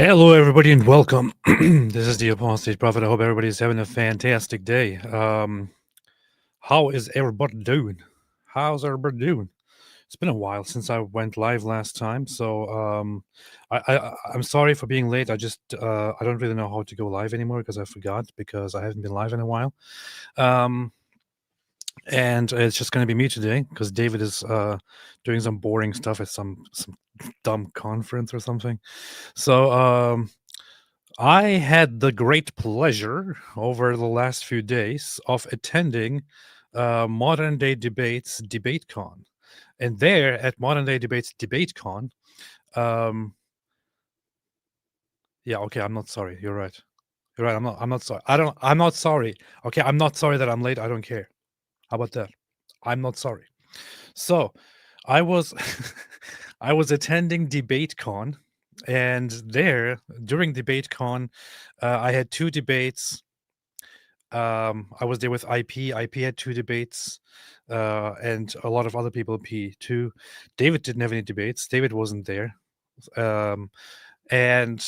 Hello, everybody, and welcome. This is the Apostate Prophet. I hope everybody's having a fantastic day. How is everybody doing? How's everybody doing? It's been a while since I went live last time, so I'm sorry for being late. I don't really know how to go live anymore because I forgot because I haven't been live in a while. And it's just going to be me today because David is doing some boring stuff at some dumb conference or something. So I had the great pleasure over the last few days of attending Modern Day Debates DebateCon. And there at Modern Day Debates DebateCon, yeah, okay, I'm not sorry. You're right. You're right. I'm not sorry. I'm not sorry. Okay, I'm not sorry that I'm late. I don't care. How about that? I'm not sorry. So, I was I was attending DebateCon, and there during DebateCon, I had two debates. I was there with IP. IP had two debates, and a lot of other people P too. David didn't have any debates. David wasn't there. And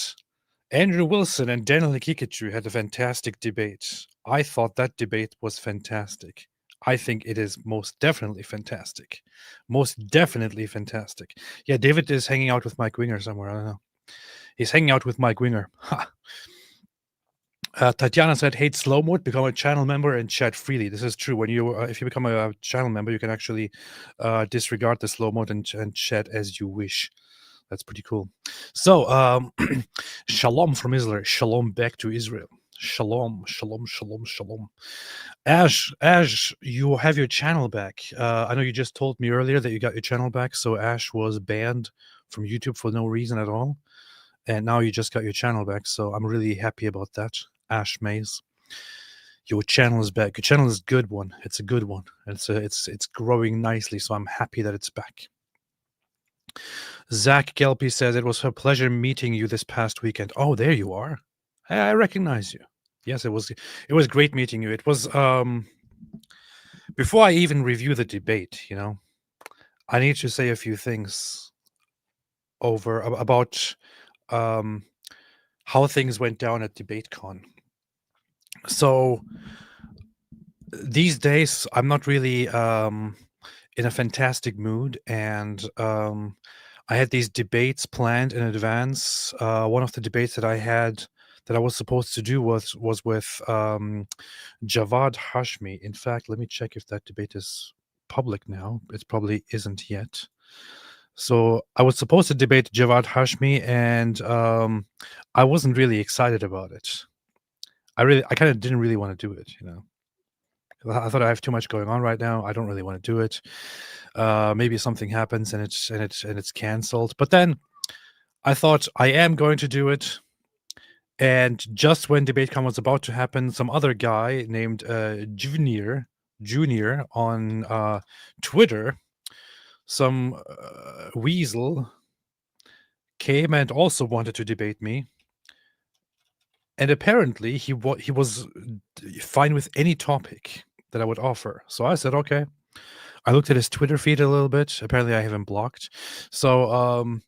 Andrew Wilson and Daniel Hikikachu had a fantastic debate. I thought that debate was fantastic. I think it is most definitely fantastic. Most definitely fantastic. Yeah, David is hanging out with Mike Winger somewhere. I don't know. He's hanging out with Mike Winger. Ha. Tatiana said, "Hate slow mode. Become a channel member and chat freely." This is true. When you, if you become a channel member, you can actually disregard the slow mode and chat as you wish. That's pretty cool. So, shalom from Israel. Shalom back to Israel. Shalom, shalom, shalom, shalom. Ash, you have your channel back. I know you just told me earlier that you got your channel back. So Ash was banned from YouTube for no reason at all, and now you just got your channel back. So I'm really happy about that. Ash Mays, your channel is back. Your channel is a good one. It's a good one. It's growing nicely. So I'm happy that it's back. Zach Gelpy says, "It was a pleasure meeting you this past weekend." Oh, there you are. I recognize you. Yes, it was great meeting you. It was before I even review the debate, I need to say a few things about how things went down at DebateCon. So these days I'm not really in a fantastic mood, and I had these debates planned in advance. One of the debates that I was supposed to do was with Javad Hashmi. In fact, let me check if that debate is public now. It probably isn't yet. So I was supposed to debate Javad Hashmi, and I wasn't really excited about it. I kind of didn't really want to do it, I thought I have too much going on right now. I don't really want to do it. Maybe something happens and it's canceled. But then I thought I am going to do it. And just when DebateCon was about to happen, some other guy named Junior on Twitter, some weasel, came and also wanted to debate me. And apparently he was fine with any topic that I would offer. So I said, okay. I looked at his Twitter feed a little bit. Apparently I have him blocked. So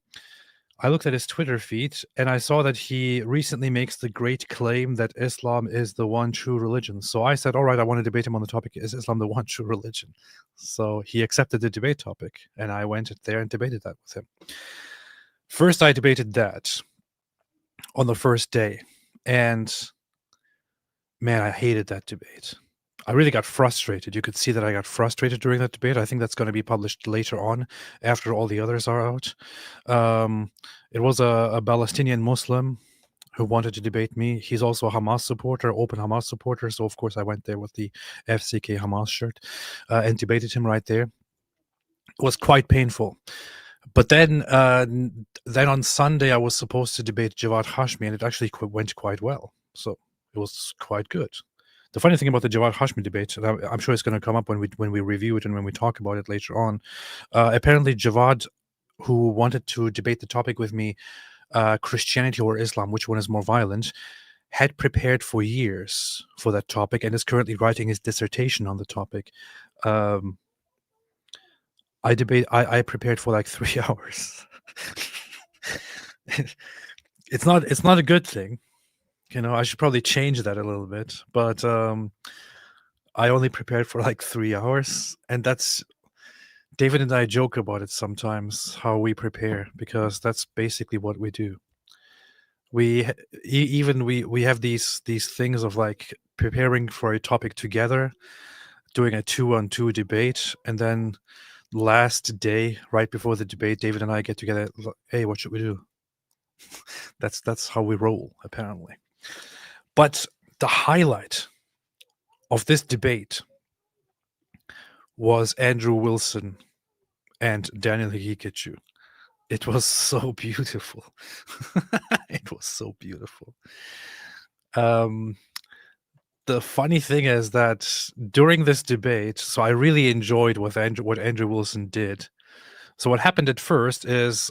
I looked at his Twitter feed and I saw that he recently makes the great claim that Islam is the one true religion. So I said, all right, I want to debate him on the topic, is Islam the one true religion? So he accepted the debate topic and I went there and debated that with him. First, I debated that on the first day. And man, I hated that debate. I really got frustrated. You could see that I got frustrated during that debate. I think that's going to be published later on after all the others are out. It was a Palestinian Muslim who wanted to debate me. He's also a Hamas supporter, open Hamas supporter. So, of course, I went there with the FCK Hamas shirt and debated him right there. It was quite painful. But then on Sunday, I was supposed to debate Javad Hashmi, and it actually went quite well. So it was quite good. The funny thing about the Javad Hashmi debate, and I'm sure it's going to come up when we review it and when we talk about it later on. Apparently, Javad, who wanted to debate the topic with me, Christianity or Islam, which one is more violent, had prepared for years for that topic and is currently writing his dissertation on the topic. I prepared for like 3 hours. It's not a good thing. I should probably change that a little bit, but I only prepared for like 3 hours, and that's David and I joke about it sometimes how we prepare because that's basically what we do. We even we have these things of like preparing for a topic together, doing a 2-on-2 debate, and then last day right before the debate, David and I get together. Hey, what should we do? That's how we roll, apparently. But the highlight of this debate was Andrew Wilson and Daniel Hikikachu. It was so beautiful. It was so beautiful. The funny thing is that during this debate, so I really enjoyed what Andrew Wilson did. So what happened at first is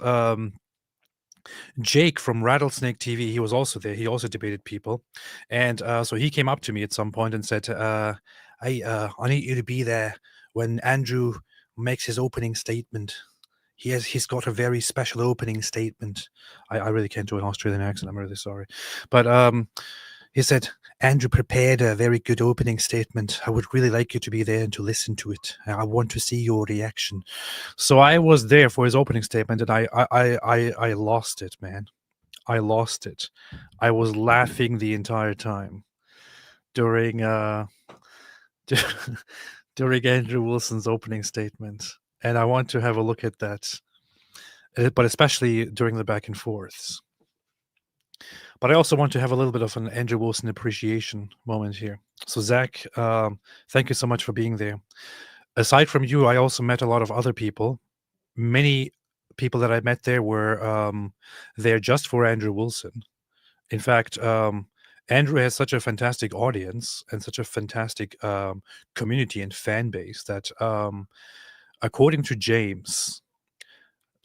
Jake from Rattlesnake TV, he was also there. He also debated people. And so he came up to me at some point and said, hey, I need you to be there when Andrew makes his opening statement. He's got a very special opening statement. I really can't do an Australian accent. I'm really sorry. But he said, Andrew prepared a very good opening statement. I would really like you to be there and to listen to it. I want to see your reaction. So I was there for his opening statement, and I lost it, man. I lost it. I was laughing the entire time during during Andrew Wilson's opening statement, and I want to have a look at that, but especially during the back and forths. But I also want to have a little bit of an Andrew Wilson appreciation moment here. So Zach, thank you so much for being there. Aside from you, I also met a lot of other people. Many people that I met there were there just for Andrew Wilson. In fact, Andrew has such a fantastic audience and such a fantastic community and fan base that, according to James,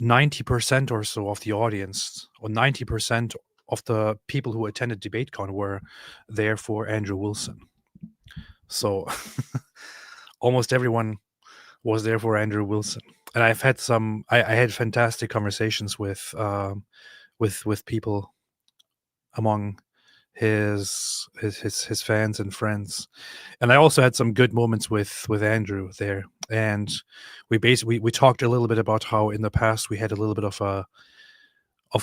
90% or so of the audience, or 90% of the people who attended DebateCon were there for Andrew Wilson. So almost everyone was there for Andrew Wilson. And I've had I had fantastic conversations with people among his fans and friends, and I also had some good moments with Andrew there. And we talked a little bit about how in the past we had a little bit of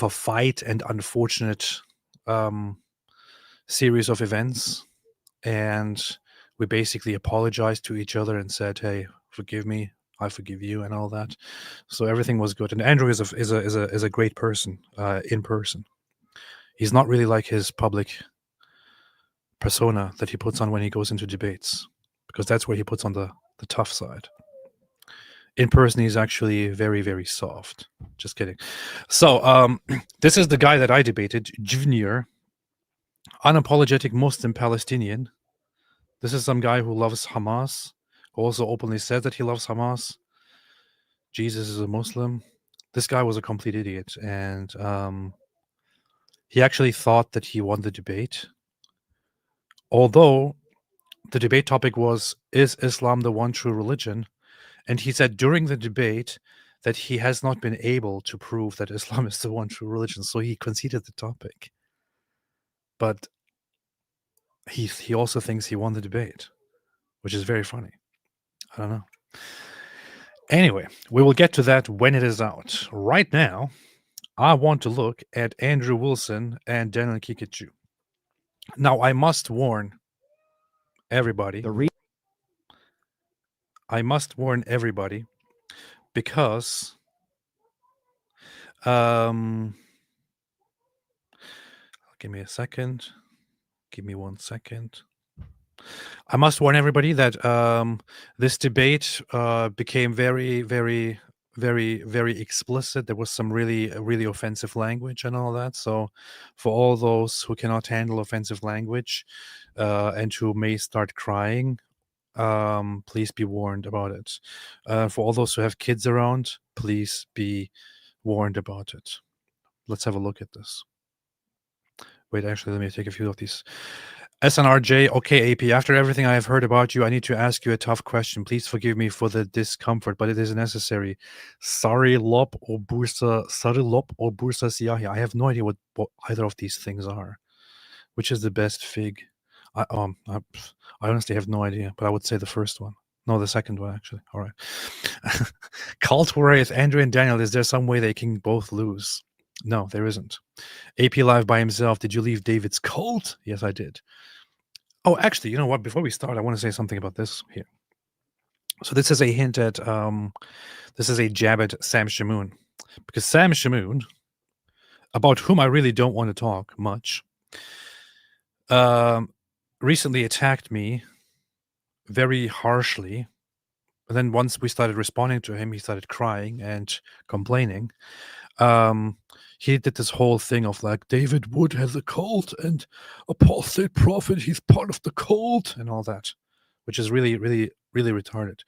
a fight and unfortunate series of events, and we basically apologized to each other and said, "Hey, forgive me, I forgive you," and all that. So everything was good. And Andrew is a great person in person. He's not really like his public persona that he puts on when he goes into debates, because that's where he puts on the tough side. In person, he's actually very, very soft. Just kidding. So this is the guy that I debated, Junior, unapologetic Muslim Palestinian. This is some guy who loves Hamas, who also openly says that he loves Hamas. Jesus is a Muslim. This guy was a complete idiot, and he actually thought that he won the debate. Although the debate topic was, is Islam the one true religion? And he said during the debate that he has not been able to prove that Islam is the one true religion, so he conceded the topic. But he also thinks he won the debate, which is very funny. I don't know. Anyway, we will get to that when it is out. Right now, I want to look at Andrew Wilson and Daniel Kikachu. Now, I must warn everybody. I must warn everybody because give me a second. Give me 1 second. I must warn everybody that this debate became very, very, very, very explicit. There was some really, really offensive language and all that. So, for all those who cannot handle offensive language and who may start crying, please be warned about it. For all those who have kids around, please be warned about it. Let's have a look at this. Wait, actually, let me take a few of these. SNRJ, okay, AP, after everything I have heard about you, I need to ask you a tough question. Please forgive me for the discomfort, but it is necessary. Sorry, Lop or Bursa Siahi. I have no idea what either of these things are. Which is the best fig? I honestly have no idea, but I would say the first one. No, the second one, actually. All right. Cult Warrior with Andrew and Daniel. Is there some way they can both lose? No, there isn't. AP Live by himself. Did you leave David's cult? Yes, I did. Oh, actually, you know what? Before we start, I want to say something about this here. So this is a hint at, this is a jab at Sam Shamoon. Because Sam Shamoon, about whom I really don't want to talk much, recently attacked me very harshly. And then once we started responding to him, he started crying and complaining. He did this whole thing of like, David Wood has a cult and apostate prophet, he's part of the cult and all that, which is really, really, really retarded.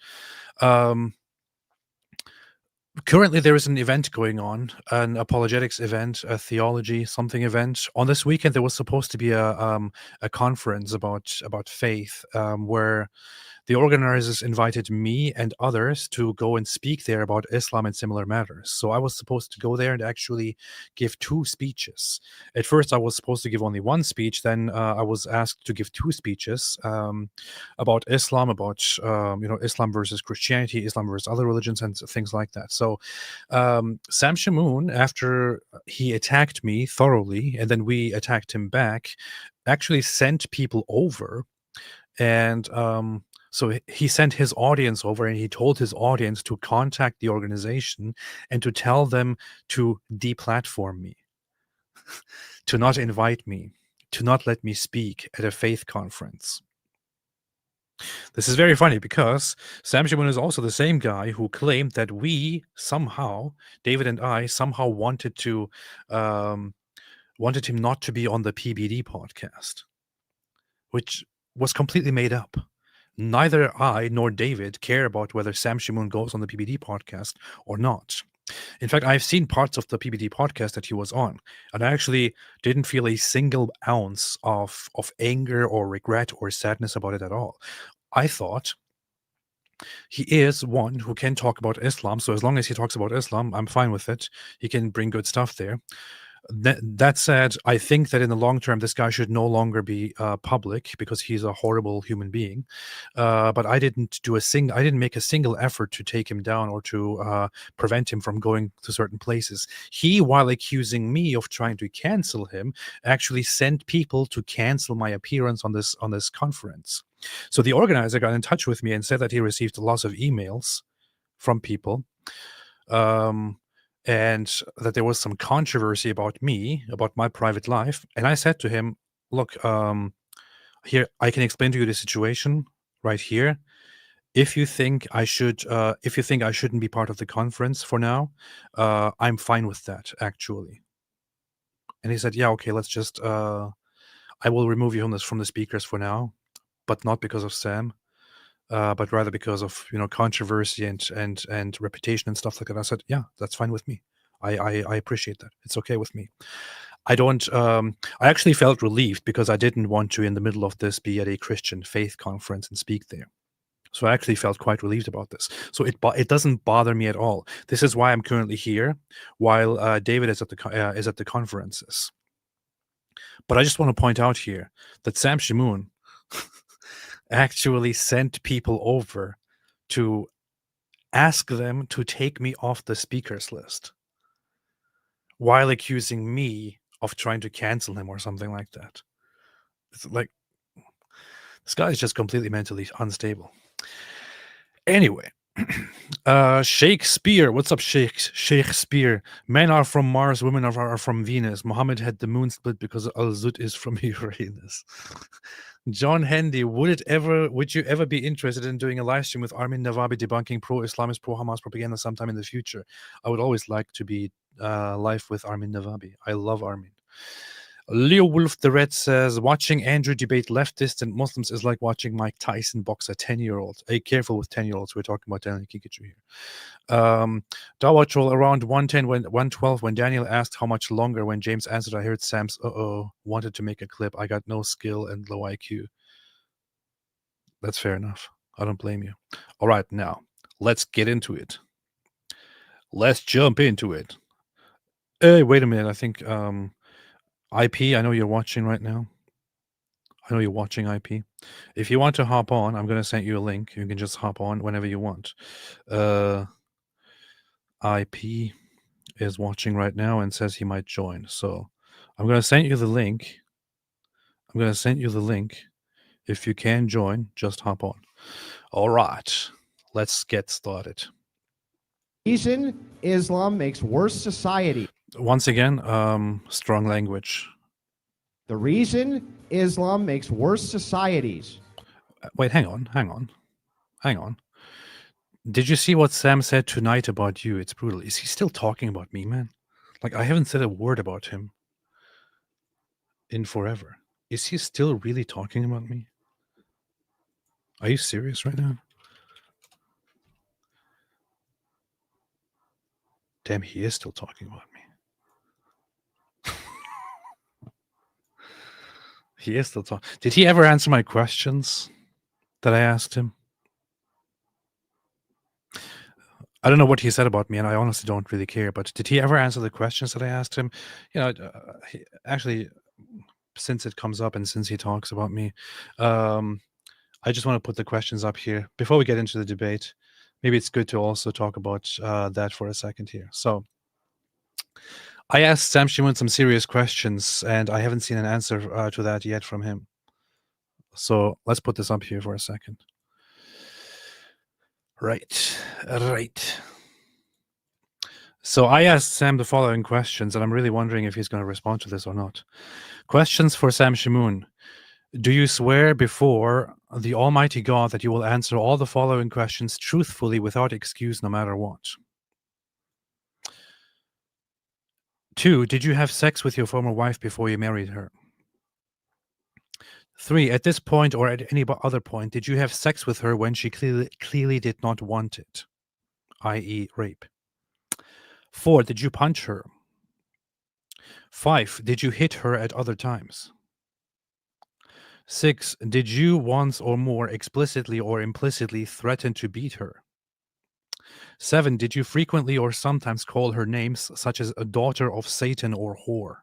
Currently, there is an event going on, an apologetics event, a theology something event. On this weekend, there was supposed to be a conference about faith, where the organizers invited me and others to go and speak there about Islam and similar matters. So I was supposed to go there and actually give 2 speeches. At first, I was supposed to give only 1 speech. Then I was asked to give 2 speeches about Islam, about Islam versus Christianity, Islam versus other religions, and things like that. So Sam Shamoon, after he attacked me thoroughly, and then we attacked him back, actually sent people over, and so he sent his audience over, and he told his audience to contact the organization and to tell them to deplatform me, to not invite me, to not let me speak at a faith conference. This is very funny because Sam Shamoon is also the same guy who claimed that we somehow, David and I, somehow wanted him not to be on the PBD podcast, which was completely made up. Neither I nor David care about whether Sam Shamoon goes on the PBD podcast or not. In fact, I've seen parts of the PBD podcast that he was on, and I actually didn't feel a single ounce of anger or regret or sadness about it at all. I thought he is one who can talk about Islam, so as long as he talks about Islam, I'm fine with it. He can bring good stuff there. That said, I think that in the long term, this guy should no longer be public because he's a horrible human being. But I didn't make a single effort to take him down or to prevent him from going to certain places. He, while accusing me of trying to cancel him, actually sent people to cancel my appearance on this conference. So the organizer got in touch with me and said that he received lots of emails from people. And that there was some controversy about me, about my private life. And I said to him, look, here, I can explain to you the situation right here. If you think I shouldn't be part of the conference for now, I'm fine with that, actually. And he said, yeah, okay, let's just, I will remove you from the speakers for now, but not because of Sam. But rather because of controversy and reputation and stuff like that. I said, yeah, that's fine with me. I appreciate that. It's okay with me. I don't. I actually felt relieved because I didn't want to, in the middle of this, be at a Christian faith conference and speak there. So I actually felt quite relieved about this. So it doesn't bother me at all. This is why I'm currently here, while David is at the conferences. But I just want to point out here that Sam Shamoon actually sent people over to ask them to take me off the speakers list while accusing me of trying to cancel him or something like that. It's like, this guy is just completely mentally unstable. Anyway, Shakespeare. What's up, Shakespeare? Men are from Mars, women are from Venus. Muhammad had the moon split because Al-Zud is from Uranus. John Handy, would you ever be interested in doing a live stream with Armin Navabi debunking pro-Islamist, pro-Hamas propaganda sometime in the future? I would always like to be live with Armin Navabi. I love Armin. Leo Wolf the Red says, watching Andrew debate left-distant Muslims is like watching Mike Tyson box a 10-year-old. Hey, careful with 10-year-olds. We're talking about Daniel Kikuchu here. Dawa Troll around 110 when 112 when Daniel asked how much longer. When James answered, I heard Sam's wanted to make a clip. I got no skill and low IQ. That's fair enough. I don't blame you. All right, now let's get into it. Let's jump into it. Hey, wait a minute. I think IP, I know you're watching right now. I know you're watching IP. If you want to hop on, I'm going to send you a link. You can just hop on whenever you want. IP is watching right now and says he might join. So I'm going to send you the link. I'm going to send you the link. If you can join, just hop on. All right. Let's get started. Reason Islam makes worse society. Once again, strong language. The reason Islam makes worse societies. Wait, hang on. Did you see what Sam said tonight about you? It's brutal. Is he still talking about me, man? Like, I haven't said a word about him in forever. Is he still really talking about me? Are you serious right now? Damn, he is still talking about me. He is still talking. Did he ever answer my questions that I asked him? I don't know what he said about me, and I honestly don't really care, but did he ever answer the questions that I asked him? You know, actually, since it comes up and since he talks about me, I just want to put the questions up here. Before we get into the debate, maybe it's good to also talk about that for a second here. So, I asked Sam Shimon some serious questions, and I haven't seen an answer to that yet from him. So let's put this up here for a second. Right. So I asked Sam the following questions, and I'm really wondering if he's going to respond to this or not. Questions for Sam Shimoon. Do you swear before the Almighty God that you will answer all the following questions truthfully without excuse no matter what? 2, did you have sex with your former wife before you married her? 3, at this point or at any other point, did you have sex with her when she clearly did not want it, i.e. rape? 4, did you punch her? 5, did you hit her at other times? 6, did you once or more explicitly or implicitly threaten to beat her? 7, did you frequently or sometimes call her names such as a daughter of Satan or whore?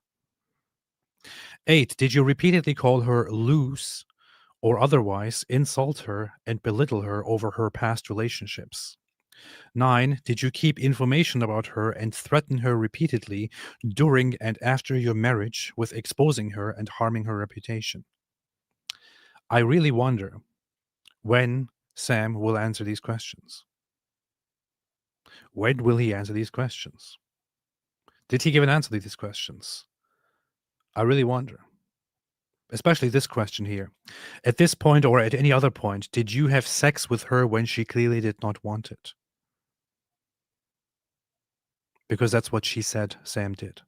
8, did you repeatedly call her loose or otherwise insult her and belittle her over her past relationships? 9, did you keep information about her and threaten her repeatedly during and after your marriage with exposing her and harming her reputation? I really wonder when Sam will answer these questions. When will he answer these questions? Did he give an answer to these questions? I really wonder. Especially this question here. At this point or at any other point, did you have sex with her when she clearly did not want it? Because that's what she said Sam did.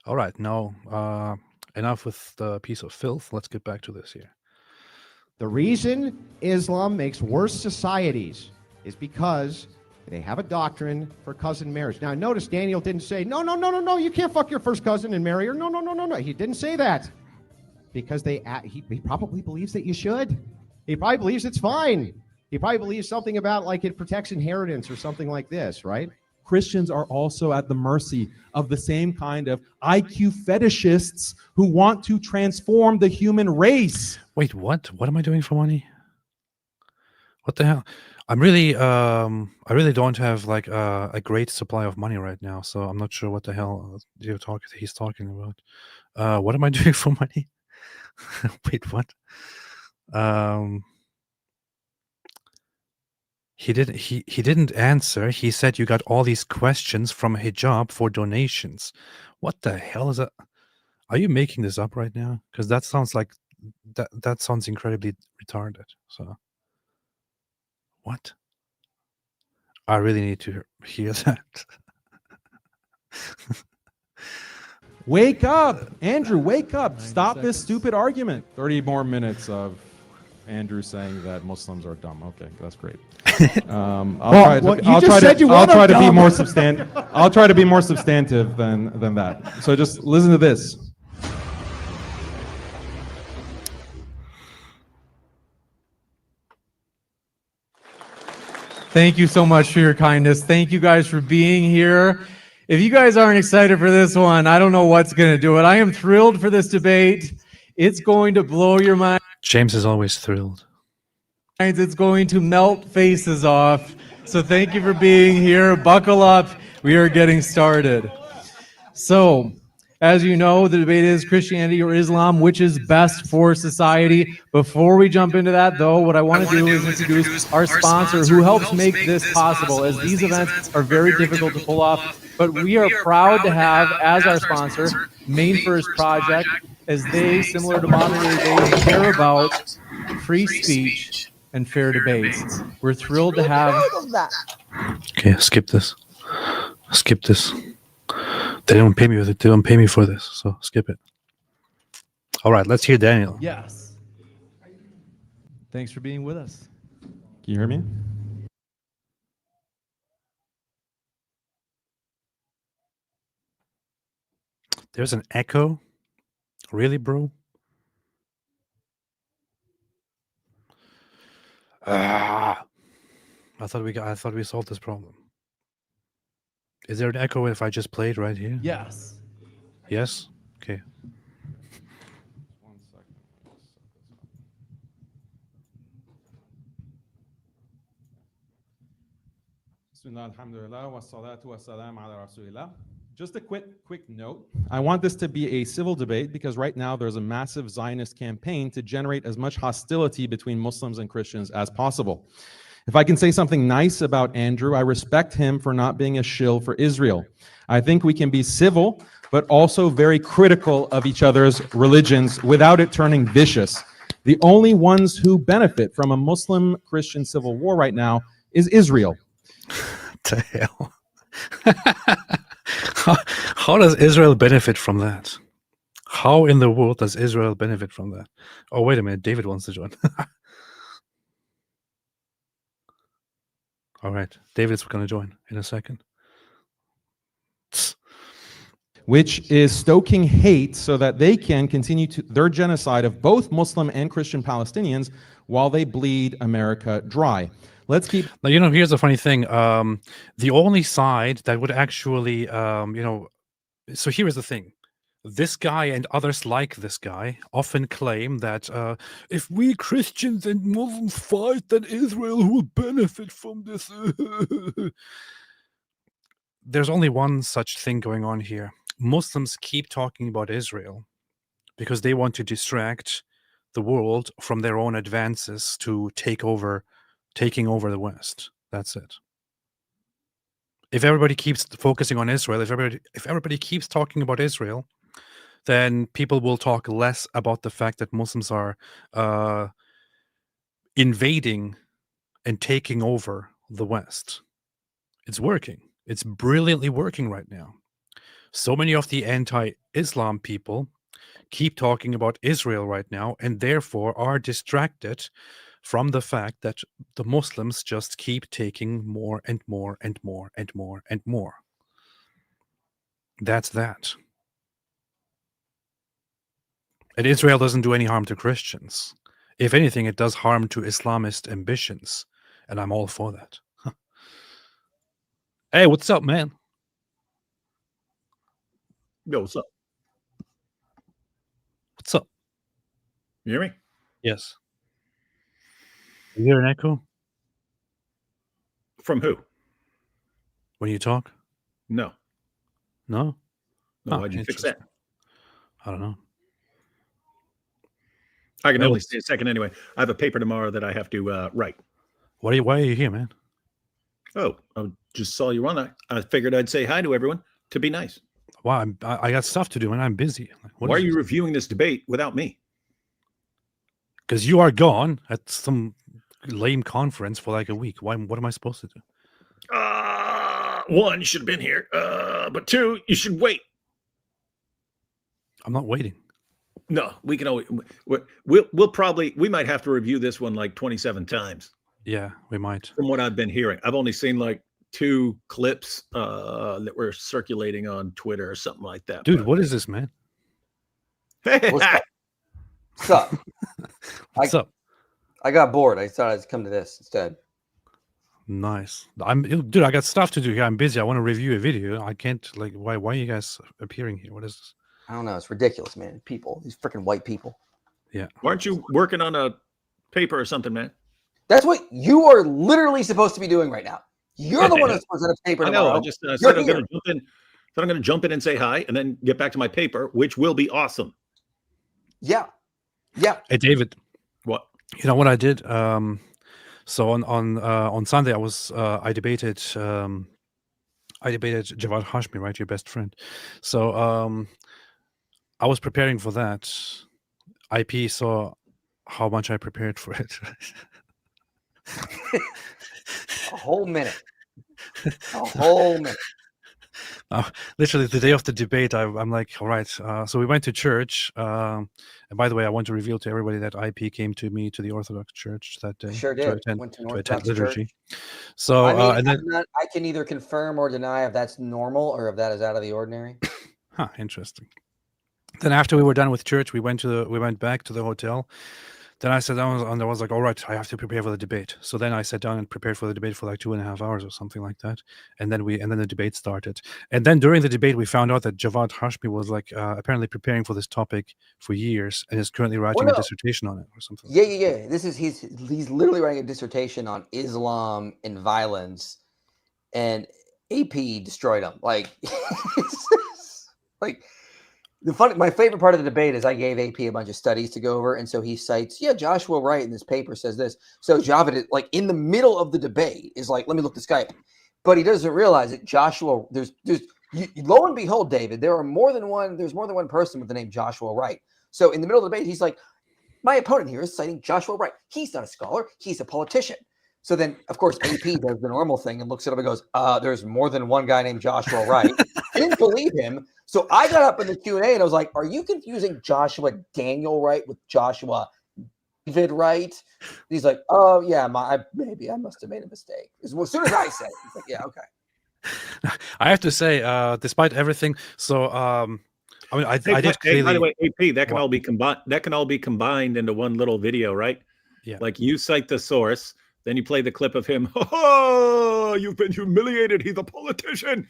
All right, now, enough with the piece of filth. Let's get back to this here. The reason Islam makes worse societies is because they have a doctrine for cousin marriage. Now, notice Daniel didn't say, no, you can't fuck your first cousin and marry her. No. He didn't say that because he probably believes that you should. He probably believes it's fine. He probably believes something about like it protects inheritance or something like this, right? Christians are also at the mercy of the same kind of IQ fetishists who want to transform the human race. Wait, what? What am I doing for money? What the hell? I really don't have like a great supply of money right now, so I'm not sure what the hell he's talking about. What am I doing for money? Wait, what? He didn't answer. He said you got all these questions from hijab for donations. What the hell is that? Are you making this up right now? Because that sounds like that sounds incredibly retarded. So what? I really need to hear that. Wake up, Andrew, wake up. Stop this stupid argument. 30 more minutes of Andrew saying that Muslims are dumb. Okay, that's great. I'll try to be more substantive than that. So just listen to this. Thank you so much for your kindness. Thank you guys for being here. If you guys aren't excited for this one, I don't know what's going to do it. I am thrilled for this debate. It's going to blow your mind. James is always thrilled. It's going to melt faces off. So thank you for being here. Buckle up. We are getting started. So, as you know, the debate is Christianity or Islam, which is best for society. Before we jump into that, though, what I want to do is introduce our sponsor who helps make this possible, as these events are very difficult to pull off. But we are proud to have as our sponsor Main First Project, as they, similar to modern day debates, care about free speech and fair debates. We're thrilled to have. Okay, skip this. Skip this. They don't pay me with it. They don't pay me for this, so skip it. All right, let's hear Daniel. Yes. Thanks for being with us. Can you hear me? There's an echo. Really, bro? I thought we solved this problem. Is there an echo if I just play it right here? Yes. Yes? Okay. Just a quick note. I want this to be a civil debate because right now there's a massive Zionist campaign to generate as much hostility between Muslims and Christians as possible. If I can say something nice about Andrew, I respect him for not being a shill for Israel. I think we can be civil, but also very critical of each other's religions without it turning vicious. The only ones who benefit from a Muslim-Christian civil war right now is Israel. What the hell? How does Israel benefit from that? How in the world does Israel benefit from that? Oh, wait a minute. David wants to join. All right. David's going to join in a second. Which is stoking hate so that they can continue their genocide of both Muslim and Christian Palestinians while they bleed America dry. Let's keep. Now, here's the funny thing. The only side that would actually, so here is the thing. This guy and others like this guy often claim that if we Christians and Muslims fight, then Israel will benefit from this. There's only one such thing going on here. Muslims keep talking about Israel because they want to distract the world from their own advances to taking over the West. That's it. If everybody keeps focusing on Israel, if everybody keeps talking about Israel, then people will talk less about the fact that Muslims are invading and taking over the West. It's working. It's brilliantly working right now. So many of the anti-Islam people keep talking about Israel right now and therefore are distracted from the fact that the Muslims just keep taking more and more and more and more and more. That's that. And Israel doesn't do any harm to Christians. If anything, it does harm to Islamist ambitions. And I'm all for that. Hey, what's up, man? Yo, what's up? What's up? You hear me? Yes. You hear an echo? From who? When you talk? No. No? No, Oh, why'd you fix that? I don't know. I can only stay a second anyway. I have a paper tomorrow that I have to write. Why are you here, man? Oh, I just saw you on. I figured I'd say hi to everyone to be nice. Why? I got stuff to do and I'm busy. Why are you reviewing this debate without me? Because you are gone at some lame conference for like a week. What am I supposed to do? One, you should have been here. But two, you should wait. I'm not waiting. No, we can always we might have to review this one like 27 times Yeah, we might. from what I've been hearing. I've only seen like 2 clips that were circulating on Twitter or something like that. Dude, what is this, man? What's up? What's up? What's up? I got bored. I thought I'd come to this instead. Nice. Dude, I got stuff to do here. I'm busy. I want to review a video. I can't, like, why are you guys appearing here? What is this? I don't know. It's ridiculous, man. People, these freaking white people. Yeah. Why aren't you working on a paper or something, man? That's what you are literally supposed to be doing right now. You're the one who's supposed to have a paper I know. tomorrow. I just said I'm going to jump in. So I'm going to jump in and say hi, and then get back to my paper, which will be awesome. Yeah. Yeah. Hey, David. What? You know what I did? So on Sunday, I debated Javad Hashmi, right, your best friend. So I was preparing for that. IP saw how much I prepared for it. A whole minute. A whole minute. Literally the day of the debate, I'm like, all right. So we went to church. And by the way, I want to reveal to everybody that IP came to me to the Orthodox Church that day. Sure did. Went to an Orthodox liturgy. church. So I mean, and then, I can either confirm or deny if that's normal or if that is out of the ordinary. Interesting. Then after we were done with church, we went back to the hotel. Then I sat down and I was like, all right, I have to prepare for the debate. So then I sat down and prepared for the debate for like 2.5 hours or something like that. And then the debate started. And then during the debate, we found out that Javad Hashmi was like apparently preparing for this topic for years and is currently writing a dissertation on it or something. Yeah. He's literally writing a dissertation on Islam and violence, and AP destroyed him. Like, like. My favorite part of the debate is I gave AP a bunch of studies to go over, and so he cites, Joshua Wright in this paper says this. So Javid, like in the middle of the debate, is like, let me look this guy up. But he doesn't realize that Joshua. There's lo and behold, David, there's more than one person with the name Joshua Wright. So in the middle of the debate, he's like, my opponent here is citing Joshua Wright. He's not a scholar. He's a politician. So then, of course, AP does the normal thing and looks it up and goes, there's more than one guy named Joshua Wright. I didn't believe him. So I got up in the Q&A and I was like, are you confusing Joshua Daniel Wright with Joshua David Wright? And he's like, oh, yeah, maybe I must have made a mistake. As soon as I said it, he's like, yeah, okay. I have to say, despite everything, so I mean, I did clearly. By the way, AP, that can all be combined. That can all be combined into one little video, right? Yeah. Like you cite the source, then you play the clip of him. Oh, you've been humiliated. He's a politician.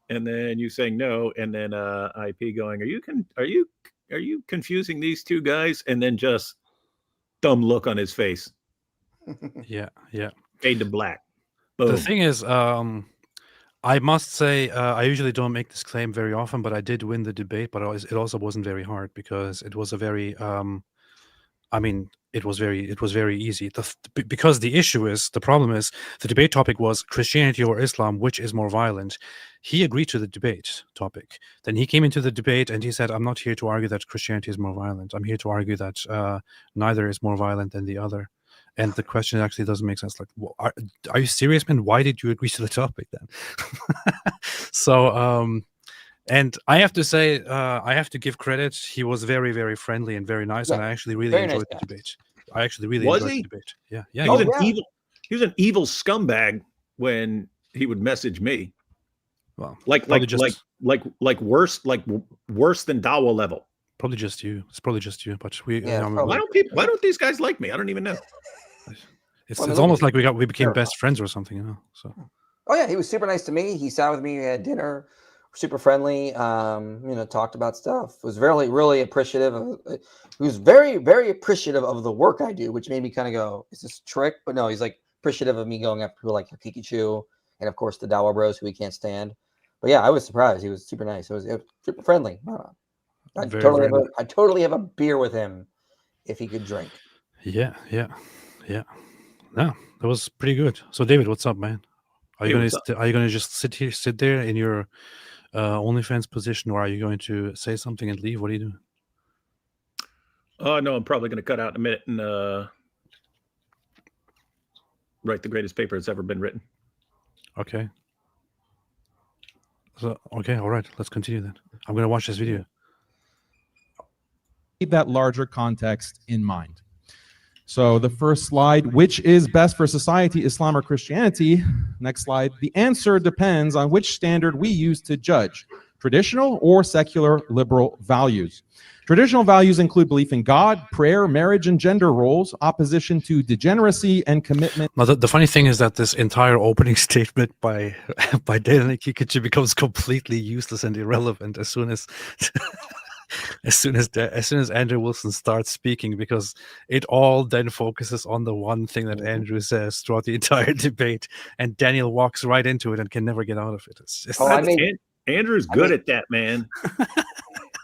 And then you saying no, and then IP going, are you confusing these two guys? And then just dumb look on his face. Yeah. Fade to black. Boom. The thing is, I must say, I usually don't make this claim very often, but I did win the debate. But it also wasn't very hard because it was a very, it was very easy. Because the problem is, the debate topic was Christianity or Islam, which is more violent. He agreed to the debate topic. Then he came into the debate and he said, I'm not here to argue that Christianity is more violent. I'm here to argue that neither is more violent than the other. And the question actually doesn't make sense. Like, are you serious, man? Why did you agree to the topic then? So, and I have to say, I have to give credit. He was very, very friendly and very nice. And I actually really enjoyed the debate. I actually really enjoyed the debate. Yeah. He was an evil scumbag when he would message me. Well, like worse than Dawa level. Probably just you. It's probably just you. But why don't these guys like me? I don't even know. It's almost like we became best friends or something, So. Oh yeah, he was super nice to me. He sat with me at dinner, super friendly. Talked about stuff. Was really, really appreciative. He was very, very appreciative of the work I do, which made me kind of go, "Is this a trick?" But no, he's like appreciative of me going after people like Hakikichu and of course the Dawa Bros who he can't stand. But yeah, I was surprised. He was super nice. It was super friendly. I'd totally have a beer with him if he could drink. Yeah. No, that was pretty good. So, David, what's up, man? Are you gonna just sit there in your OnlyFans position, or are you going to say something and leave? What are you doing? Oh no, I'm probably going to cut out in a minute and write the greatest paper that's ever been written. Okay. So, all right. Let's continue then. I'm going to watch this video. keep that larger context in mind. So the first slide, which is best for society, Islam or Christianity? Next slide. The answer depends on which standard we use to judge, traditional or secular liberal values. Traditional values include belief in God, prayer, marriage, and gender roles, opposition to degeneracy, and commitment. Now, the funny thing is that this entire opening statement by Daniel Kikichi becomes completely useless and irrelevant as soon as as soon as Andrew Wilson starts speaking, because it all then focuses on the one thing that Andrew says throughout the entire debate, and Daniel walks right into it and can never get out of it. It's just, Andrew's good at that, man.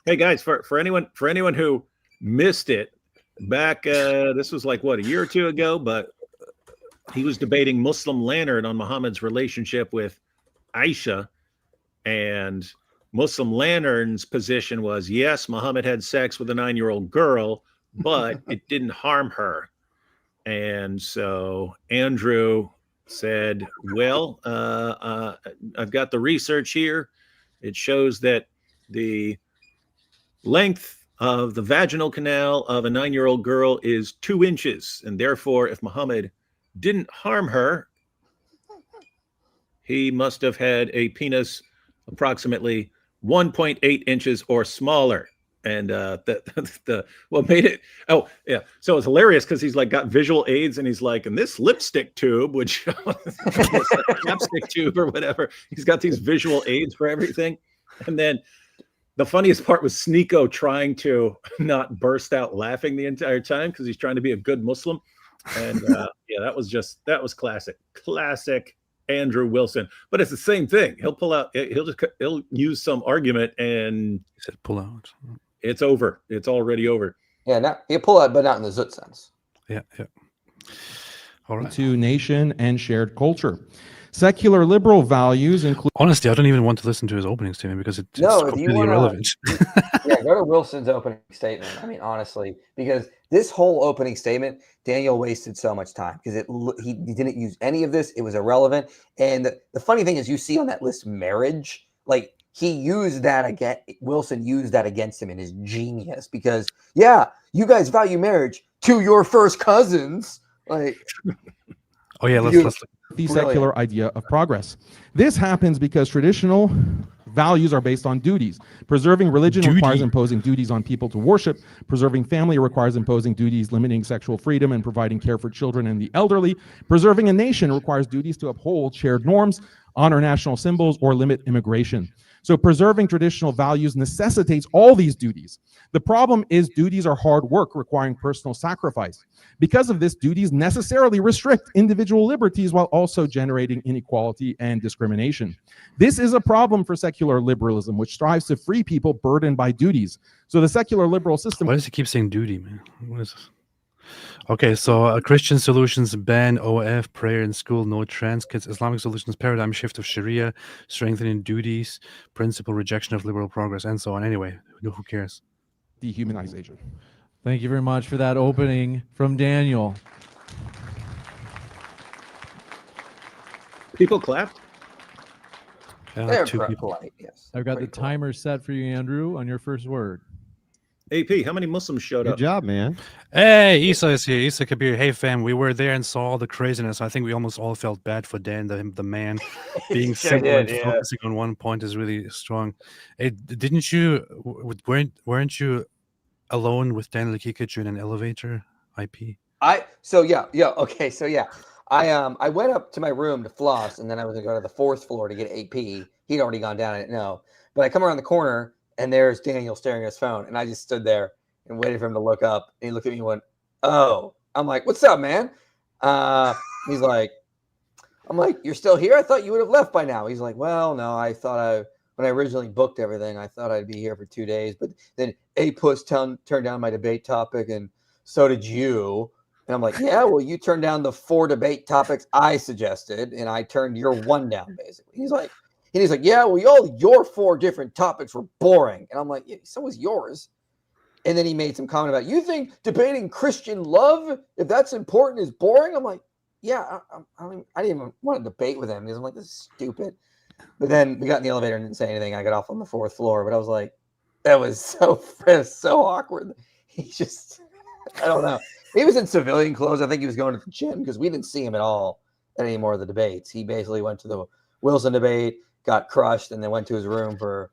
Hey guys, for anyone who missed it, back this was like what, a year or two ago, but he was debating Muslim Lantern on Muhammad's relationship with Aisha, and Muslim Lantern's position was, yes, Muhammad had sex with a 9-year-old girl, but it didn't harm her. And so Andrew said, well, I've got the research here. It shows that the length of the vaginal canal of a 9-year-old girl is 2 inches. And therefore, if Muhammad didn't harm her, he must have had a penis approximately 1.8 inches or smaller. And what made it, oh yeah, so it's hilarious because he's like got visual aids, and he's like, in this lipstick tube, which chapstick tube or whatever, he's got these visual aids for everything. And then the funniest part was Sneeko trying to not burst out laughing the entire time because he's trying to be a good Muslim. And yeah, that was classic Andrew Wilson. But it's the same thing. He'll use some argument and he said pull out. It's over. It's already over. Yeah, he'll pull out, but not in the Zut sense. Yeah. All right. To nation and shared culture. Secular liberal values include. Honestly, I don't even want to listen to his opening statement because it's completely irrelevant. Yeah, go to Wilson's opening statement. I mean, honestly, because this whole opening statement, Daniel wasted so much time because he didn't use any of this. It was irrelevant. And the funny thing is, you see on that list marriage, like he used that again. Wilson used that against him in his genius because, yeah, you guys value marriage to your first cousins. Like, oh yeah, let's the secular idea of progress. This happens because traditional values are based on duties. Preserving religion requires imposing duties on people to worship. Preserving family requires imposing duties limiting sexual freedom and providing care for children and the elderly. Preserving a nation requires duties to uphold shared norms, honor national symbols, or limit immigration. So preserving traditional values necessitates all these duties. The problem is duties are hard work requiring personal sacrifice. Because of this, duties necessarily restrict individual liberties while also generating inequality and discrimination. This is a problem for secular liberalism, which strives to free people burdened by duties. So the secular liberal system... Why does he keep saying duty, man? What is this? Okay, so Christian solutions ban OF, prayer in school, no trans kids. Islamic solutions, paradigm shift of Sharia, strengthening duties, principle rejection of liberal progress, and so on. Anyway, who cares? Dehumanization. Thank you very much for that opening from Daniel. People clapped. They're Two people. polite, yes. I've got the Pretty cool. timer set for you, Andrew, on your first word. AP, how many Muslims showed Good up? job, man. Hey, Isa is here. Isa Kabir. Hey, fam. We were there and saw all the craziness. I think we almost all felt bad for Dan, the man. Being Sure simple and did, yeah. focusing on one point is really strong. Hey, didn't you? Weren't you alone with Daniel Kikichu in an elevator? IP. Okay, so yeah. I went up to my room to floss, and then I was gonna go to the 4th floor to get AP. He'd already gone down, I didn't know. But I come around the corner, and there's Daniel staring at his phone, and I just stood there and waited for him to look up. And he looked at me and went, "Oh." I'm like, "What's up, man?" He's like, "I'm like, you're still here? I thought you would have left by now." He's like, "Well, no, when I originally booked everything, I thought I'd be here for 2 days, but then A-Puss turned down my debate topic, and so did you." And I'm like, "Yeah, well, you turned down the 4 debate topics I suggested, and I turned your 1 down, basically." He's like, "Yeah, well, your 4 different topics were boring." And I'm like, "Yeah, so was yours." And then he made some comment about, "You think debating Christian love, if that's important, is boring?" I'm like, "Yeah, I didn't even want to debate with him because I'm like, this is stupid." But then we got in the elevator and didn't say anything. I got off on the 4th floor, but I was like, that was so awkward. He's just, I don't know. He was in civilian clothes. I think he was going to the gym because we didn't see him at all at any more of the debates. He basically went to the Wilson debate, got crushed, and then went to his room for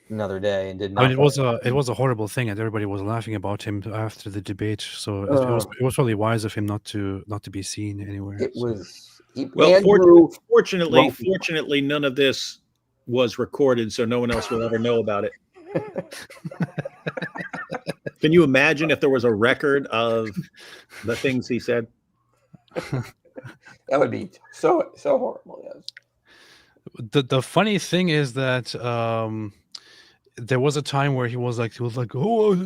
another day and did I mean, nothing. it was a horrible thing, and everybody was laughing about him after the debate. So it was probably wise of him not to be seen anywhere. It was. Well, Andrew, fortunately, none of this was recorded, so no one else will ever know about it. Can you imagine if there was a record of the things he said? that would be so horrible. Yes. The funny thing is that there was a time where he was like, oh,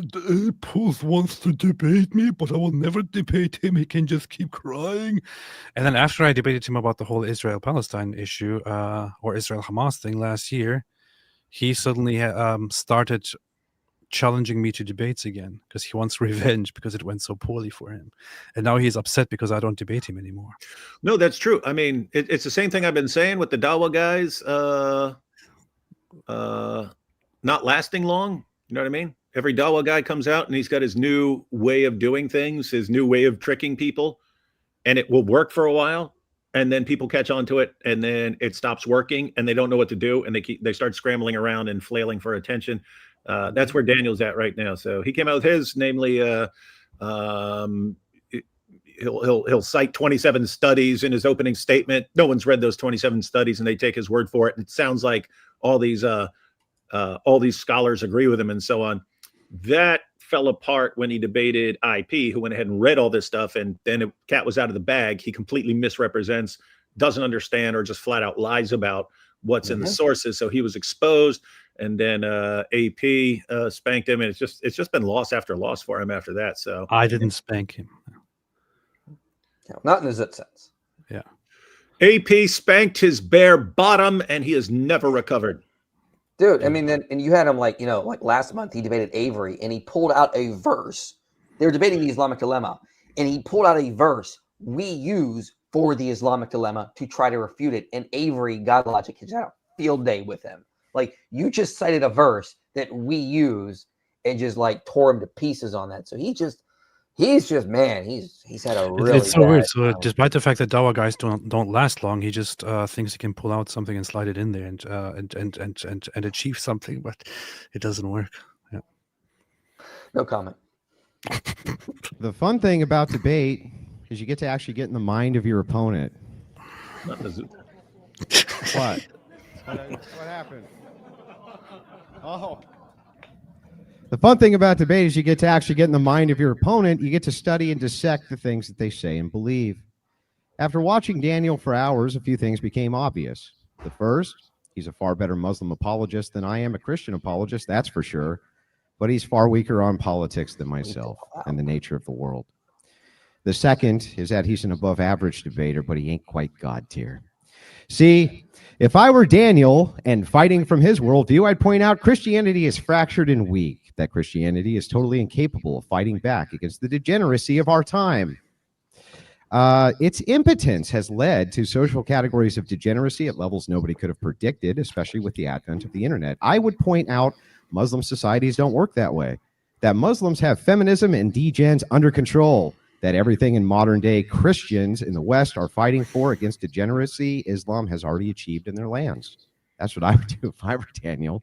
Puth wants to debate me, but I will never debate him. He can just keep crying. And then after I debated him about the whole Israel-Palestine issue or Israel-Hamas thing last year, he suddenly started challenging me to debates again because he wants revenge because it went so poorly for him. And now he's upset because I don't debate him anymore. No, that's true. I mean, it's the same thing I've been saying with the Dawa guys. Not lasting long. You know what I mean? Every Dawa guy comes out and he's got his new way of doing things, his new way of tricking people, and it will work for a while. And then people catch on to it, and then it stops working, and they don't know what to do, and they start scrambling around and flailing for attention. That's where Daniel's at right now. So he came out with his, namely, he'll cite 27 studies in his opening statement. No one's read those 27 studies, and they take his word for it. And it sounds like all these scholars agree with him, and so on. That fell apart when he debated IP, who went ahead and read all this stuff, and then the cat was out of the bag. He completely misrepresents, doesn't understand, or just flat out lies about what's in the sources. So he was exposed, and then AP spanked him, and it's just been loss after loss for him after that. So I didn't spank him. Not in the zip sense. Yeah. AP spanked his bare bottom, and he has never recovered. Dude, I mean, and you had him like last month he debated Avery, and he pulled out a verse. They were debating the Islamic dilemma, and he pulled out a verse we use for the Islamic dilemma to try to refute it. And Avery, God Logic, had a field day with him. Like, you just cited a verse that we use and just like tore him to pieces on that. So he's just man, he's had a really it's so weird. So despite the fact that Dawa guys don't last long, he just thinks he can pull out something and slide it in there and achieve something, but it doesn't work. Yeah. No comment. The fun thing about debate is you get to actually get in the mind of your opponent. What? What happened? Oh. The fun thing about debate is you get to actually get in the mind of your opponent. You get to study and dissect the things that they say and believe. After watching Daniel for hours, a few things became obvious. The first, he's a far better Muslim apologist than I am a Christian apologist, that's for sure. But he's far weaker on politics than myself and the nature of the world. The second is that he's an above average debater, but he ain't quite God tier. See, if I were Daniel and fighting from his worldview, I'd point out Christianity is fractured and weak, that Christianity is totally incapable of fighting back against the degeneracy of our time. Its impotence has led to social categories of degeneracy at levels nobody could have predicted, especially with the advent of the internet. I would point out Muslim societies don't work that way, that Muslims have feminism and degens under control, that everything in modern day Christians in the West are fighting for against degeneracy, Islam has already achieved in their lands. That's what I would do if I were Daniel.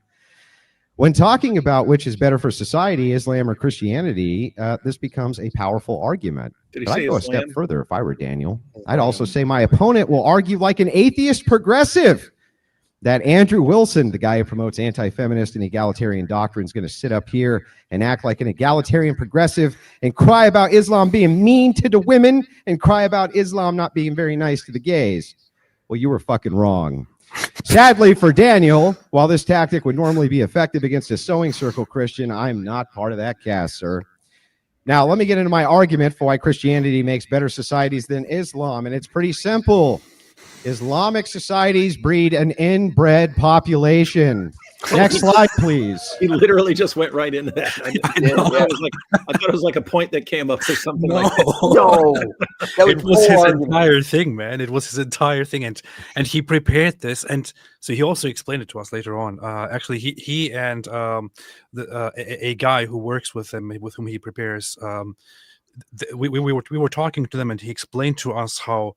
When talking about which is better for society, Islam or Christianity, this becomes a powerful argument. But I'd go a step further if I were Daniel. I'd also say my opponent will argue like an atheist progressive, that Andrew Wilson, the guy who promotes anti-feminist and egalitarian doctrine, is going to sit up here and act like an egalitarian progressive and cry about Islam being mean to the women and cry about Islam not being very nice to the gays. Well, you were fucking wrong. Sadly for Daniel, while this tactic would normally be effective against a sewing circle Christian, I'm not part of that cast, sir. Now, let me get into my argument for why Christianity makes better societies than Islam, and it's pretty simple. Islamic societies breed an inbred population. Next slide, please. He literally just went right into that. I know. I thought it was like a point that came up or something like that. No, that It was whole his argument. entire thing, man. It was his entire thing, and he prepared this, and so he also explained it to us later on. Actually, he and a guy who works with him, with whom he prepares, we were talking to them, and he explained to us how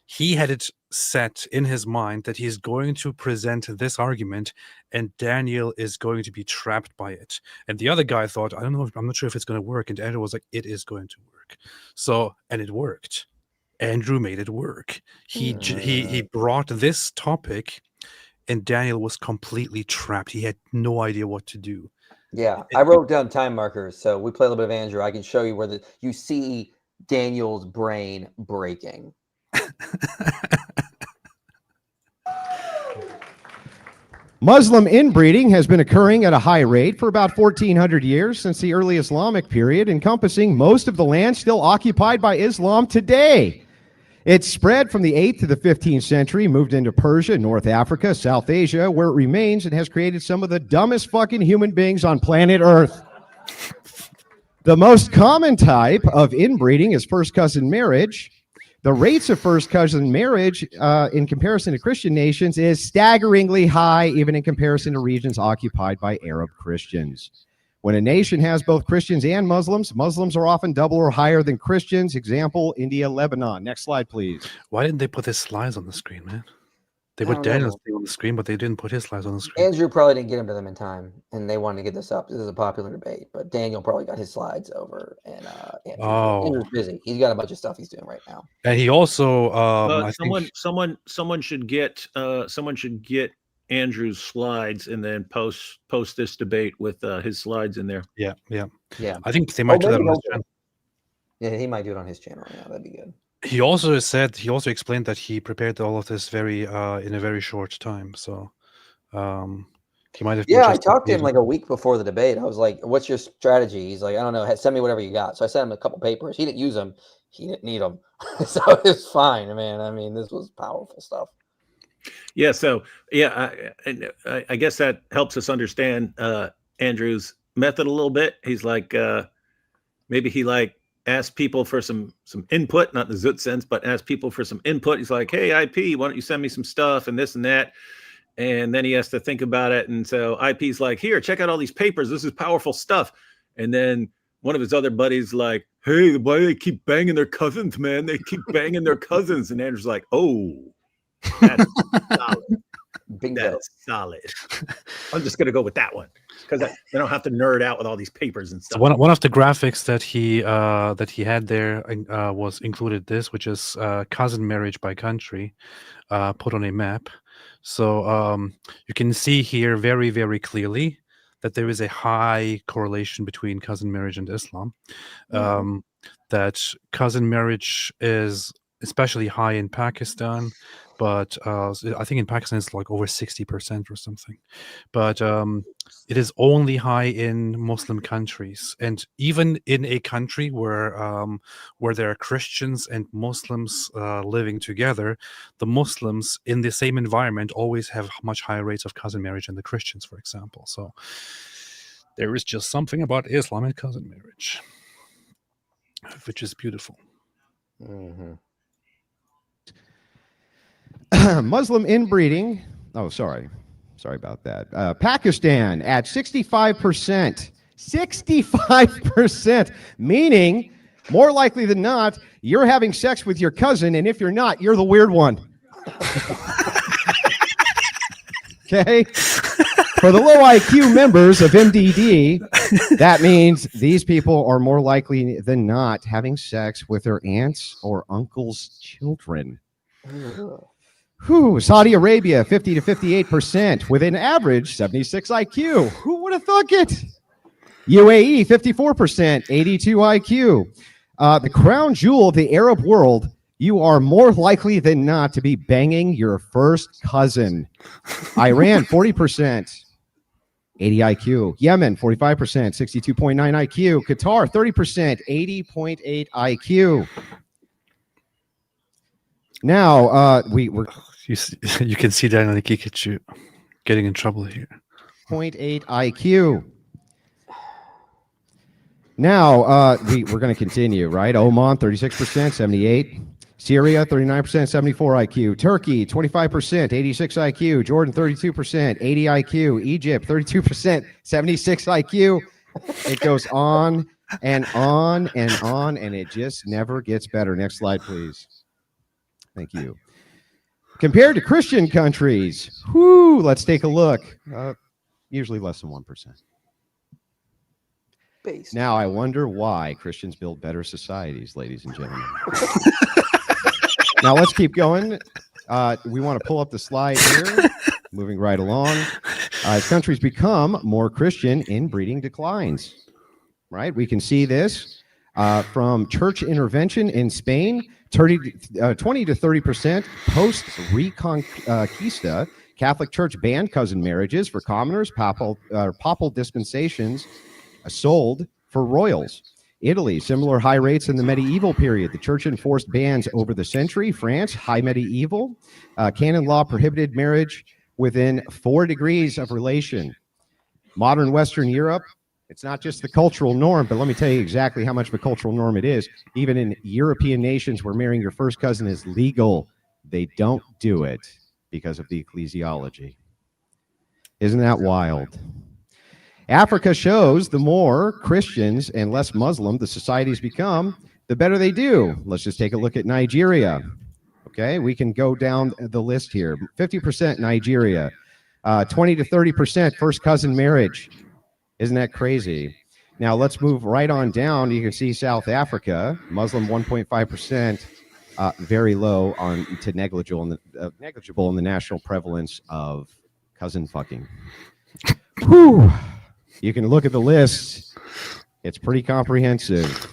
he had it set in his mind that he's going to present this argument, and Daniel is going to be trapped by it. And the other guy thought, I don't know, I'm not sure if it's going to work. And Andrew was like, it is going to work. So, and it worked. Andrew made it work. He brought this topic, and Daniel was completely trapped. He had no idea what to do. Yeah, I wrote down time markers, so we play a little bit of Andrew. I can show you where you see Daniel's brain breaking. Muslim inbreeding has been occurring at a high rate for about 1,400 years since the early Islamic period, encompassing most of the land still occupied by Islam today. It spread from the 8th to the 15th century, moved into Persia, North Africa, South Asia, where it remains and has created some of the dumbest fucking human beings on planet Earth. The most common type of inbreeding is first cousin marriage. The rates of first cousin marriage in comparison to Christian nations is staggeringly high, even in comparison to regions occupied by Arab Christians. When a nation has both Christians and Muslims, Muslims are often double or higher than Christians. Example, India, Lebanon. Next slide, please. Why didn't they put his slides on the screen, man? They I put don't know. Daniel's thing on the screen, but they didn't put his slides on the screen. Andrew probably didn't get him to them in time, and they wanted to get this up. This is a popular debate, but Daniel probably got his slides over, and Andrew's busy. He's got a bunch of stuff he's doing right now. And he also, I think, someone should get Andrew's slides and then post this debate with his slides in there. yeah. Yeah, I think they might do that maybe on his he'll- channel. yeah, he might do it on his channel. Yeah, that'd be good. He also explained that he prepared all of this in a very short time. So he might have. Yeah, I talked to him like a week before the debate. I was like, "What's your strategy?" He's like, "I don't know. Send me whatever you got." So I sent him a couple papers. He didn't use them. He didn't need them, so it's fine, man. I mean, this was powerful stuff. Yeah. So yeah, I guess that helps us understand Andrew's method a little bit. He's like, maybe he asked people for some input, not in the Zoot sense, but asked people for some input. He's like, hey, IP, why don't you send me some stuff and this and that? And then he has to think about it. And so IP's like, here, check out all these papers. This is powerful stuff. And then one of his other buddies like, hey, why do they keep banging their cousins, man? They keep banging their cousins. And Andrew's like, oh, that's solid. Bingo. That's solid. I'm just going to go with that one because I don't have to nerd out with all these papers and stuff. So one of the graphics that he had there was included this, which is cousin marriage by country, put on a map. So you can see here very, very clearly that there is a high correlation between cousin marriage and Islam. That cousin marriage is especially high in Pakistan, but I think in Pakistan it's like over 60% or something. But it is only high in Muslim countries, and even in a country where there are Christians and Muslims living together, the Muslims in the same environment always have much higher rates of cousin marriage than the Christians, for example. So there is just something about Islam and cousin marriage, which is beautiful. Muslim inbreeding. Oh, sorry about that. Pakistan at 65%. 65%, meaning more likely than not, you're having sex with your cousin, and if you're not, you're the weird one. Okay? For the low IQ members of MDD, that means these people are more likely than not having sex with their aunts or uncles' children. Saudi Arabia, 50 to 58%, with an average 76 IQ. Who would have thunk it? UAE, 54%, 82 IQ. The crown jewel of the Arab world, you are more likely than not to be banging your first cousin. Iran, 40%, 80 IQ. Yemen, 45%, 62.9 IQ. Qatar, 30%, 80.8 IQ. Now, we're You can see Daniel Nikikic getting in trouble here. 96.8 IQ. Now, we're going to continue, right? Oman, 36%, 78. Syria, 39%, 74 IQ. Turkey, 25%, 86 IQ. Jordan, 32%, 80 IQ. Egypt, 32%, 76 IQ. It goes on and on and on, and it just never gets better. Next slide, please. Thank you. Compared to Christian countries, let's take a look. Usually less than 1%. Based. Now, I wonder why Christians build better societies, ladies and gentlemen. Now, let's keep going. We want to pull up the slide here, moving right along. As countries become more Christian, inbreeding declines, right? We can see this from church intervention in Spain, 20 to 30% post-Reconquista. Catholic Church banned cousin marriages for commoners, papal dispensations sold for royals. Italy, similar high rates in the medieval period. The church enforced bans over the century. France, high medieval. Canon law prohibited marriage within 4 degrees of relation. Modern Western Europe, it's not just the cultural norm, but let me tell you exactly how much of a cultural norm it is. Even in European nations where marrying your first cousin is legal, they don't do it because of the ecclesiology. Isn't that wild? Africa shows the more Christians and less Muslim the societies become, the better they do. Let's just take a look at Nigeria. Okay, we can go down the list here. 50% Nigeria, 20 to 30% first cousin marriage. Isn't that crazy? Now let's move right on down. You can see South Africa, Muslim 1.5%, very low to negligible in the national prevalence of cousin fucking. Whew. You can look at the list. It's pretty comprehensive.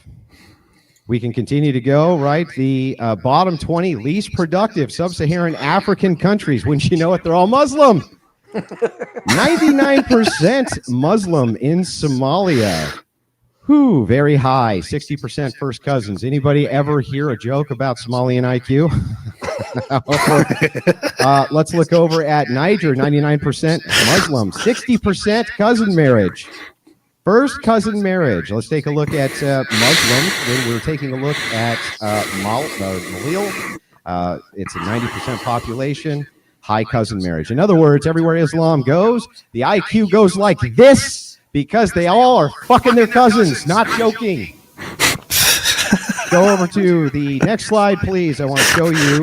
We can continue to go, right? The bottom 20 least productive sub-Saharan African countries. Wouldn't you know it? They're all Muslim. 99% Muslim in Somalia. Very high. 60% first cousins. Anybody ever hear a joke about Somalian IQ? Let's look over at Niger. 99% Muslim. 60% cousin marriage. First cousin marriage. Let's take a look at Muslims. When we're taking a look at Malil, it's a 90% population. High cousin marriage. In other words, everywhere Islam goes, the IQ goes like this because they all are fucking their cousins. Not joking. Go over to the next slide, please. I want to show you.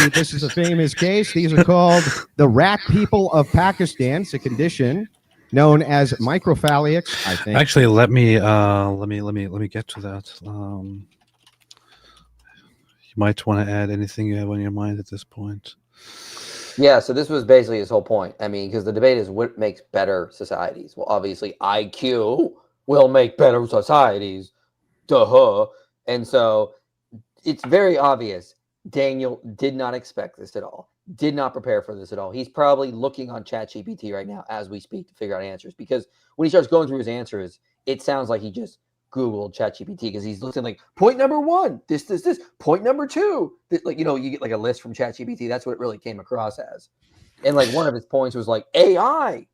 This is a famous case. These are called the rat people of Pakistan. It's a condition known as microphalics, I think. Actually, let me get to that. You might want to add anything you have on your mind at this point. Yeah, so this was basically his whole point. I mean, because the debate is what makes better societies. Well, obviously, IQ will make better societies. Duh. And so it's very obvious Daniel did not expect this at all, did not prepare for this at all. He's probably looking on ChatGPT right now as we speak to figure out answers, because when he starts going through his answers, it sounds like he just Googled ChatGPT, because he's looking like point number 1, this, point number 2. Like, you get like a list from ChatGPT. That's what it really came across as. And like one of his points was like AI,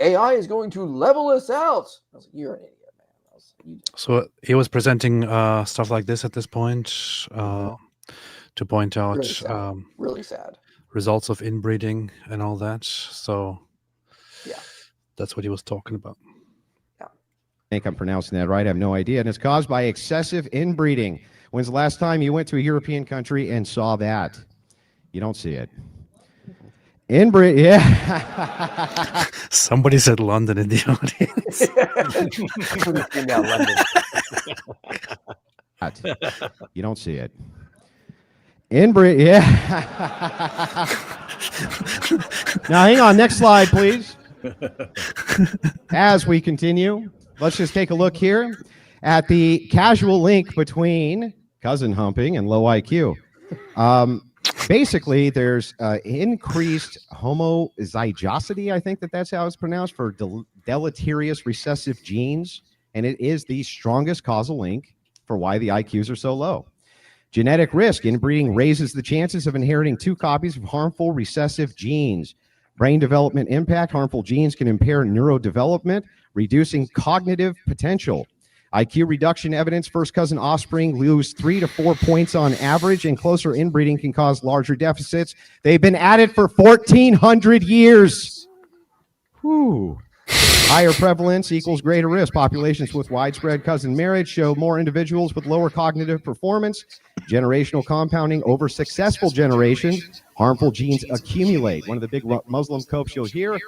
AI is going to level us out. I was like, you're an idiot. So he was presenting stuff like this at this point to point out really sad results of inbreeding and all that. So yeah, that's what he was talking about. I think I'm pronouncing that right. I have no idea. And it's caused by excessive inbreeding. When's the last time you went to a European country and saw that? You don't see it. Inbreed, yeah. Somebody said London in the audience. You don't see it. Inbreed, yeah. Now, hang on. Next slide, please. As we continue, let's just take a look here at the casual link between cousin humping and low IQ. Basically, there's increased homozygosity, I think that's how it's pronounced, for deleterious recessive genes, and it is the strongest causal link for why the IQs are so low. Genetic risk. Inbreeding raises the chances of inheriting 2 copies of harmful recessive genes. Brain development impact. Harmful genes can impair neurodevelopment, reducing cognitive potential. IQ reduction evidence. First cousin offspring lose 3 to 4 points on average, and closer inbreeding can cause larger deficits. They've been at it for 1,400 years. Whew. Higher prevalence equals greater risk. Populations with widespread cousin marriage show more individuals with lower cognitive performance. Generational compounding over successful generations. Harmful genes accumulate. One of the big Muslim copes you'll hear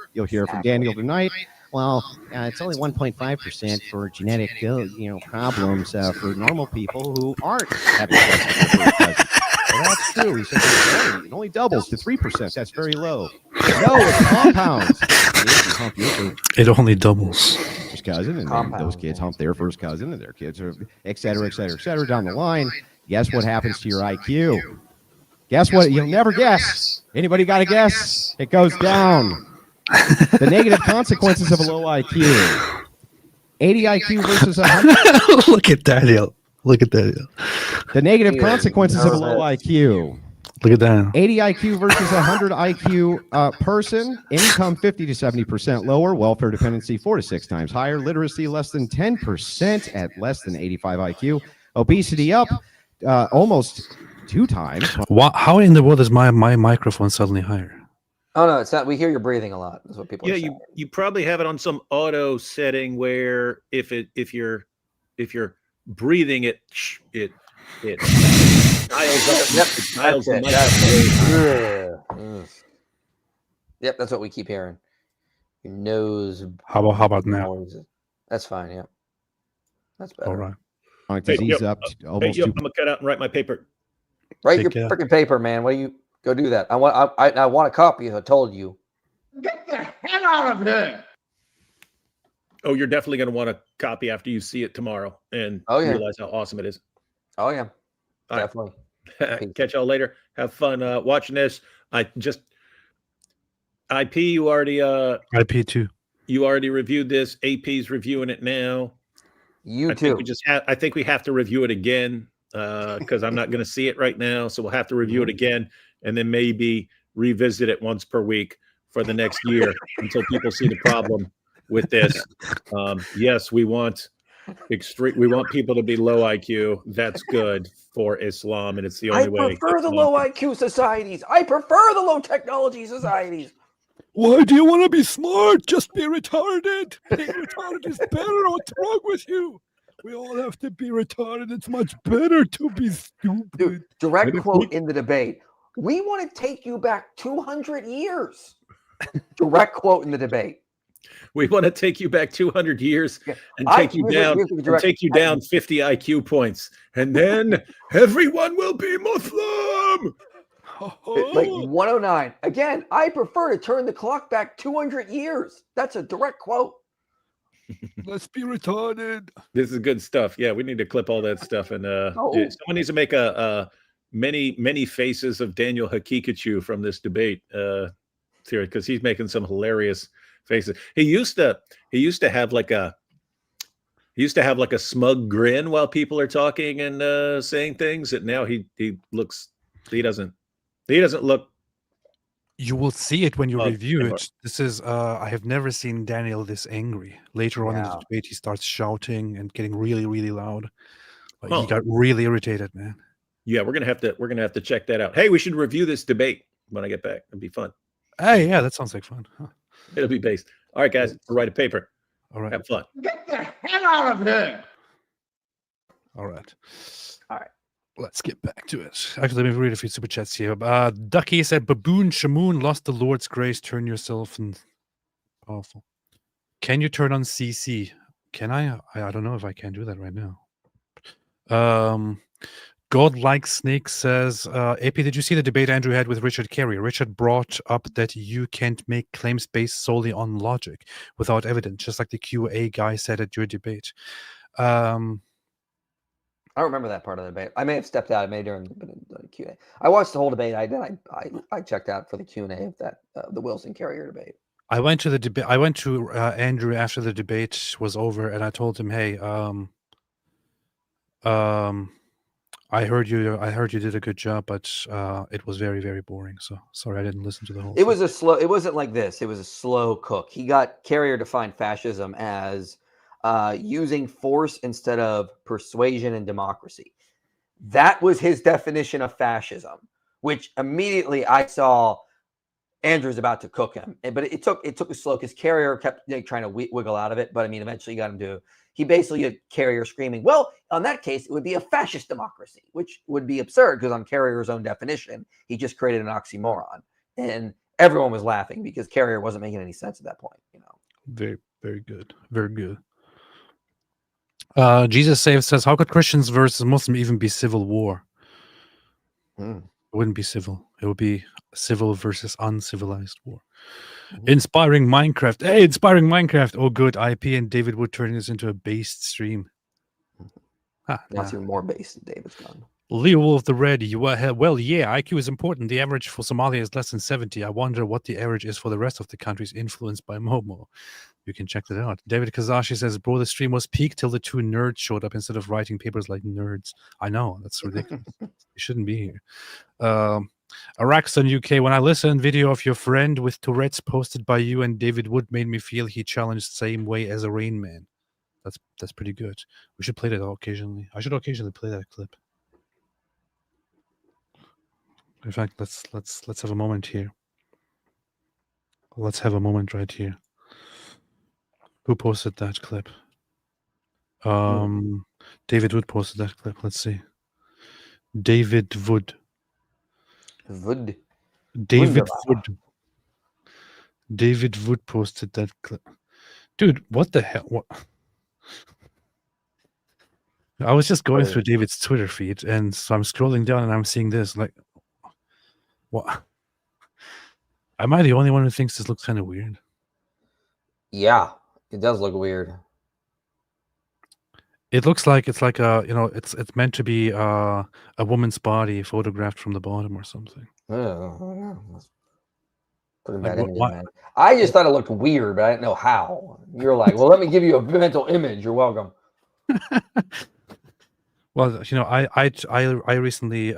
from Daniel tonight. Well, it's only 1.5% for genetic, problems for normal people who aren't having sex with their first cousin. Well, that's true. He said it only doubles to 3%. That's very low. No, it compounds. It only doubles. First cousin, and then those kids hump their first cousin, and their kids are, et cetera, et cetera, et cetera, down the line. Guess what happens to your IQ? Guess what? You'll never guess. Anybody got a guess? It goes down. The negative consequences of a low IQ. 80 IQ versus 100. Look at Daniel. Look at Daniel. The negative consequences of a low IQ. Look at that. 80 IQ versus 100 IQ person. Income 50 to 70% lower. Welfare dependency 4 to 6 times higher. Literacy less than 10% at less than 85 IQ. Obesity up almost 2 times. How in the world is my microphone suddenly higher? Oh no, it's not. We hear you breathing a lot. That's what people. Yeah, you probably have it on some auto setting where if you're breathing, it dials up. Yep, It dials the mic. Yep, that's what we keep hearing. Your nose. How about now? Noises. That's fine. Yeah, that's better. All right. Disease up almost I'm gonna cut out and write my paper. Write your freaking paper, man. What do you go do that? I want a copy. I told you. Get the hell out of here! Oh, you're definitely gonna want a copy after you see it tomorrow and realize how awesome it is. Oh yeah, All definitely. Right. Catch y'all later. Have fun watching this. IP. You already IP2. You already reviewed this. AP's reviewing it now. You I too. I think we have to review it again because I'm not going to see it right now. So we'll have to review it again and then maybe revisit it once per week for the next year until people see the problem with this. Yes, we want people to be low IQ. That's good for Islam, and it's the only way. I prefer the low IQ societies. I prefer the low technology societies. Why do you want to be smart? Just be retarded. Being retarded is better. What's wrong with you? We all have to be retarded. It's much better to be stupid. Dude, direct quote in the debate. We want to take you back 200 years. Direct quote in the debate. We want to take you back 200 years and take you down 50 IQ points, and then everyone will be Muslim. Like 109. Again, I prefer to turn the clock back 200 years. That's a direct quote. Let's be retarded. This is good stuff. Yeah, we need to clip all that stuff, and someone needs to make a many faces of Daniel Hakikachu from this debate theory, because he's making some hilarious faces. He used to have like a smug grin while people are talking and saying things. And now he doesn't look. You will see it when you review it. This is I have never seen Daniel this angry. Later on in the debate, he starts shouting and getting really, really loud. He got really irritated, man. Yeah, we're gonna have to check that out. Hey, we should review this debate when I get back. It'd be fun. Hey, yeah, that sounds like fun. Huh. It'll be based. All right, guys, we'll write a paper. All right. Have fun. Get the hell out of here! All right. All right. Let's get back to it. Actually, let me read a few super chats here. Ducky said, Baboon Shamoon lost the Lord's grace. Turn yourself and powerful. Can you turn on CC? Can I? I don't know if I can do that right now. Godlike Snake says, AP, did you see the debate Andrew had with Richard Carey? Richard brought up that you can't make claims based solely on logic without evidence, just like the QA guy said at your debate. I remember that part of the debate. I may have stepped out. I may during the Q&A. I watched the whole debate. I checked out for the Q&A of that the Wilson Carrier debate. I went to the debate. I went to Andrew after the debate was over, and I told him, "Hey, I heard you. I heard you did a good job, but it was very, very boring. So sorry, I didn't listen to the whole. It was a slow. It wasn't like this. It was a slow cook. He got Carrier defined fascism as using force instead of persuasion and democracy. That was his definition of fascism, which immediately I saw Andrew's about to cook him. But it took a slow because Carrier kept trying to wiggle out of it. But I mean, eventually got him to. He basically had Carrier screaming, well, on that case, it would be a fascist democracy, which would be absurd because on Carrier's own definition, he just created an oxymoron. And everyone was laughing because Carrier wasn't making any sense at that point. Very, very good. Very good. Jesus says, how could Christians versus Muslim even be civil war? It wouldn't be civil. It would be civil versus uncivilized war. Inspiring Minecraft. Hey, inspiring Minecraft. Oh, good. IP and David Wood turning this into a based stream. That's even more based than David's gun. Leo Wolf the Red. Well, yeah, IQ is important. The average for Somalia is less than 70. I wonder what the average is for the rest of the countries influenced by Momo. You can check that out. David Kazashi says, bro, the stream was peak till the two nerds showed up instead of writing papers like nerds. I know, that's ridiculous. You shouldn't be here. Araxon UK, when I listened video of your friend with Tourette's posted by you and David Wood made me feel he challenged same way as a Rain Man. That's pretty good. We should play that occasionally. I should occasionally play that clip. In fact, let's have a moment here. Let's have a moment right here. Who posted that clip? David Wood posted that clip. Let's see. David Wood. David Wood. David Wood posted that clip. Dude, what the hell? What? I was just going through David's Twitter feed, and so I'm scrolling down, and I'm seeing this. Like, what? Am I the only one who thinks this looks kind of weird? Yeah, it does look weird. It looks like it's like a it's meant to be a woman's body photographed from the bottom or something. Putting Like, that image what? in there. I just thought it looked weird, but I didn't know how. You're like, well, let me give you a mental image. You're welcome. Well, I recently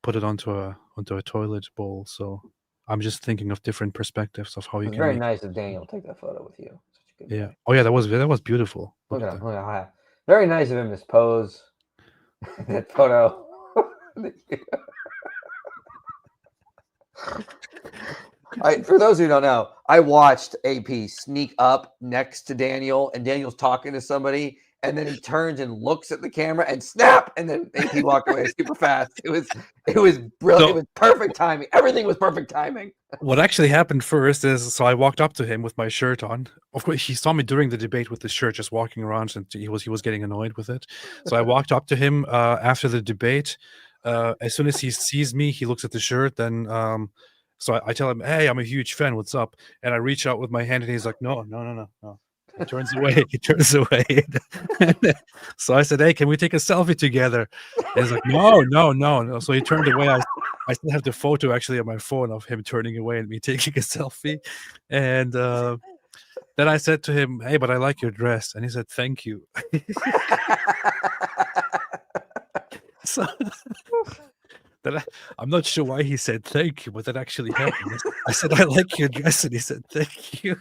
put it onto a toilet bowl, so I'm just thinking of different perspectives of how you It's can very make. nice of Daniel to take that photo with you. Such a good Yeah. guy. Oh yeah, that was beautiful. Look at that. him. Look at him. Very nice of him to pose that photo. For those who don't know, I watched AP sneak up next to Daniel, and Daniel's talking to somebody, and then he turns and looks at the camera and snap, and then AP walked away super fast. It was brilliant. It was perfect timing. Everything was perfect timing. What actually happened first is, so I walked up to him with my shirt on. Of course, he saw me during the debate with the shirt, just walking around, and he was getting annoyed with it. So I walked up to him after the debate. As soon as he sees me, he looks at the shirt. Then, so I tell him, "Hey, I'm a huge fan. What's up?" And I reach out with my hand, and he's like, "No." He turns away. He turns away. So I said, "Hey, can we take a selfie together?" And he's like, "No." So he turned away. I still have the photo actually on my phone of him turning away and me taking a selfie. And then I said to him, "Hey, but I like your dress." And he said, "Thank you." So then I'm not sure why he said thank you, but that actually happened. I said, "I like your dress," and he said, "Thank you."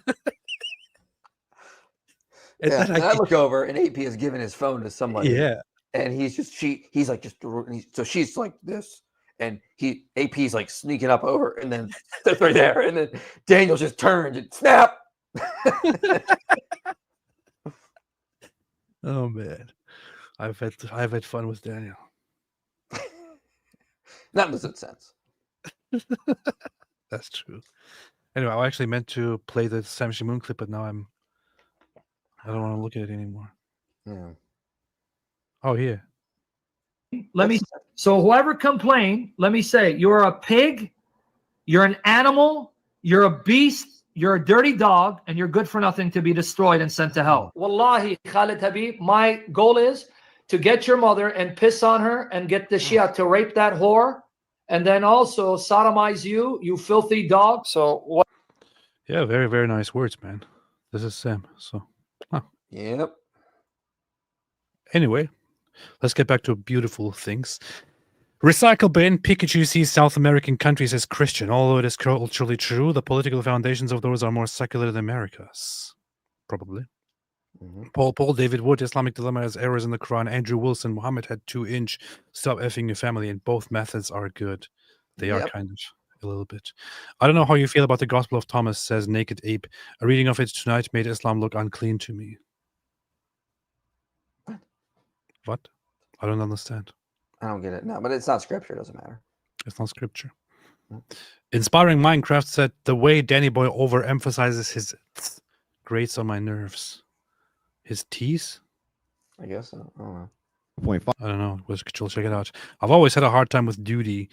And Yeah, then and I look over, and AP has given his phone to somebody. Yeah. And he's like so she's like this, and AP's like sneaking up over, and then that's right there, and then Daniel just turns and snap. Oh man, I've had fun with Daniel. Not in the good sense. That's true. Anyway, I actually meant to play the Sam Shamoon clip, but now I don't want to look at it anymore. Yeah. Oh, here. So whoever complained, let me say, you're a pig, you're an animal, you're a beast, you're a dirty dog, and you're good for nothing to be destroyed and sent to hell. Wallahi, Khalid Habib, my goal is to get your mother and piss on her and get the Shia to rape that whore, and then also sodomize you, you filthy dog. So what? Yeah, very, very nice words, man. This is Sam. So, Yep. anyway, let's get back to beautiful things. Recycle bin, Pikachu sees South American countries as Christian. Although it is culturally true, the political foundations of those are more secular than America's. Probably. Paul David Wood, Islamic Dilemma has errors in the Quran. Andrew Wilson, Muhammad had 2-inch. Stop effing your family, and both methods are good. They are kind of a little bit. I don't know how you feel about the Gospel of Thomas, says Naked Ape. A reading of it tonight made Islam look unclean to me. What? I don't understand. I don't get it. No, but it's not scripture. It doesn't matter. It's not scripture. Inspiring Minecraft said the way Danny Boy overemphasizes his grates on my nerves. His teeth? I guess so. I don't know. 0.5. I don't know. We'll check it out. I've always had a hard time with duty.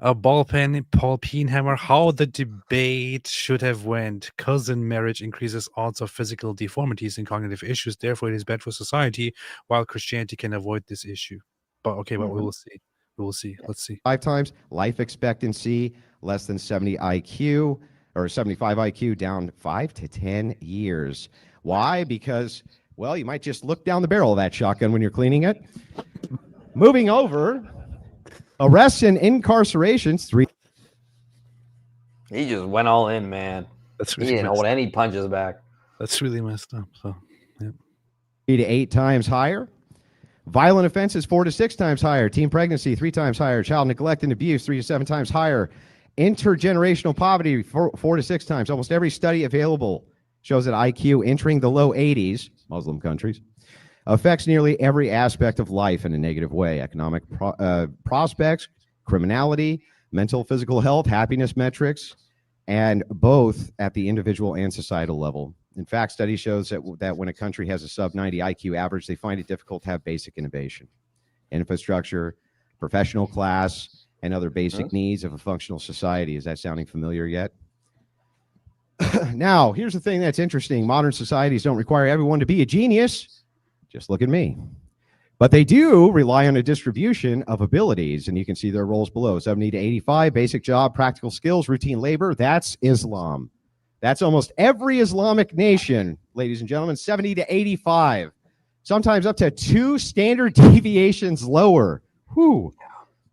A ball pen, Paul Peenhammer. How the debate should have went. Cousin marriage increases odds of physical deformities and cognitive issues. Therefore, it is bad for society, while Christianity can avoid this issue. But okay, but we will see. We will see. Let's see. 5 times. Life expectancy, less than 70 IQ, or 75 IQ, down 5 to 10 years. Why? Because, well, you might just look down the barrel of that shotgun when you're cleaning it. Moving over, arrests and incarcerations, 3. He just went all in, man. That's He really didn't hold any punches back. That's really messed up. So, yeah. 3 to 8 times higher. Violent offenses, 4 to 6 times higher. Teen pregnancy, 3 times higher. Child neglect and abuse, 3 to 7 times higher. Intergenerational poverty, 4 to 6 times. Almost every study available shows that IQ entering the low 80s, Muslim countries, affects nearly every aspect of life in a negative way. Economic prospects, criminality, mental, physical health, happiness metrics, and both at the individual and societal level. In fact, study shows that when a country has a sub-90 IQ average, they find it difficult to have basic innovation, infrastructure, professional class, and other basic needs of a functional society. Is that sounding familiar yet? Now, here's the thing that's interesting. Modern societies don't require everyone to be a genius. Just look at me. But they do rely on a distribution of abilities, and you can see their roles below. 70 to 85, basic job, practical skills, routine labor. That's Islam. That's almost every Islamic nation, ladies and gentlemen, 70 to 85. Sometimes up to 2 standard deviations lower. Whew.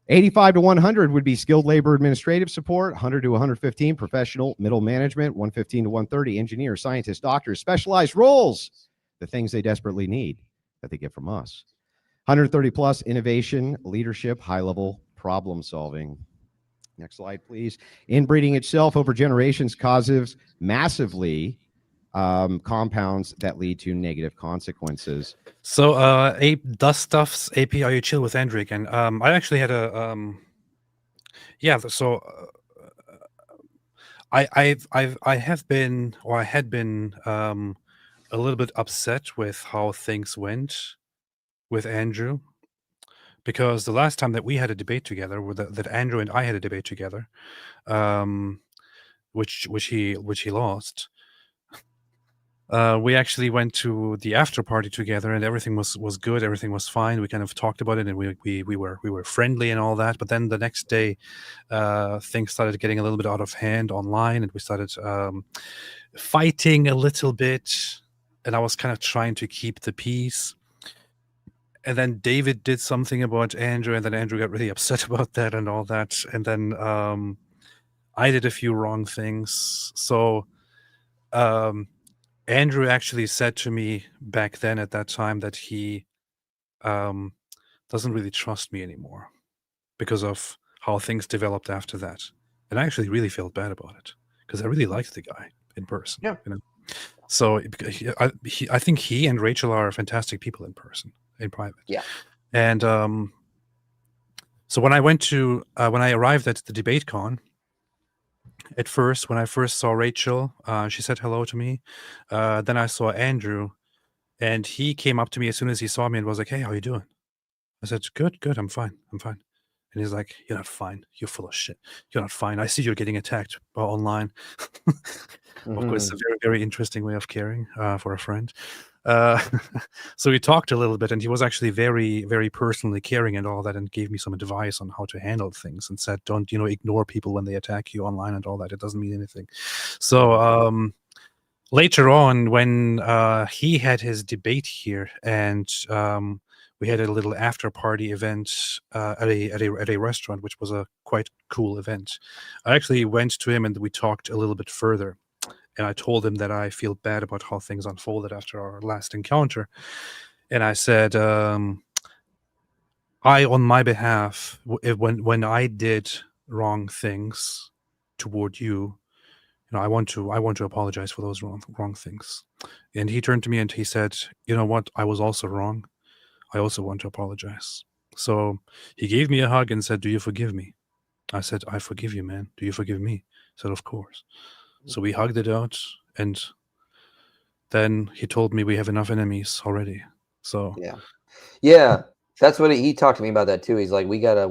85 to 100 would be skilled labor administrative support, 100 to 115 professional middle management, 115 to 130 engineer, scientist, doctors, specialized roles, the things they desperately need that they get from us. 130 plus innovation, leadership, high-level problem solving. Next slide, please. Inbreeding itself over generations causes massively compounds that lead to negative consequences. So, Ape Dust Stuffs, AP, are you chill with Andrew again? I actually had a yeah. So, I had been a little bit upset with how things went with Andrew, because the last time that we had a debate together, that Andrew and I had a debate together, which he lost. We actually went to the after party together, and everything was good. Everything was fine. We kind of talked about it, and we were friendly and all that. But then the next day, things started getting a little bit out of hand online, and we started fighting a little bit. And I was kind of trying to keep the peace. And then David did something about Andrew, and then Andrew got really upset about that and all that. And then I did a few wrong things. So Andrew actually said to me back then at that time that he doesn't really trust me anymore because of how things developed after that. And I actually really felt bad about it because I really liked the guy in person. Yeah. You know? So I think he and Rachel are fantastic people in person, in private. Yeah. And so when I arrived at the debate con, at first, when I first saw Rachel, she said hello to me. Then I saw Andrew, and he came up to me as soon as he saw me and was like, "Hey, how you doing?" I said, "Good, I'm fine. And he's like, "You're not fine. You're full of shit. You're not fine. I see you're getting attacked online." Of course, a very, very interesting way of caring for a friend. So we talked a little bit, and he was actually very, very personally caring and all that, and gave me some advice on how to handle things, and said, "Don't, ignore people when they attack you online and all that. It doesn't mean anything." So later on, when he had his debate here, and we had a little after party event at a restaurant, which was a quite cool event. I actually went to him and we talked a little bit further. And I told him that I feel bad about how things unfolded after our last encounter. And I said, I, on my behalf, when I did wrong things toward you, I want to apologize for those wrong things. And he turned to me and he said, you know what? I was also wrong. I also want to apologize. So he gave me a hug and said, do you forgive me? I said, I forgive you, man. Do you forgive me? He said, of course. So we hugged it out, and then he told me we have enough enemies already. So yeah, that's what he talked to me about that too. He's like, we gotta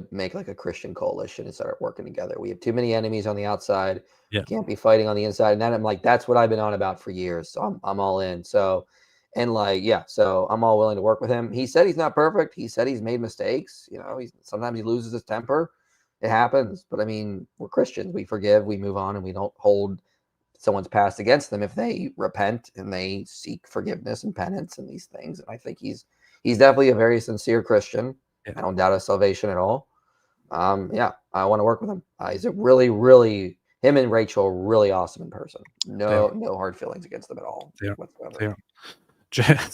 make like a Christian coalition and start working together. We have too many enemies on the outside. Yeah, can't be fighting on the inside. And then I'm like, that's what I've been on about for years. So I'm all in. So, and like, yeah, so I'm all willing to work with him. He said he's not perfect. He said he's made mistakes. Sometimes he loses his temper. It happens, but I mean, we're Christians. We forgive, we move on, and we don't hold someone's past against them if they repent and they seek forgiveness and penance and these things. And I think he's definitely a very sincere Christian. Yeah. I don't doubt his salvation at all. Yeah, I want to work with him. He's a really, really, him and Rachel, really awesome in person. No hard feelings against them at all. Yeah.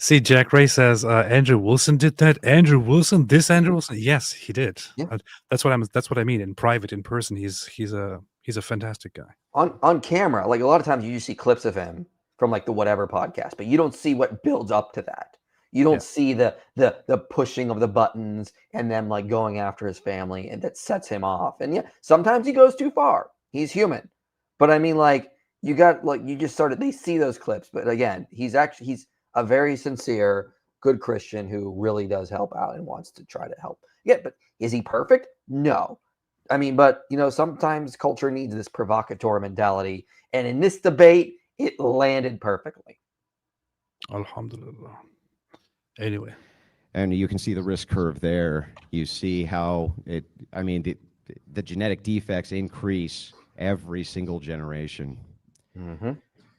See, Jack Ray says Andrew Wilson did that. Andrew Wilson. Yes, he did. Yeah. That's what I mean. In private, in person, he's a fantastic guy. On camera, like a lot of times you just see clips of him from like the whatever podcast, but you don't see what builds up to that. You don't see the pushing of the buttons and them like going after his family, and that sets him off. And yeah, sometimes he goes too far. He's human, but I mean, like they see those clips, but again, he's a very sincere, good Christian who really does help out and wants to try to help. Yeah, but is he perfect? No. I mean, but sometimes culture needs this provocateur mentality, and in this debate, it landed perfectly. Alhamdulillah. Anyway, and you can see the risk curve there. You see how the genetic defects increase every single generation. Mm-hmm.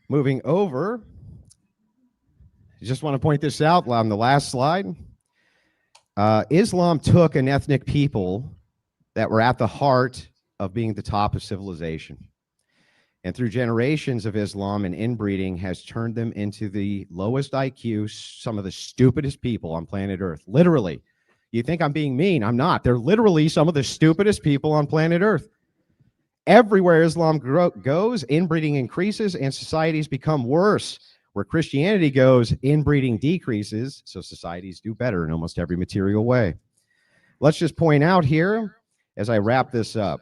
Moving over. I just want to point this out on the last slide. Islam took an ethnic people that were at the heart of being the top of civilization, and through generations of Islam and inbreeding has turned them into the lowest IQ, some of the stupidest people on planet Earth. Literally. You think I'm being mean? I'm not. They're literally some of the stupidest people on planet Earth. Everywhere Islam goes, inbreeding increases and societies become worse. Where Christianity goes, inbreeding decreases, so societies do better in almost every material way. Let's just point out here, as I wrap this up.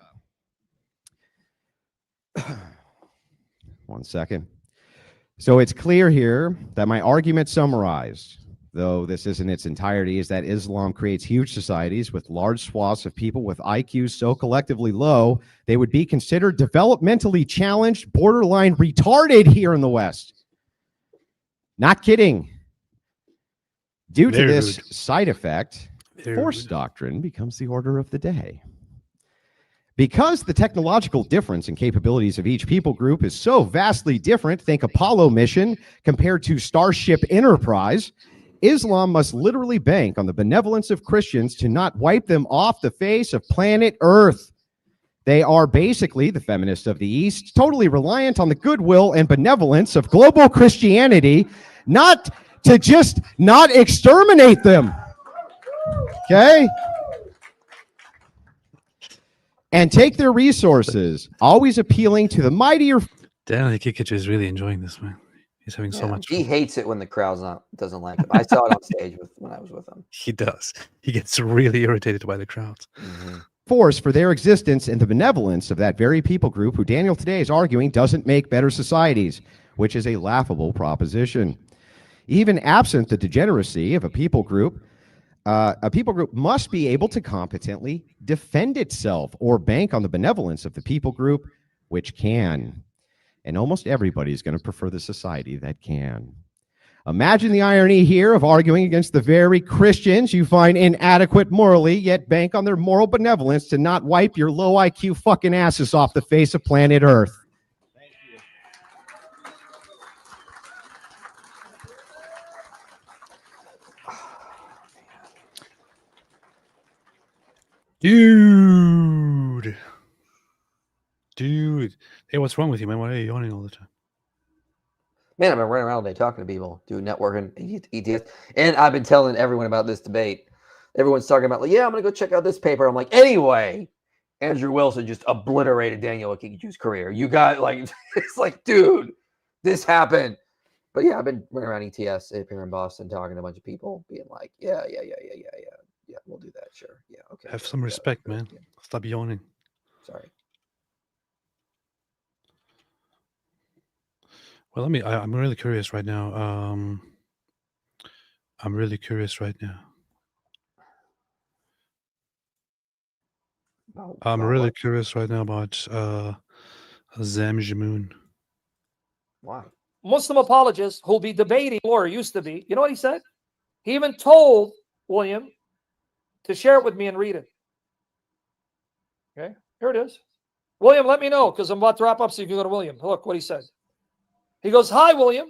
One second. So it's clear here that my argument summarized, though this isn't its entirety, is that Islam creates huge societies with large swaths of people with IQs so collectively low, they would be considered developmentally challenged, borderline retarded here in the West. Not kidding. Due to this side effect, force doctrine becomes the order of the day. Because the technological difference and capabilities of each people group is so vastly different, think Apollo mission compared to Starship Enterprise, Islam must literally bank on the benevolence of Christians to not wipe them off the face of planet Earth. They are basically the feminists of the East, totally reliant on the goodwill and benevolence of global Christianity, not to just not exterminate them. Okay? And take their resources, always appealing to the mightier. Daniel Kikich is really enjoying this, man. He's having so much fun. He hates it when the crowd doesn't like him. I saw it on stage when I was with him. He does. He gets really irritated by the crowds. Mm-hmm. Force for their existence and the benevolence of that very people group who Daniel today is arguing doesn't make better societies, which is a laughable proposition. Even absent the degeneracy of a people group must be able to competently defend itself or bank on the benevolence of the people group, which can. And almost everybody is going to prefer the society that can. Imagine the irony here of arguing against the very Christians you find inadequate morally, yet bank on their moral benevolence to not wipe your low IQ fucking asses off the face of planet Earth. Dude. Hey, what's wrong with you, man? Why are you yawning all the time? Man, I've been running around all day talking to people, doing networking, ETS, and I've been telling everyone about this debate. Everyone's talking about, like, yeah, I'm going to go check out this paper. I'm like, anyway, Andrew Wilson just obliterated Daniel Akikichu's career. You got, like, it's like, dude, this happened. But yeah, I've been running around ETS up here in Boston talking to a bunch of people, being like, yeah, we'll do that, sure. Yeah, okay. Have some respect, man. Yeah. Stop yawning. Sorry. Well, I'm really curious right now. I'm really curious right now. I'm really curious right now about Zam Jamoon. Why? Muslim apologist who'll be debating, or used to be. You know what he said? He even told William to share it with me and read it. Okay, here it is. William, let me know, because I'm about to wrap up so you can go to William. Look what he said. He goes, hi, William.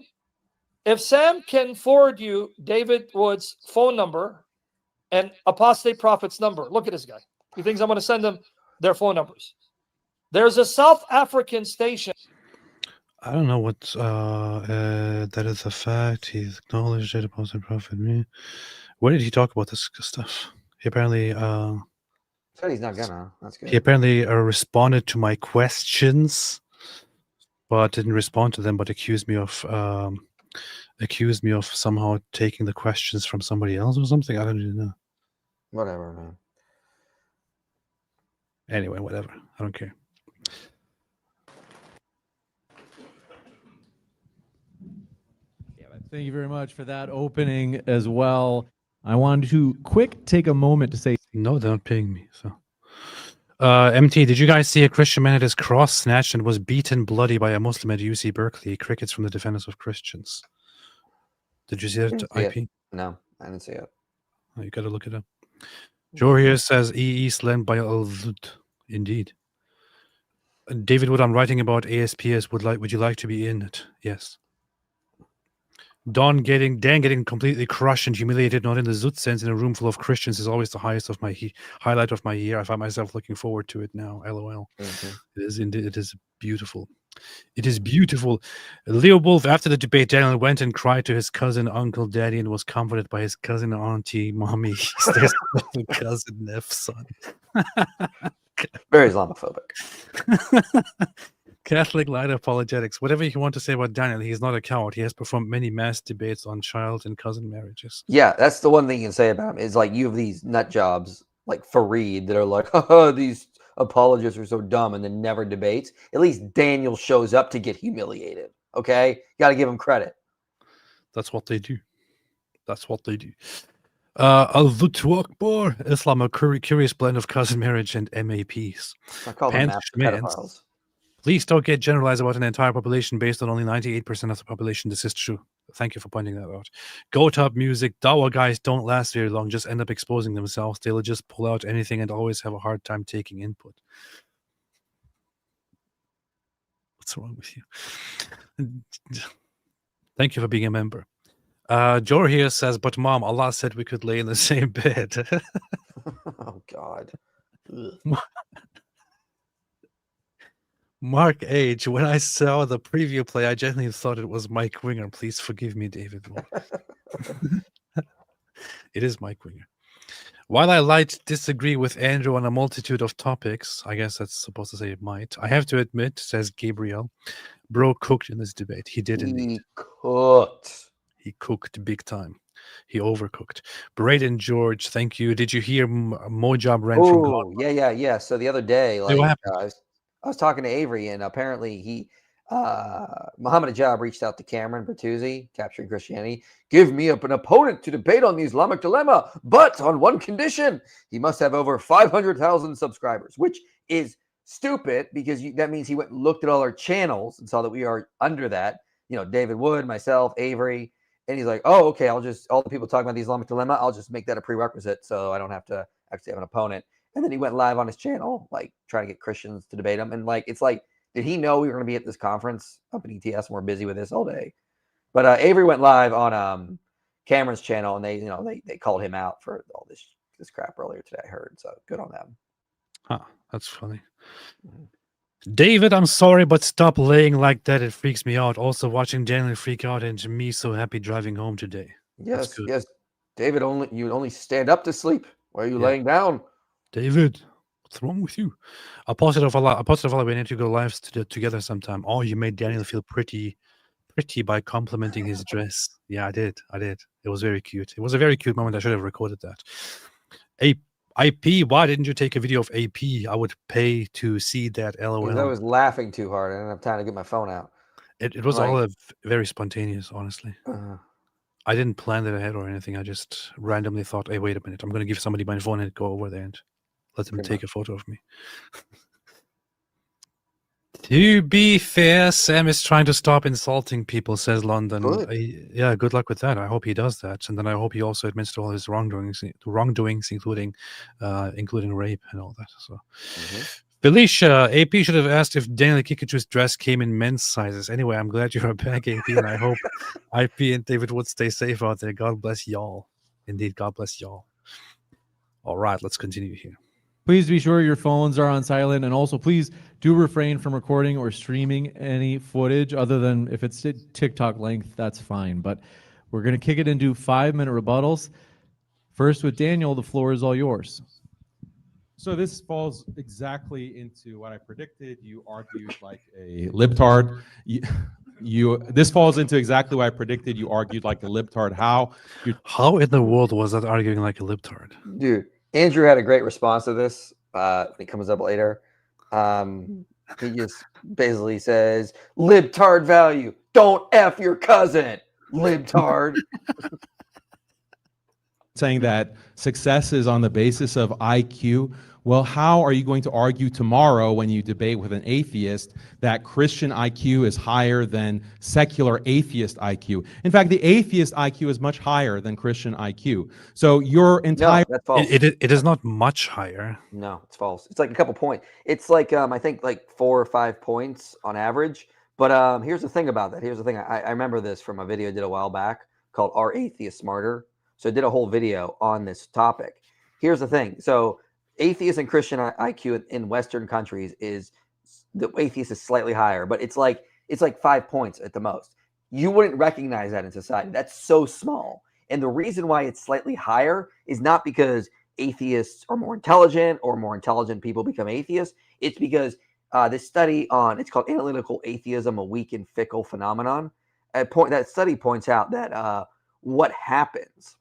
If Sam can forward you David Wood's phone number and Apostate Prophet's number, look at this guy. He thinks I'm going to send him their phone numbers. There's a South African station. I don't know what that is a fact. He's acknowledged it, Apostate Prophet. Me. Where did he talk about this stuff? He apparently Said he's not gonna. That's good. he apparently responded to my questions, but didn't respond to them, but accused me of somehow taking the questions from somebody else or something. I don't even know. Whatever, man. Anyway, whatever. I don't care. Thank you very much for that opening as well. I wanted to take a moment to say, no, they're not paying me. So, MT, did you guys see a Christian man at his cross snatched and was beaten bloody by a Muslim at UC Berkeley? Crickets from the Defenders of Christians. Did you see that, IP? No, I didn't see it. Oh, you got to look it up. Joe here says EE slammed by Al-Zud. Indeed. David Wood, I'm writing about ASPS. Would you like to be in it? Yes. Dan getting completely crushed and humiliated, not in the Zut sense, in a room full of Christians, is always the highest of my highlight of my year. I find myself looking forward to it now. LOL. Mm-hmm. It is indeed. It is beautiful. It is beautiful. Leo Wolf, after the debate, Daniel went and cried to his cousin, uncle, daddy, and was comforted by his cousin, auntie, mommy, his cousin, nephew, son. Very Islamophobic. Catholic light apologetics. Whatever you want to say about Daniel, he is not a coward. He has performed many mass debates on child and cousin marriages. Yeah, that's the one thing you can say about him is, like, you have these nut jobs like Fareed that are like, oh, these apologists are so dumb, and then never debates. At least Daniel shows up to get humiliated. Okay, got to give him credit. That's what they do. That's what they do. Al-Zut Akbar, Islam, a curious blend of cousin marriage and MAPs. I call them pedophiles. Please don't get generalized about an entire population based on only 98% of the population. This is true. Thank you for pointing that out. Go-Top music. Dawa guys don't last very long, just end up exposing themselves. They'll just pull out anything and always have a hard time taking input. What's wrong with you? Thank you for being a member. Jor here says, but mom, Allah said we could lay in the same bed. Oh, God. Mark H. When I saw the preview play, I genuinely thought it was Mike Winger. Please forgive me, David. It is Mike Winger. While I might disagree with Andrew on a multitude of topics, I guess that's supposed to say it might. I have to admit, says Gabriel, bro cooked in this debate. He did indeed. He cooked. He cooked big time. He overcooked. Braden George, thank you. Did you hear Mojab rant from God? Oh, yeah. So the other day, like, what happened? I was talking to Avery, and apparently Muhammad Ajab reached out to Cameron Bertuzzi, Capturing Christianity. Give me an opponent to debate on the Islamic dilemma, but on one condition: he must have over 500,000 subscribers, which is stupid because that means he went and looked at all our channels and saw that we are under that. You know, David Wood, myself, Avery, and he's like, "Oh, okay. All the people talking about the Islamic dilemma, I'll just make that a prerequisite, so I don't have to actually have an opponent." And then he went live on his channel, like trying to get Christians to debate him. And like, it's like, did he know we were going to be at this conference up at ETS and we're busy with this all day? But Avery went live on Cameron's channel, and they called him out for all this this crap earlier today. I heard, so good on them. Huh, that's funny. David, I'm sorry, but stop laying like that. It freaks me out. Also, watching Daniel freak out and me so happy driving home today. That's Yes, good. yes. David, you only stand up to sleep. Why are you Yeah. laying down? David, what's wrong with you? I posted of Allah. We need to go live together sometime. Oh, you made Daniel feel pretty by complimenting his dress. Yeah, I did. It was very cute. It was a very cute moment. I should have recorded that. IP, why didn't you take a video of AP? I would pay to see that. Because LOL. I was laughing too hard. I didn't have time to get my phone out. It was Like- all very spontaneous, honestly. I didn't plan it ahead or anything. I just randomly thought, hey, wait a minute. I'm going to give somebody my phone and go over there and let them Pretty take a photo of me. To be fair, Sam is trying to stop insulting people, says London. Good. Yeah, good luck with that. I hope he does that. And then I hope he also admits to all his wrongdoings, including rape and all that. So, Felicia, AP should have asked if Daniel Kikuchu's dress came in men's sizes. Anyway, I'm glad you're back, AP, and I hope IP and David Wood stay safe out there. God bless y'all. Indeed, God bless y'all. All right, let's continue here. Please be sure your phones are on silent, and also please do refrain from recording or streaming any footage other than if it's TikTok length, that's fine. But we're going to kick it into 5-minute rebuttals. First with Daniel, the floor is all yours. So this falls exactly into what I predicted. You argued like a libtard. This falls into exactly what I predicted. You argued like a libtard. How in the world was that arguing like a libtard? Dude, Andrew had a great response to this. It comes up later. He just basically says, libtard value. Don't F your cousin, libtard. saying that success is on the basis of IQ. Well, how are you going to argue tomorrow when you debate with an atheist that Christian IQ is higher than secular atheist IQ? In fact, the atheist IQ is much higher than Christian IQ. So your entire... No, that's false. It is not much higher. No, it's false. It's like a couple points. It's like, I think like 4 or 5 points on average. But here's the thing about that. Here's the thing. I remember this from a video I did a while back called Are Atheists Smarter? So I did a whole video on this topic. Here's the thing. So atheist and Christian IQ in Western countries is the atheist is slightly higher, but it's like 5 points at the most. You wouldn't recognize that in society. That's so small. And the reason why it's slightly higher is not because atheists are more intelligent or more intelligent people become atheists. It's because this study it's called Analytical Atheism, a Weak and Fickle Phenomenon. That study points out that what happens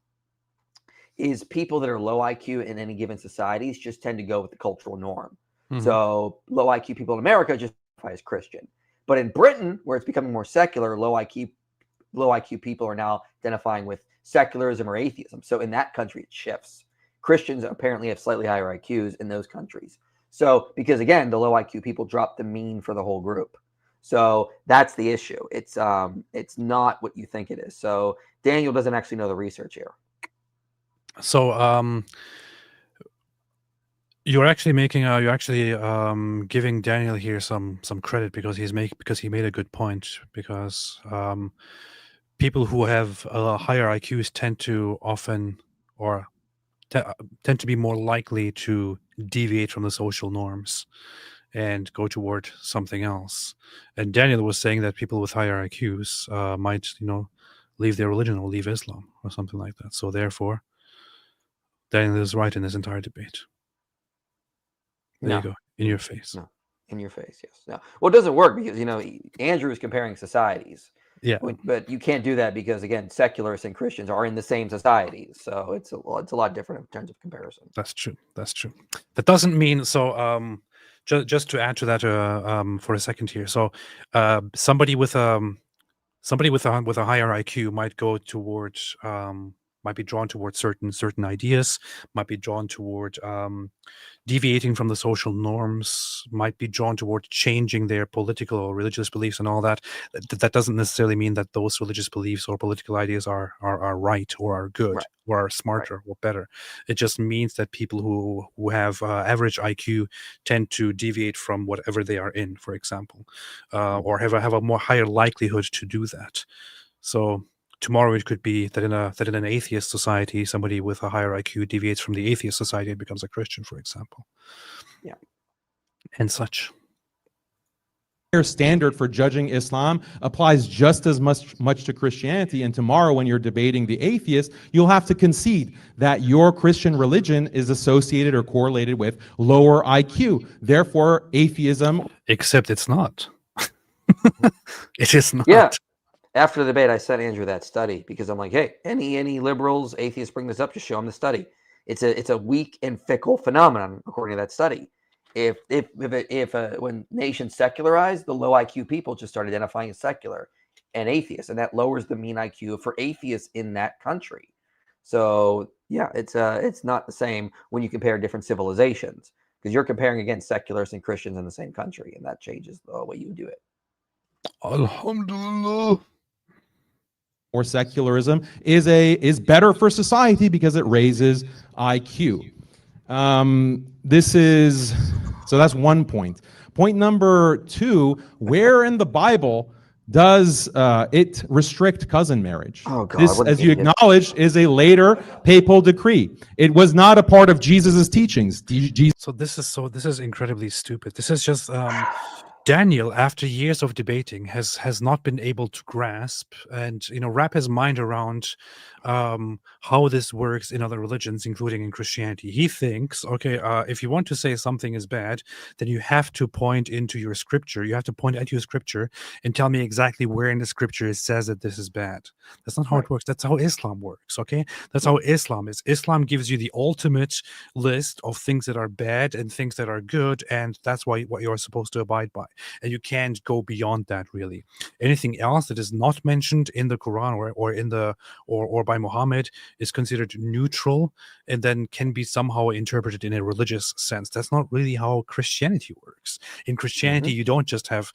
is people that are low IQ in any given societies just tend to go with the cultural norm. Mm-hmm. So low IQ people in America just identify as Christian. But in Britain, where it's becoming more secular, low IQ people are now identifying with secularism or atheism. So in that country, it shifts. Christians apparently have slightly higher IQs in those countries. So because, again, the low IQ people drop the mean for the whole group. So that's the issue. It's not what you think it is. So Daniel doesn't actually know the research here. So you're actually giving Daniel here some credit because he made a good point, because people who have higher IQs tend to be more likely to deviate from the social norms and go toward something else. And Daniel was saying that people with higher IQs might leave their religion or leave Islam or something like that. So therefore, Daniel is right in this entire debate. There you go. In your face. No. In your face, yes. No. Well, it doesn't work because, Andrew is comparing societies. Yeah. But you can't do that because, again, secularists and Christians are in the same societies. So it's a lot different in terms of comparison. That's true. That doesn't mean, so just to add to that for a second here. So somebody with a higher IQ might go towards might be drawn towards certain ideas, might be drawn toward deviating from the social norms, might be drawn toward changing their political or religious beliefs and all that. That doesn't necessarily mean that those religious beliefs or political ideas are right or are good, right, or are smarter, right, or better. It just means that people who have average IQ tend to deviate from whatever they are in, for example, or have a more higher likelihood to do that. So tomorrow it could be that in an atheist society, somebody with a higher IQ deviates from the atheist society and becomes a Christian, for example. Yeah. And such. Standard for judging Islam applies just as much to Christianity. And tomorrow, when you're debating the atheist, you'll have to concede that your Christian religion is associated or correlated with lower IQ. Therefore, atheism. Except it's not. It is not. Yeah. After the debate, I sent Andrew that study because I'm like, hey, any liberals, atheists bring this up, just show them the study. It's a weak and fickle phenomenon, according to that study. If when nations secularized, the low IQ people just start identifying as secular and atheists, and that lowers the mean IQ for atheists in that country. So yeah, it's not the same when you compare different civilizations, because you're comparing against secularists and Christians in the same country, and that changes the way you do it. Alhamdulillah. Or secularism is better for society because it raises IQ. So that's one point. Point number two, where in the Bible does it restrict cousin marriage? Oh, God, this, what an as you idiot. acknowledged, is a later papal decree. It was not a part of Jesus's teachings. So this is incredibly stupid. This is just Daniel, after years of debating, has not been able to grasp and wrap his mind around how this works in other religions, including in Christianity. He thinks, okay, if you want to say something is bad, then you have to point into your scripture. You have to point at your scripture and tell me exactly where in the scripture it says that this is bad. That's not how it works. That's how Islam works. Okay, that's how Islam is. Islam gives you the ultimate list of things that are bad and things that are good, and that's what you're supposed to abide by. And you can't go beyond that, really. Anything else that is not mentioned in the Quran or in the or by Muhammad is considered neutral and then can be somehow interpreted in a religious sense. That's not really how Christianity works. In Christianity, you don't just have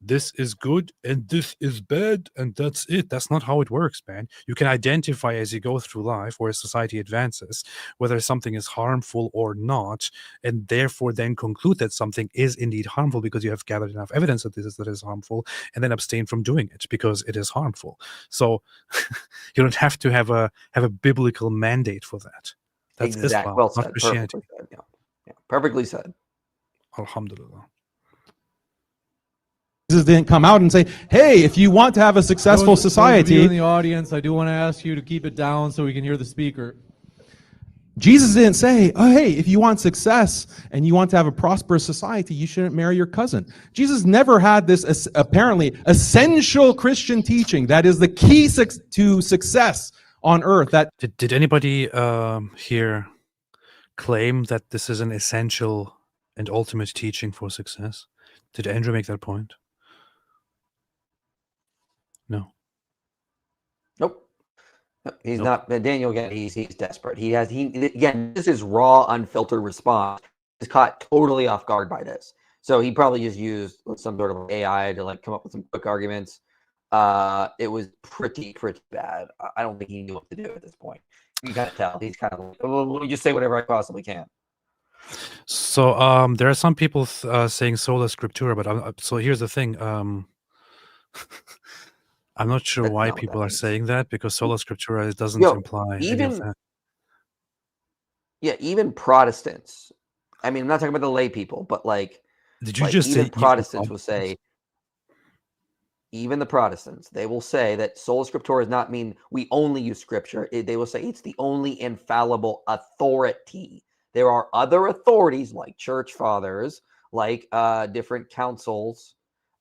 this is good and this is bad and that's it. That's not how it works, man. You can identify as you go through life or as society advances whether something is harmful or not, and therefore then conclude that something is indeed harmful because you have gathered enough evidence that that is harmful, and then abstain from doing it because it is harmful. So you don't have to have a biblical mandate for that. That's Islam, Well not said. Christianity. Perfectly said. Yeah. Perfectly said. Alhamdulillah. Jesus didn't come out and say, hey, if you want to have a successful Those of you in society. the audience, I do want to ask you to keep it down so we can hear the speaker. Jesus didn't say, oh, hey, if you want success and you want to have a prosperous society, you shouldn't marry your cousin. Jesus never had this apparently essential Christian teaching that is the key to success on earth. That Did anybody here claim that this is an essential and ultimate teaching for success? Did Andrew make that point? No. Nope. He's not. Daniel, again, he's desperate. Again, this is raw, unfiltered response. He's caught totally off guard by this. So he probably just used some sort of AI to come up with some quick arguments. It was pretty bad. I don't think he knew what to do at this point. You gotta tell. He's kind of like, oh, let me just say whatever I possibly can. So there are some people saying sola scriptura, but so here's the thing. I'm not sure That's why not what people that are means. saying that, because sola scriptura doesn't Yo, imply any even- of that. Yeah, even Protestants. I mean, I'm not talking about the lay people, but Did you just say even Protestants will say, even the Protestants, they will say that sola scriptura does not mean we only use scripture. They will say it's the only infallible authority. There are other authorities like church fathers, like different councils,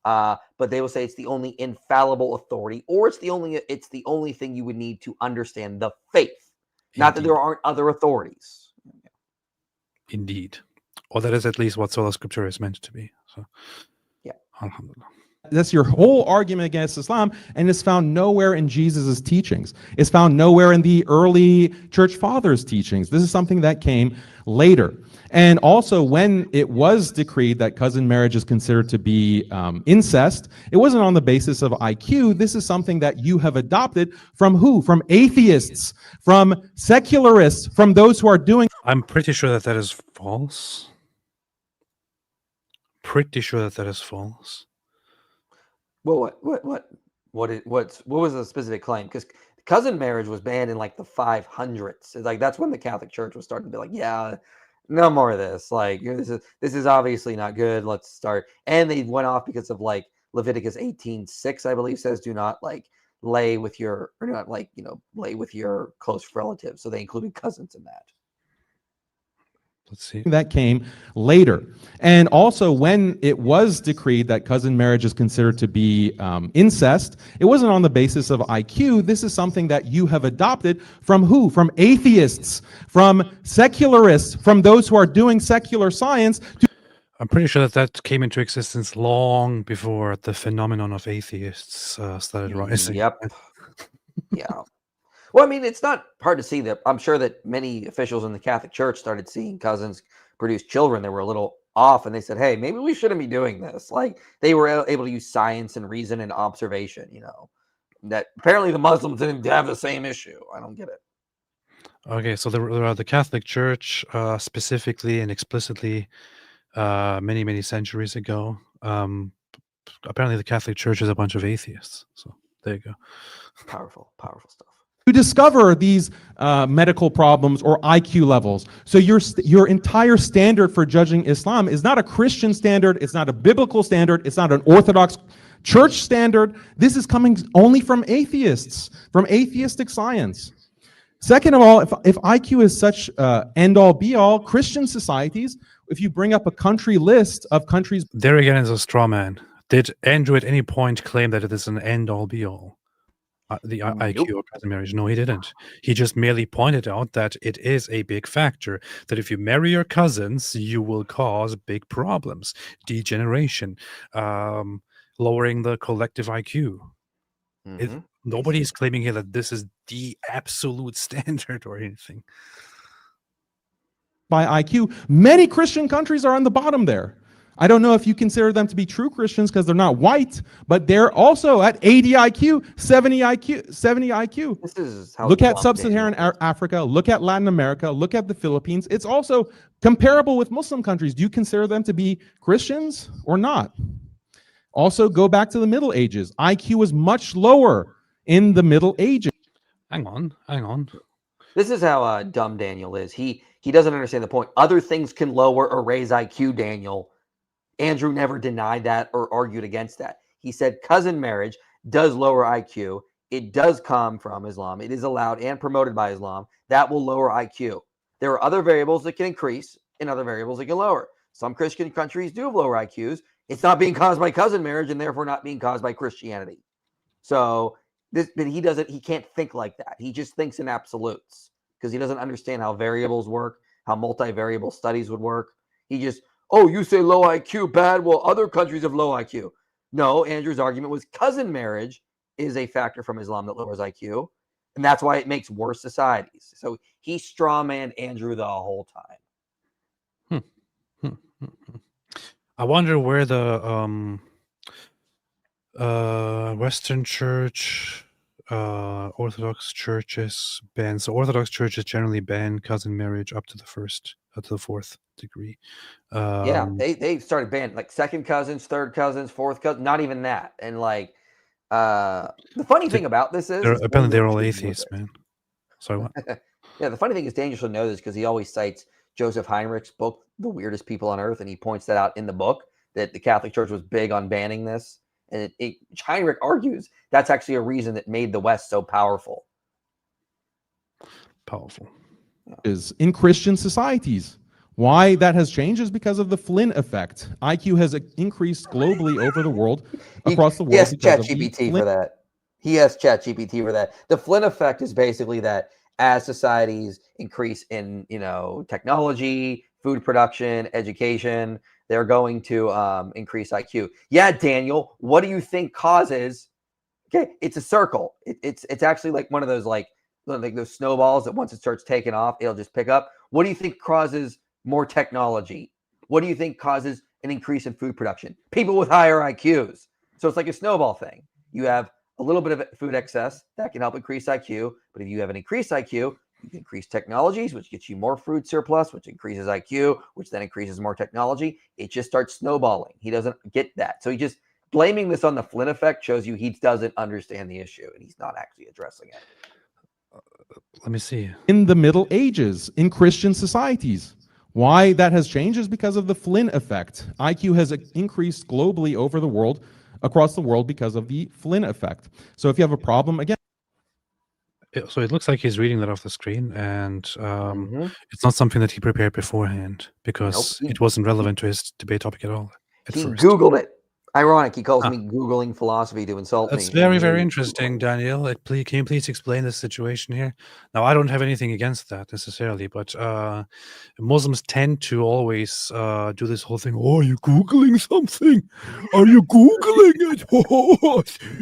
but they will say it's the only infallible authority, or it's the only thing you would need to understand the faith. Not that Indeed. there aren't other authorities. Indeed. Or that is at least what sola scriptura is meant to be. So, Yeah. Alhamdulillah. That's your whole argument against Islam, and it's found nowhere in Jesus's teachings. It's found nowhere in the early church fathers' teachings. This is something that came later. And also, when it was decreed that cousin marriage is considered to be incest, it wasn't on the basis of IQ. This is something that you have adopted from who? From atheists, from secularists, from those who are doing. I'm pretty sure that is false. Pretty sure that is false. Well, what what was the specific claim? Because cousin marriage was banned in like the 500s. It's like that's when the Catholic Church was starting to be like, yeah, no more of this. Like this is obviously not good. Let's start. And they went off because of like Leviticus 18:6, I believe, says do not like lay with your lay with your close relatives. So they included cousins in that. Let's see. That came later. And also, when it was decreed that cousin marriage is considered to be incest, it wasn't on the basis of IQ. This is something that you have adopted from who? From atheists, from secularists, from those who are doing secular science. I'm pretty sure that came into existence long before the phenomenon of atheists started rising. Yep. Yeah. Well, I mean, it's not hard to see that. I'm sure that many officials in the Catholic Church started seeing cousins produce children that were a little off, and they said, "Hey, maybe we shouldn't be doing this." Like they were able to use science and reason and observation. That apparently the Muslims didn't have the same issue. I don't get it. Okay, so the Catholic Church, specifically and explicitly, many centuries ago. Apparently, the Catholic Church is a bunch of atheists. So there you go. Powerful stuff. To discover these medical problems or IQ levels. So your entire standard for judging Islam is not a Christian standard, it's not a biblical standard, it's not an Orthodox Church standard. This is coming only from atheists, from atheistic science. Second of all, if IQ is such end-all be-all, Christian societies, if you bring up a country list of countries... There again is a straw man. Did Andrew at any point claim that it is an end-all be-all? The IQ or cousin marriage? No, he didn't. He just merely pointed out that it is a big factor, that if you marry your cousins, you will cause big problems, degeneration, lowering the collective IQ. Nobody is claiming here that this is the absolute standard or anything. By IQ, many Christian countries are on the bottom there. I don't know if you consider them to be true Christians because they're not white, but they're also at 80 IQ, 70 IQ. This is how look at sub-Saharan Africa, look at Latin America, look at the Philippines. It's also comparable with Muslim countries. Do you consider them to be Christians or not? Also, go back to the Middle Ages. IQ was much lower in the Middle Ages. Hang on. This is how dumb Daniel is. He doesn't understand the point. Other things can lower or raise IQ, Daniel. Andrew never denied that or argued against that. He said cousin marriage does lower IQ. It does come from Islam. It is allowed and promoted by Islam. That will lower IQ. There are other variables that can increase and other variables that can lower. Some Christian countries do have lower IQs. It's not being caused by cousin marriage and therefore not being caused by Christianity. So but he can't think like that. He just thinks in absolutes because he doesn't understand how variables work, how multivariable studies would work. He just, oh, you say low IQ, bad. Well, other countries have low IQ. No, Andrew's argument was cousin marriage is a factor from Islam that lowers IQ, and that's why it makes worse societies. So he strawmanned Andrew the whole time. I wonder where the Western Church, Orthodox churches ban. So Orthodox churches generally ban cousin marriage up to the fourth degree. Yeah, they started banning like second cousins, third cousins, fourth cousins, not even that. And like the funny thing about this is apparently they're all atheists, man. Sorry, what? Yeah, the funny thing is Daniel should know this because he always cites Joseph Heinrich's book, The Weirdest People on Earth, and he points that out in the book that the Catholic Church was big on banning this. And Heinrich argues that's actually a reason that made the West so powerful. Is in Christian societies. Why that has changed is because of the Flynn effect. IQ has increased globally over the world, across the world. He has ChatGPT for that. He has ChatGPT for that. The Flynn effect is basically that as societies increase in, technology, food production, education, they're going to increase IQ. Yeah, Daniel, what do you think causes? Okay, it's a circle. It's actually like one of those like those snowballs that once it starts taking off, it'll just pick up. What do you think causes more technology? What do you think causes an increase in food production? People with higher IQs. So it's like a snowball thing. You have a little bit of food excess that can help increase IQ, but if you have an increased IQ, you can increase technologies, which gets you more food surplus, which increases IQ, which then increases more technology. It just starts snowballing. He doesn't get that. So blaming this on the Flynn effect shows you he doesn't understand the issue and he's not actually addressing it. Let me see. In the Middle Ages, in Christian societies. Why that has changed is because of the Flynn effect. IQ has increased globally over the world, across the world, because of the Flynn effect. So if you have a problem, again, So it looks like he's reading that off the screen, and Mhm. it's not something that he prepared beforehand because Nope. it wasn't relevant to his debate topic at all at He first. Googled it. Ironic, he calls Ah. me Googling philosophy to insult That's me. very, and very me interesting, Googling. Daniel. Can you please explain the situation here? Now, I don't have anything against that necessarily, but Muslims tend to always do this whole thing. Oh, are you Googling something? Are you Googling it?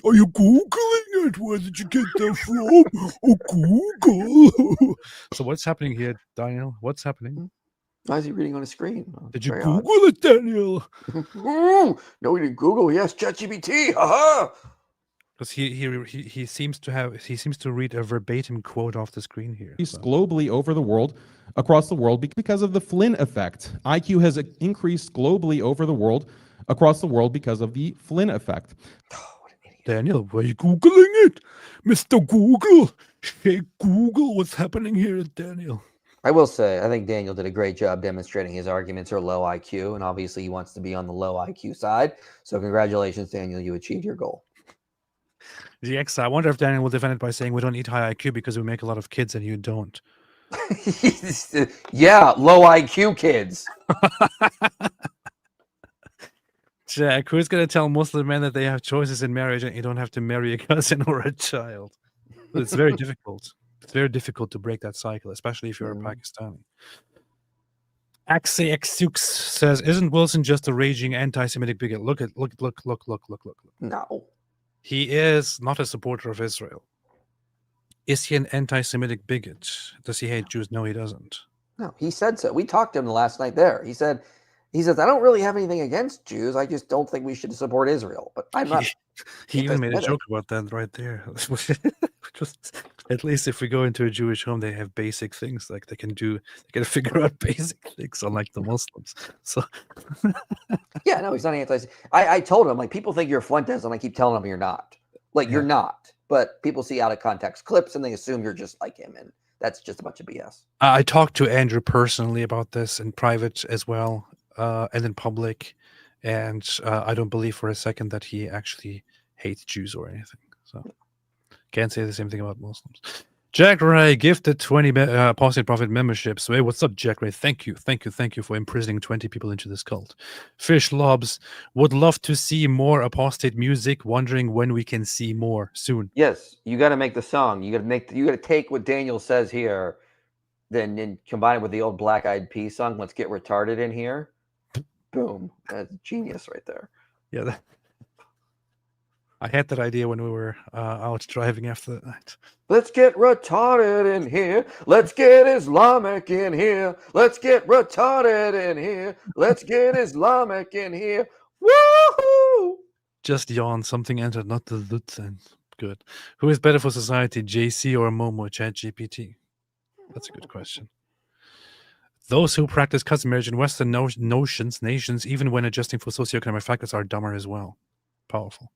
Are you Googling it? Where did you get that from? Oh, Google. So what's happening here, Daniel? What's happening? Why is he reading on his screen? Oh, Did you very Google odd. it, Daniel? Ooh, no, we didn't Google. Yes, ChatGPT. Haha. Because he seems to read a verbatim quote off the screen here. increased So. globally over the world, across the world, because of the Flynn effect. IQ has increased globally over the world, across the world, because of the Flynn effect. Oh, what an idiot. Daniel, were you Googling it? Mr. Google. Hey, Google, what's happening here, Daniel? I will say, I think Daniel did a great job demonstrating his arguments are low IQ, and obviously he wants to be on the low IQ side. So congratulations, Daniel, you achieved your goal. GX, I wonder if Daniel will defend it by saying we don't need high IQ because we make a lot of kids and you don't. Yeah, low IQ kids. Jack, who's going to tell Muslim men that they have choices in marriage and you don't have to marry a cousin or a child? It's very difficult. It's very difficult to break that cycle, especially if you're a Pakistani. Axex says, "Isn't Wilson just a raging anti-Semitic bigot? Look. No. He is not a supporter of Israel. Is he an anti-Semitic bigot? Does he hate Jews? No, he doesn't. No, he said so. We talked to him last night there. He says, I don't really have anything against Jews. I just don't think we should support Israel. But I'm not. He even made a anti-Semitic. joke about that right there. Just, at least if we go into a Jewish home, they have basic things like they can figure out basic things, unlike the Muslims. So Yeah, no, he's not anti. I told him, like, people think you're Fuentes, and I keep telling them you're not. Like, you're not. But people see out of context clips and they assume you're just like him, and that's just a bunch of BS. I talked to Andrew personally about this in private as well, and in public, and I don't believe for a second that he actually hates Jews or anything. So can't say the same thing about Muslims. Jack Ray gifted 20 Apostate Prophet memberships. Hey, what's up, Jack Ray? Thank you for imprisoning 20 people into this cult. Fish Lobs would love to see more apostate music. Wondering when we can see more soon. Yes, you got to make the song. You got to take what Daniel says here, then combine it with the old Black Eyed Peas song. Let's get retarded in here. Boom, that's genius right there. Yeah, I had that idea when we were out driving after the night. Let's get retarded in here. Let's get Islamic in here. Let's get retarded in here. Let's get Islamic in here. Woohoo! Just yawn. Something entered, not the Lutzen. Good. Who is better for society, JC or Momo? ChatGPT. That's a good question. Those who practice cousin marriage in Western nations, even when adjusting for socioeconomic factors, are dumber as well. Powerful.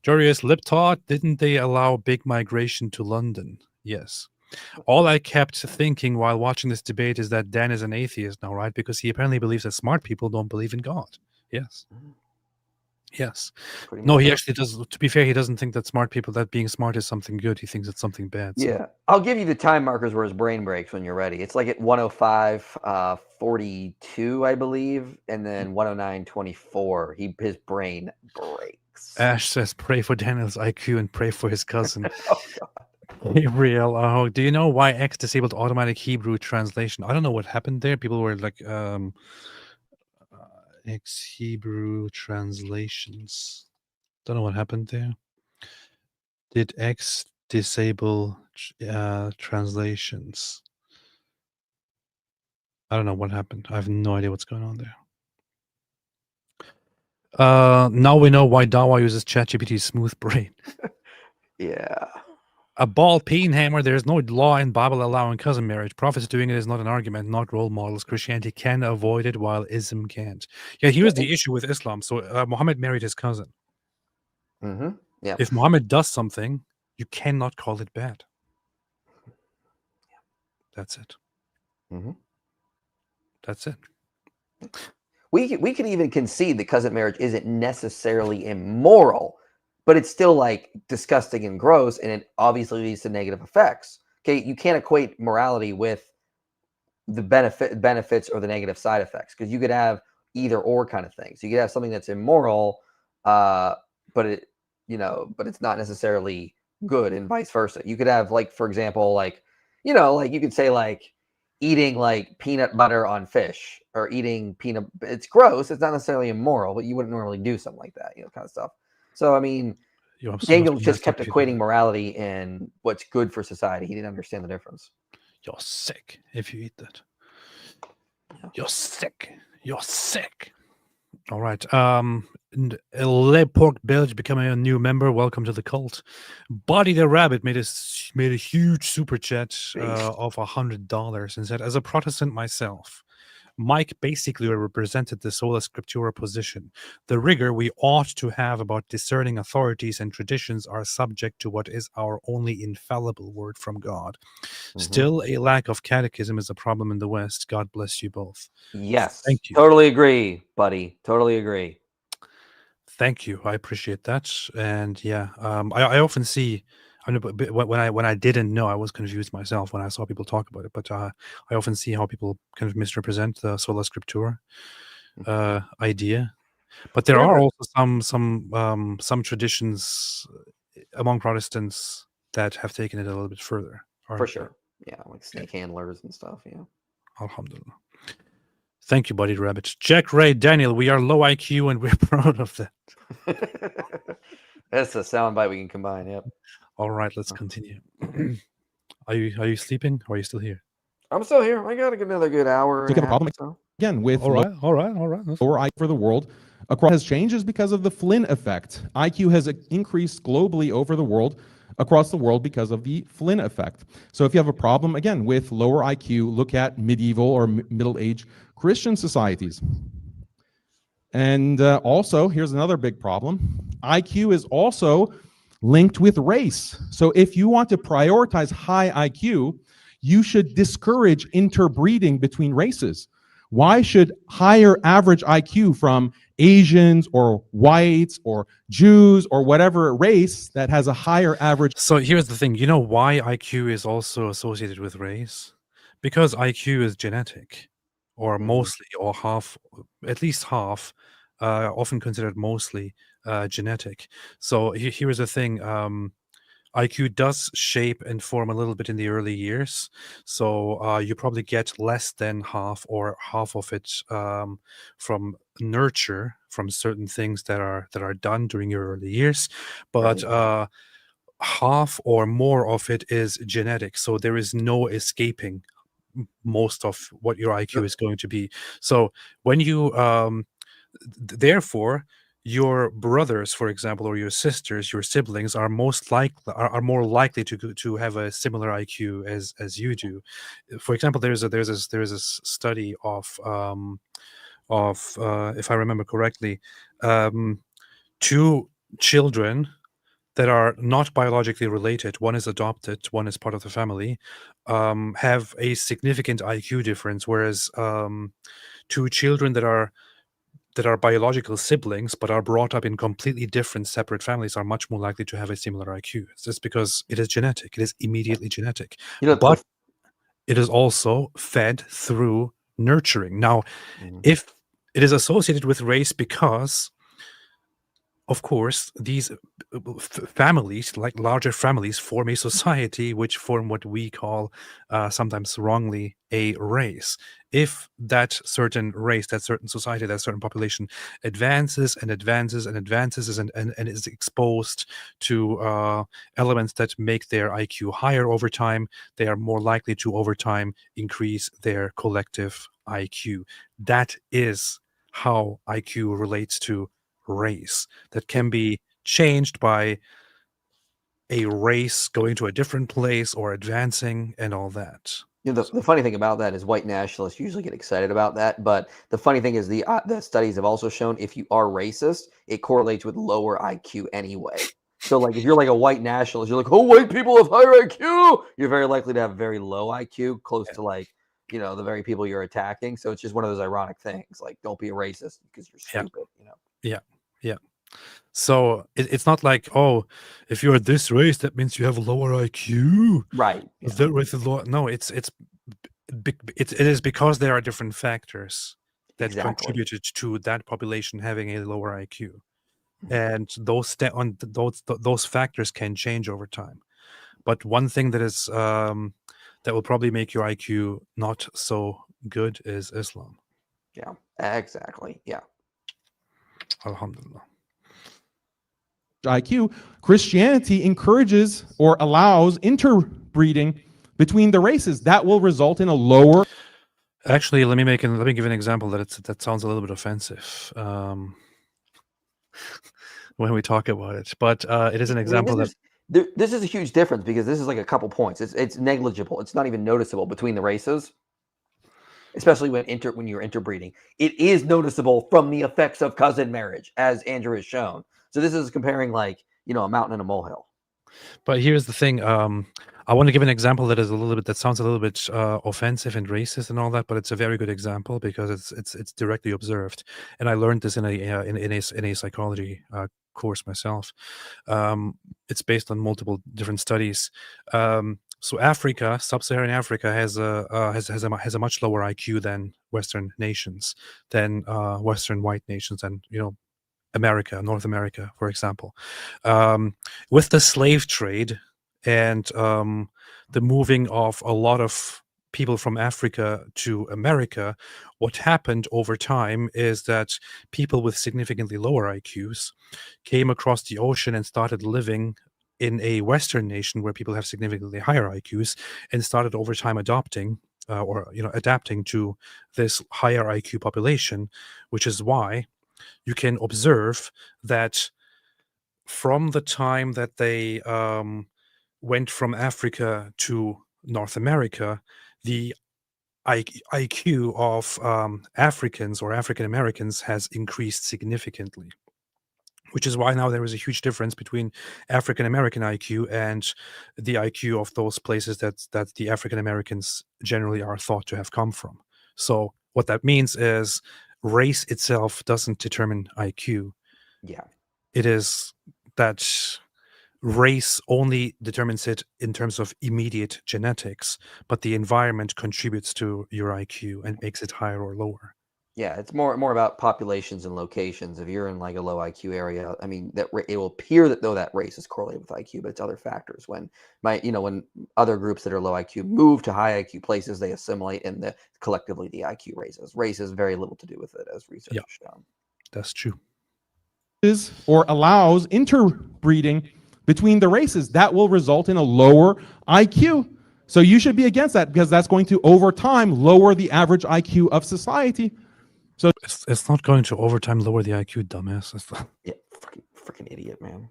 Jorius Liptot, didn't they allow big migration to London? Yes. All I kept thinking while watching this debate is that Dan is an atheist now, right? Because he apparently believes that smart people don't believe in God. Yes. Yes. No, he actually does. To be fair, he doesn't think that being smart is something good. He thinks it's something bad. So. Yeah. I'll give you the time markers where his brain breaks when you're ready. It's like at 105:42, I believe, and then 109:24. His brain breaks. Ash says, pray for Daniel's IQ and pray for his cousin. Oh, God. Gabriel, do you know why X disabled automatic Hebrew translation? I don't know what happened there. People were like, X Hebrew translations. Don't know what happened there. Did X disable translations? I don't know what happened. I have no idea what's going on there. Now we know why Dawa uses ChatGPT's smooth brain. Yeah. A ball peen hammer. There is no law in Bible allowing cousin marriage. Prophets doing it is not an argument, not role models. Christianity can avoid it while Islam can't. Yeah, here's the issue with Islam. So Muhammad married his cousin. Mm-hmm. Yeah. If Muhammad does something, you cannot call it bad. That's it. Mm-hmm. That's it. We could even concede that cousin marriage isn't necessarily immoral, but it's still like disgusting and gross, and it obviously leads to negative effects. Okay, you can't equate morality with the benefits or the negative side effects, because you could have either or kind of thing. So you could have something that's immoral, but it, but it's not necessarily good, and vice versa. You could have, like, for example, like, like you could say, like, eating like peanut butter on fish, or eating peanut, it's gross, it's not necessarily immoral, but you wouldn't normally do something like that, kind of stuff. So I mean, You're so Daniel much just messed kept up, you know. equating morality and what's good for society. He didn't understand the difference. You're sick if you eat that. Yeah. You're sick. You're sick. All right. Le Pork Bilge becoming a new member. Welcome to the cult. Buddy the Rabbit made a huge super chat of $100 and said, "As a Protestant myself, Mike basically represented the sola scriptura position. The rigor we ought to have about discerning authorities and traditions are subject to what is our only infallible word from God. Still, a lack of catechism is a problem in the West. God bless you both." Yes. Thank you. Totally agree, buddy. Totally agree. Thank you. I appreciate that. And yeah, I often see. I know, but when I didn't know, I was confused myself when I saw people talk about it. But I often see how people kind of misrepresent the sola scriptura idea. But there Yeah, are but- also some traditions among Protestants that have taken it a little bit further. For aren't sure. Yeah, like snake handlers and stuff. Yeah. they? Alhamdulillah. Thank you, Buddy Rabbit. Jack Ray Daniel, we are low IQ and we're proud of that. That's a soundbite we can combine. Yep. All right, let's continue. Are you sleeping or are you still here? I'm still here. I got another good hour. So you and have a problem so. again with All right. That's lower IQ for the world across has changed because of the Flynn effect. IQ has increased globally over the world, across the world, because of the Flynn effect. So if you have a problem again with lower IQ, look at medieval or Middle Age Christian societies. And also, here's another big problem. IQ is also linked with race. So if you want to prioritize high IQ, you should discourage interbreeding between races. Why should higher average IQ from Asians or whites or Jews or whatever race that has a higher average? So here's the thing. You know why IQ is also associated with race? Because IQ is genetic, or mostly, or half, at least half, often considered mostly genetic. So here's the thing. IQ does shape and form a little bit in the early years. So you probably get less than half or half of it from nurture, from certain things that are done during your early years. But half or more of it is genetic. So there is no escaping most of what your IQ is going to be. So when you therefore your brothers, for example, or your sisters, your siblings are are more likely to have a similar IQ as you do. For example, there's a study of if I remember correctly, two children that are not biologically related, one is adopted, one is part of the family, have a significant IQ difference, whereas two children that are biological siblings but are brought up in completely different separate families are much more likely to have a similar IQ. It's just because it is genetic. It is immediately genetic. But it is also fed through nurturing. Now, if it is associated with race because, of course, these families, like larger families, form a society which form what we call, sometimes wrongly, a race. If that certain race, that certain society, that certain population advances and advances and advances and is exposed to elements that make their IQ higher over time, they are more likely to, over time, increase their collective IQ. That is how IQ relates to race, that can be changed by a race going to a different place or advancing and all that. You know, the funny thing about that is white nationalists usually get excited about that, but the funny thing is the studies have also shown if you are racist, it correlates with lower IQ anyway. So like if you're like a white nationalist, you're like, oh, white people have higher IQ, you're very likely to have very low IQ, close to like, you know, the very people you're attacking. So it's just one of those ironic things. Like, don't be a racist because you're stupid, you know. Yeah. So it's not like, oh, if you're this race, that means you have a lower IQ. Right. If that race is lower. No, it is because there are different factors that Exactly. contributed to that population having a lower IQ, and those factors can change over time. But one thing that is that will probably make your IQ not so good is Islam. Yeah, exactly. Yeah. Alhamdulillah. IQ, Christianity encourages or allows interbreeding between the races. That will result in a lower. Actually, let me give an example that sounds a little bit offensive when we talk about it, but it is an example this is a huge difference because this is like a couple points. It's negligible. It's not even noticeable between the races, especially when you're interbreeding. It is noticeable from the effects of cousin marriage, as Andrew has shown. So this is comparing like, you know, a mountain and a molehill. But here's the thing. I want to give an example that sounds a little bit offensive and racist and all that, but it's a very good example because it's directly observed. And I learned this in a psychology course myself. It's based on multiple different studies. So Africa, sub-Saharan Africa, has a much lower IQ than Western nations, than Western white nations, and America, North America, for example. With the slave trade and the moving of a lot of people from Africa to America, what happened over time is that people with significantly lower IQs came across the ocean and started living in a Western nation where people have significantly higher IQs, and started over time adapting to this higher IQ population, which is why you can observe that from the time that they went from Africa to North America, the IQ of Africans or African Americans has increased significantly, which is why now there is a huge difference between African American IQ and the IQ of those places that the African Americans generally are thought to have come from. So what that means is race itself doesn't determine IQ. Yeah. It is that race only determines it in terms of immediate genetics, but the environment contributes to your IQ and makes it higher or lower. Yeah, it's more about populations and locations. If you're in like a low IQ area, I mean, it will appear that though that race is correlated with IQ, but it's other factors. When when other groups that are low IQ move to high IQ places, they assimilate, and collectively the IQ raises. Race has very little to do with it, as research has shown. That's true. Or allows interbreeding between the races, that will result in a lower IQ. So you should be against that, because that's going to over time lower the average IQ of society. So it's not going to over time lower the IQ, dumbass. Yeah, freaking idiot, man.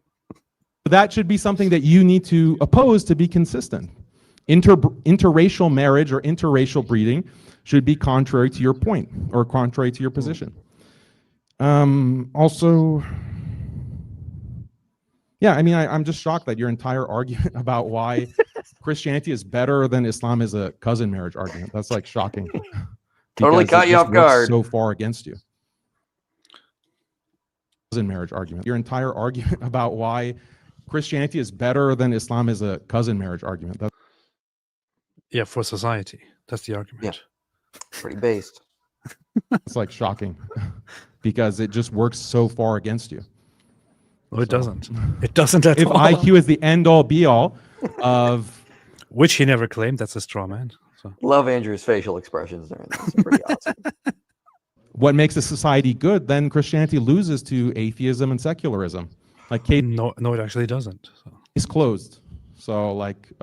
That should be something that you need to oppose to be consistent. Interracial marriage or interracial breeding should be contrary to your point or contrary to your position. Also, yeah, I mean, I'm just shocked that your entire argument about why Christianity is better than Islam is a cousin marriage argument. That's like shocking. Totally caught you off guard. So far against you. Cousin marriage argument. Your entire argument about why Christianity is better than Islam is a cousin marriage argument. Yeah, for society. That's the argument. Yeah. Pretty based. It's like shocking because it just works so far against you. No, it doesn't. It doesn't at if all. If IQ is the end all be all of which he never claimed, that's a straw man. So. Love Andrew's facial expressions during this. It's pretty awesome. What makes a society good? Then Christianity loses to atheism and secularism. Like no, it actually doesn't. So. It's closed. So like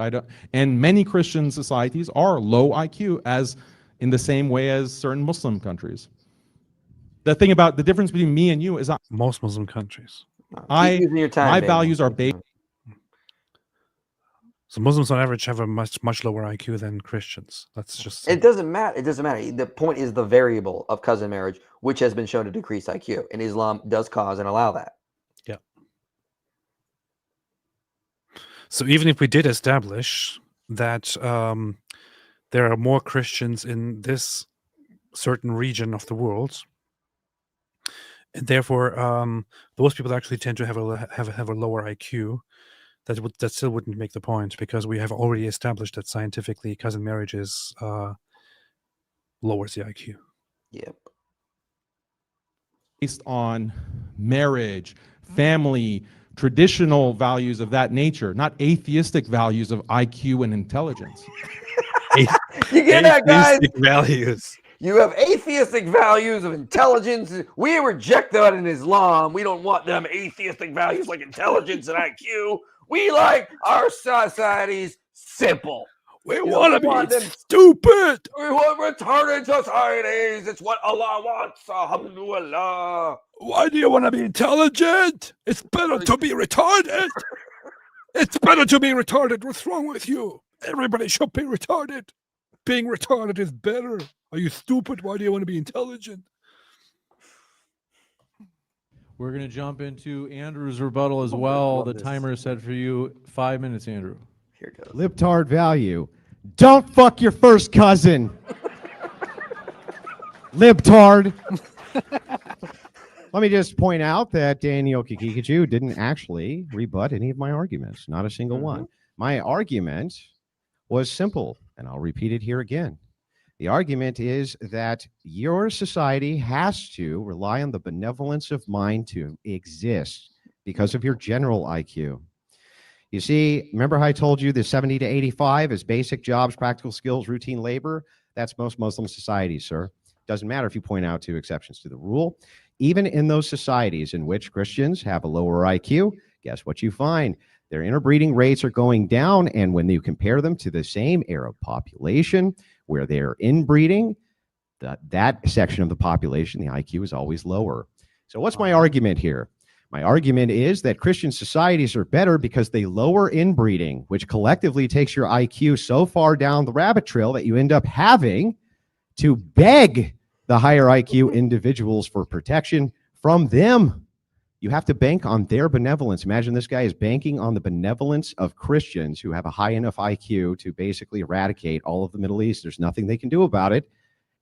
and many Christian societies are low IQ, as in the same way as certain Muslim countries. The thing about the difference between me and you is most Muslim countries. My values are based. So Muslims on average have a much lower IQ than Christians. That's just It doesn't matter. It doesn't matter. The point is the variable of cousin marriage, which has been shown to decrease IQ, and Islam does cause and allow that. yeah. So even if we did establish that there are more Christians in this certain region of the world, and therefore those people actually tend to have a lower IQ, that still wouldn't make the point, because we have already established that scientifically cousin marriages lowers the IQ. Yep. Based on marriage, family, traditional values of that nature, not atheistic values of IQ and intelligence. You get that, guys? Atheistic values. You have atheistic values of intelligence. We reject that in Islam. We don't want them atheistic values like intelligence and IQ. We like our societies simple. We want to be stupid. We want retarded societies. It's what Allah wants. Alhamdulillah. Why do you want to be intelligent? It's better to be retarded. It's better to be retarded. What's wrong with you? Everybody should be retarded. Being retarded is better. Are you stupid? Why do you want to be intelligent? We're going to jump into Andrew's rebuttal as well. The timer is set for you. 5 minutes, Andrew. Here it goes. Libtard value. Don't fuck your first cousin. Libtard. Let me just point out that Daniel Kikikachu didn't actually rebut any of my arguments. Not a single one. My argument was simple, and I'll repeat it here again. The argument is that your society has to rely on the benevolence of mind to exist because of your general IQ. You see, remember how I told you the 70 to 85 is basic jobs, practical skills, routine labor? That's most Muslim societies, sir. Doesn't matter if you point out two exceptions to the rule. Even in those societies in which Christians have a lower IQ, guess what you find? Their interbreeding rates are going down, and when you compare them to the same Arab population where they're inbreeding, that section of the population, the IQ is always lower. So what's my argument here? My argument is that Christian societies are better because they lower inbreeding, which collectively takes your IQ so far down the rabbit trail that you end up having to beg the higher IQ individuals for protection from them. You have to bank on their benevolence. Imagine this guy is banking on the benevolence of Christians who have a high enough IQ to basically eradicate all of the Middle East. There's nothing they can do about it.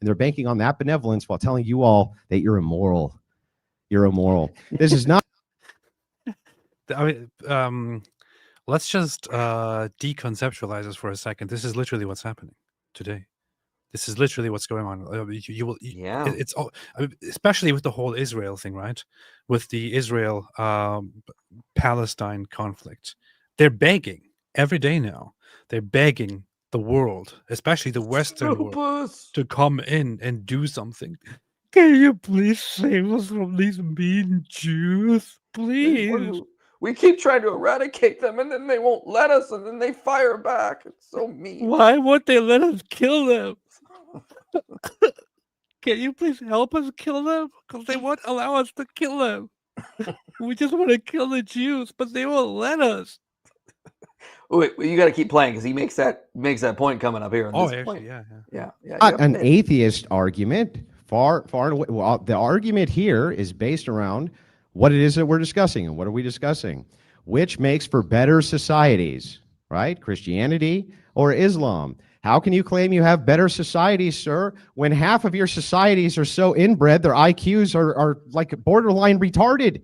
And they're banking on that benevolence while telling you all that you're immoral. You're immoral. This is not. I mean, let's just deconceptualize this for a second. This is literally what's happening today. This is literally what's going on. You will, Yeah. It's all, I mean, especially with the whole Israel thing, right? With the Israel Palestine conflict, they're begging every day now. They're begging the world, especially the Western world, to come in and do something. Can you please save us from these mean Jews, please? We keep trying to eradicate them, and then they won't let us, and then they fire back. It's so mean. Why won't they let us kill them? Can you please help us kill them? Because they won't allow us to kill them. We just want to kill the Jews, but they won't let us. Wait, you got to keep playing because he makes that point coming up here. Oh, actually, yeah. Not an atheist argument. Far and away. Well, the argument here is based around what it is that we're discussing. And what are we discussing? Which makes for better societies, right? Christianity or Islam? How can you claim you have better societies, sir, when half of your societies are so inbred, their IQs are like borderline retarded?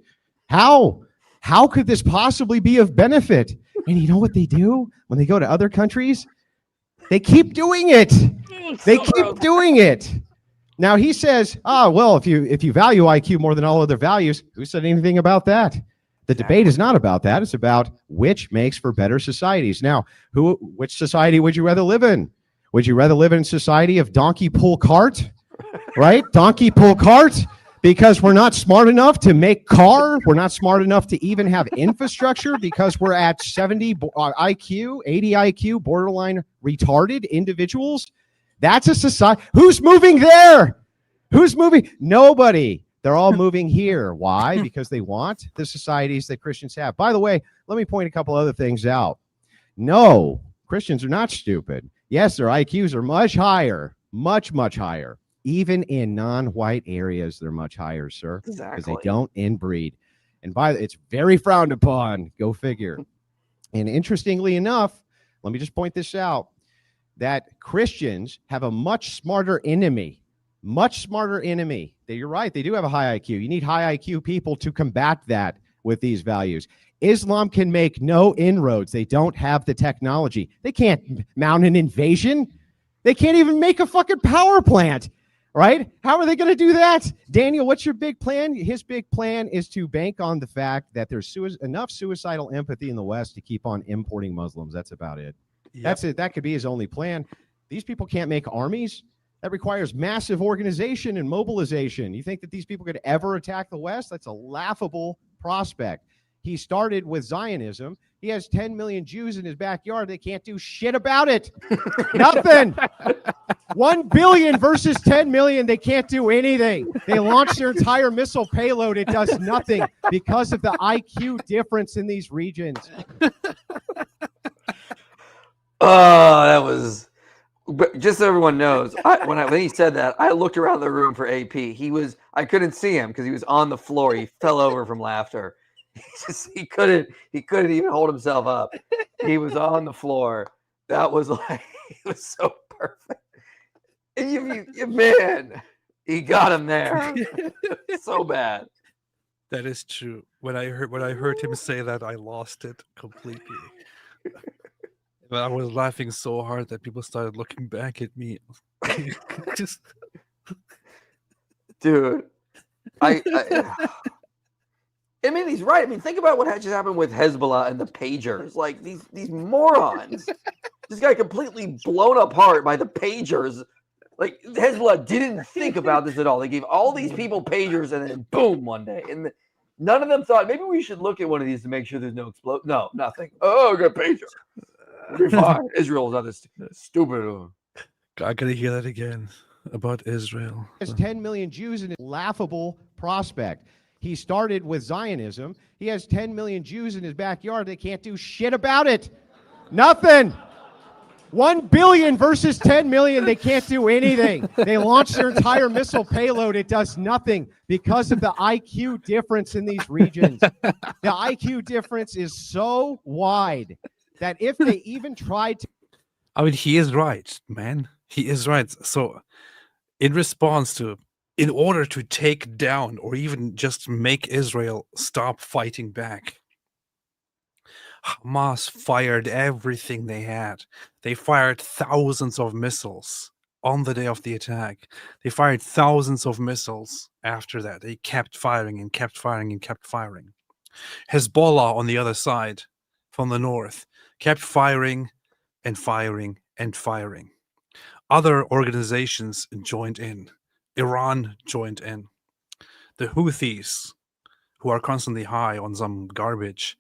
How? How could this possibly be of benefit? And you know what they do when they go to other countries? They keep doing it. They keep doing it. Now he says, well, if you value IQ more than all other values, who said anything about that? The debate is not about that. It's about which makes for better societies. Now, which society would you rather live in? Would you rather live in a society of donkey pull cart, right? Donkey pull cart, because we're not smart enough to make car. We're not smart enough to even have infrastructure because we're at 70 IQ, 80 IQ, borderline retarded individuals. That's a society. Who's moving there? Who's moving? Nobody. They're all moving here. Why? Because they want the societies that Christians have. By the way, let me point a couple other things out. No, Christians are not stupid. Yes, their IQs are much higher, much, much higher. Even in non-white areas, they're much higher, sir, because Exactly. they don't inbreed. And it's very frowned upon. Go figure. And interestingly enough, let me just point this out, that Christians have a much smarter enemy. Much smarter enemy. You're right. They do have a high IQ. You need high IQ people to combat that with these values. Islam can make no inroads. They don't have the technology. They can't mount an invasion. They can't even make a fucking power plant, right? How are they going to do that? Daniel, what's your big plan? His big plan is to bank on the fact that there's enough suicidal empathy in the West to keep on importing Muslims. That's about it. Yep. That's it. That could be his only plan. These people can't make armies. That requires massive organization and mobilization. You think that these people could ever attack the West? That's a laughable prospect. He started with Zionism. He has 10 million Jews in his backyard. They can't do shit about it. Nothing. 1 billion versus 10 million. They can't do anything. They launched their entire missile payload. It does nothing because of the IQ difference in these regions. Oh, that was. But just so everyone knows, when he said that, I looked around the room for AP. I couldn't see him because he was on the floor. He fell over from laughter. He couldn't even hold himself up. He was on the floor. That was like, it was so perfect. And man, he got him there. So bad. That is true. When I heard him say that, I lost it completely. But I was laughing so hard that people started looking back at me. Just dude, I mean, he's right. I mean, think about what just happened with Hezbollah and the pagers. Like these morons. This guy completely blown apart by the pagers. Like Hezbollah didn't think about this at all. They gave all these people pagers, and then boom, one day, and none of them thought maybe we should look at one of these to make sure there's no explode. No, nothing. Oh, good pager. We're fine. Israel's not this stupid. I gotta hear that again about Israel. There's 10 million Jews in a laughable prospect. He started with Zionism. He has 10 million Jews in his backyard. They can't do shit about it. Nothing. 1 billion versus 10 million. They can't do anything. They launched their entire missile payload. It does nothing because of the IQ difference in these regions. The IQ difference is so wide that if they even tried to. I mean, he is right, man. He is right. So, in order to take down or even just make Israel stop fighting back, Hamas fired everything they had. They fired thousands of missiles on the day of the attack. They fired thousands of missiles after that. They kept firing and kept firing and kept firing. Hezbollah on the other side, from the north, kept firing and firing and firing. Other organizations joined in. Iran joined in. The Houthis, who are constantly high on some garbage,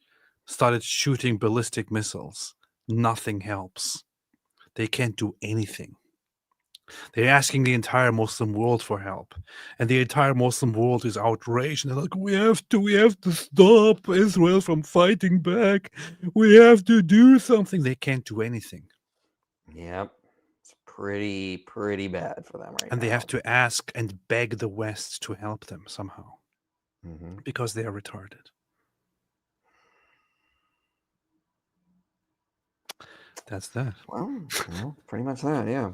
started shooting ballistic missiles. Nothing helps. They can't do anything. They're asking the entire Muslim world for help. And the entire Muslim world is outraged. And they're like, we have to stop Israel from fighting back. We have to do something. They can't do anything. Yep. It's pretty bad for them right now. And they have to ask and beg the West to help them somehow. Mm-hmm. Because they are retarded. That's that. Well, pretty much that, yeah.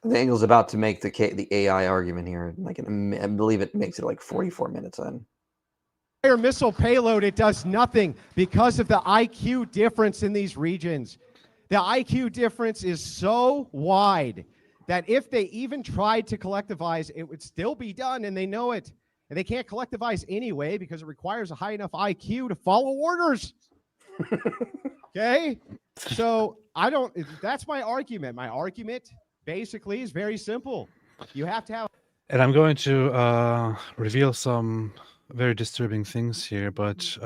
Daniel's about to make the AI argument here. Like, I believe it makes it like 44 minutes in. Missile payload, it does nothing because of the IQ difference in these regions. The IQ difference is so wide that if they even tried to collectivize, it would still be done, and they know it. And they can't collectivize anyway because it requires a high enough IQ to follow orders. Okay? So that's my argument. My argument basically is very simple. You have to have. And I'm going to reveal some very disturbing things here, but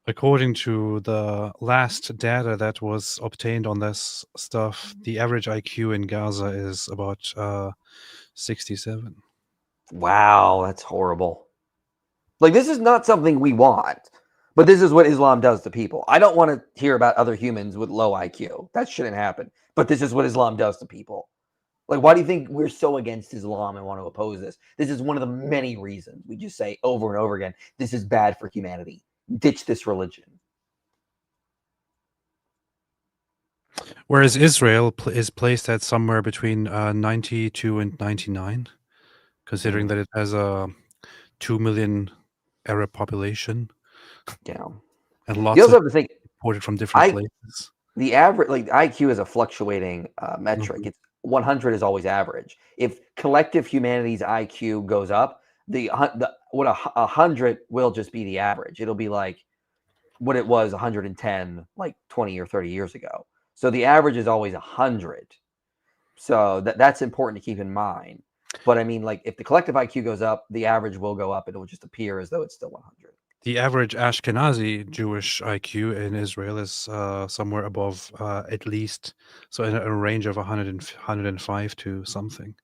according to the last data that was obtained on this stuff, the average IQ in Gaza is about 67. Wow, that's horrible. Like, this is not something we want. But this is what Islam does to people. I don't want to hear about other humans with low IQ. That shouldn't happen. But this is what Islam does to people. Like, why do you think we're so against Islam and want to oppose this? This is one of the many reasons we just say over and over again, this is bad for humanity. Ditch this religion. Whereas Israel is placed at somewhere between 92 and 99, considering that it has a 2 million Arab population. Yeah. And You lots also of have to think imported from different places. the average, like IQ is a fluctuating metric. Mhm. It's 100 is always average. If collective humanity's IQ goes up, what 100 will just be the average. It'll be like what it was 110 like 20 or 30 years ago. So the average is always 100. So that's important to keep in mind. But I mean, like, if the collective IQ goes up, the average will go up, and it will just appear as though it's still 100. The average Ashkenazi Jewish IQ in Israel is somewhere above at least, so in a range of 105 to something.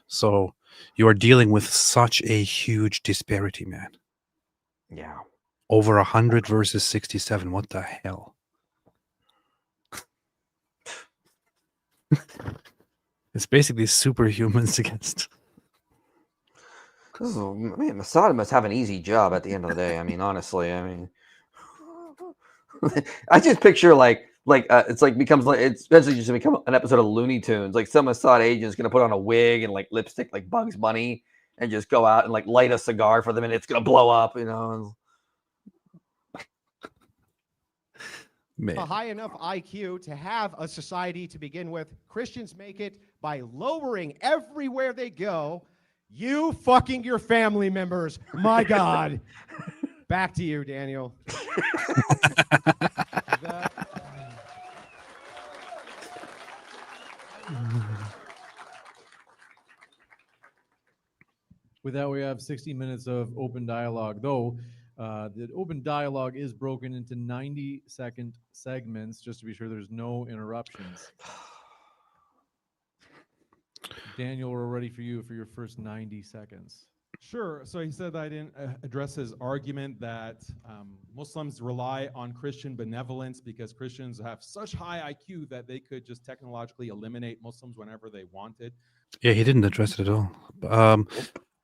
So you are dealing with such a huge disparity, man. Yeah. Over 100 versus 67. What the hell? It's basically superhumans against. Oh, man, Assad must have an easy job at the end of the day. I mean, honestly, I mean, I just picture it's like becomes like it's eventually just become an episode of Looney Tunes. Like some Assad agent is gonna put on a wig and like lipstick like Bugs Bunny and just go out and like light a cigar for them, and it's gonna blow up, you know. A high enough IQ to have a society to begin with. Christians make it by lowering everywhere they go. You fucking your family members. My God. Back to you, Daniel. With that, we have 60 minutes of open dialogue, though the open dialogue is broken into 90-second segments, just to be sure there's no interruptions. Daniel, we're ready for you for your first 90 seconds. Sure. So he said I didn't address his argument that Muslims rely on Christian benevolence because Christians have such high IQ that they could just technologically eliminate Muslims whenever they wanted. Yeah, he didn't address it at all.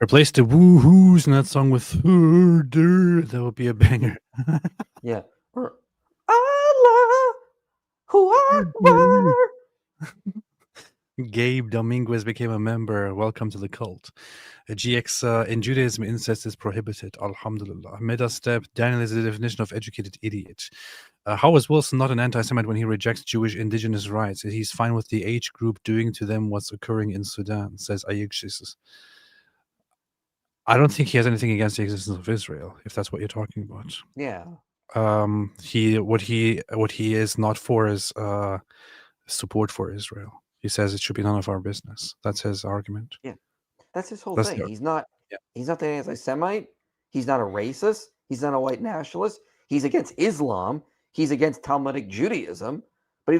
Replace the woo-hoos in that song with that would be a banger. Yeah. Or Allah, who Akbar. Gabe Dominguez became a member. Welcome to the cult. GX in Judaism, incest is prohibited. Alhamdulillah. Meta step. Daniel is the definition of educated idiot. How is Wilson not an anti-Semite when he rejects Jewish indigenous rights? He's fine with the H group doing to them what's occurring in Sudan, says Ayuk Shisus. I don't think he has anything against the existence of Israel, if that's what you're talking about. Yeah. What he is not for is support for Israel. He says it should be none of our business. That's his argument. Yeah. That's his whole thing. He's not the anti-Semite. He's not a racist. He's not a white nationalist. He's against Islam. He's against Talmudic Judaism. But he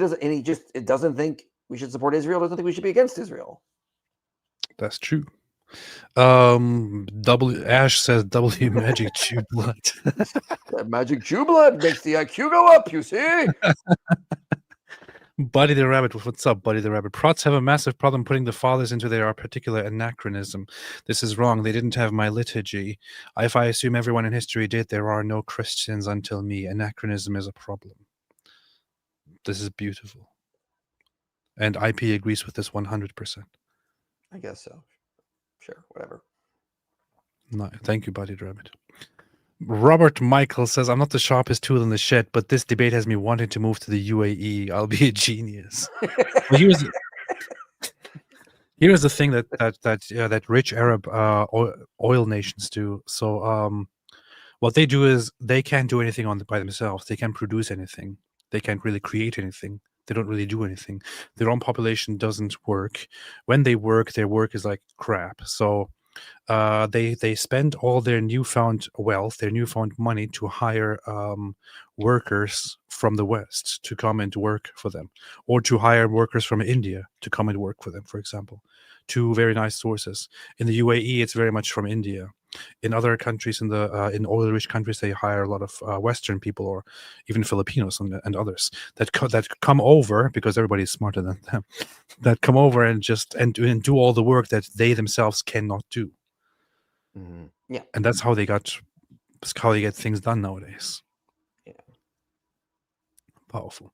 doesn't think we should support Israel. Doesn't think we should be against Israel. That's true. Ash says W Magic Chew Blood. That Magic Chew Blood makes the IQ go up, you see? Buddy the Rabbit, what's up, Buddy the Rabbit? Prots have a massive problem putting the fathers into their particular anachronism. This is wrong. They didn't have my liturgy. If I assume everyone in history did, there are no Christians until me. Anachronism is a problem. This is beautiful. And IP agrees with this 100%. I guess so. Sure, whatever. No, thank you, Buddy the Rabbit. Robert Michael says, I'm not the sharpest tool in the shed, but this debate has me wanting to move to the UAE. I'll be a genius. Well, here's the thing that rich Arab oil nations do. So what they do is they can't do anything by themselves. They can't produce anything. They can't really create anything. They don't really do anything. Their own population doesn't work. When they work, their work is like crap. So they spend all their newfound wealth, their newfound money to hire workers from the West to come and work for them, or to hire workers from India to come and work for them, for example. Two very nice sources. In the UAE, it's very much from India. In other countries, in oil-rich countries, they hire a lot of Western people, or even Filipinos and others that come over, because everybody's smarter than them, that come over and do all the work that they themselves cannot do. Yeah. And that's how they get things done nowadays. Yeah. Powerful.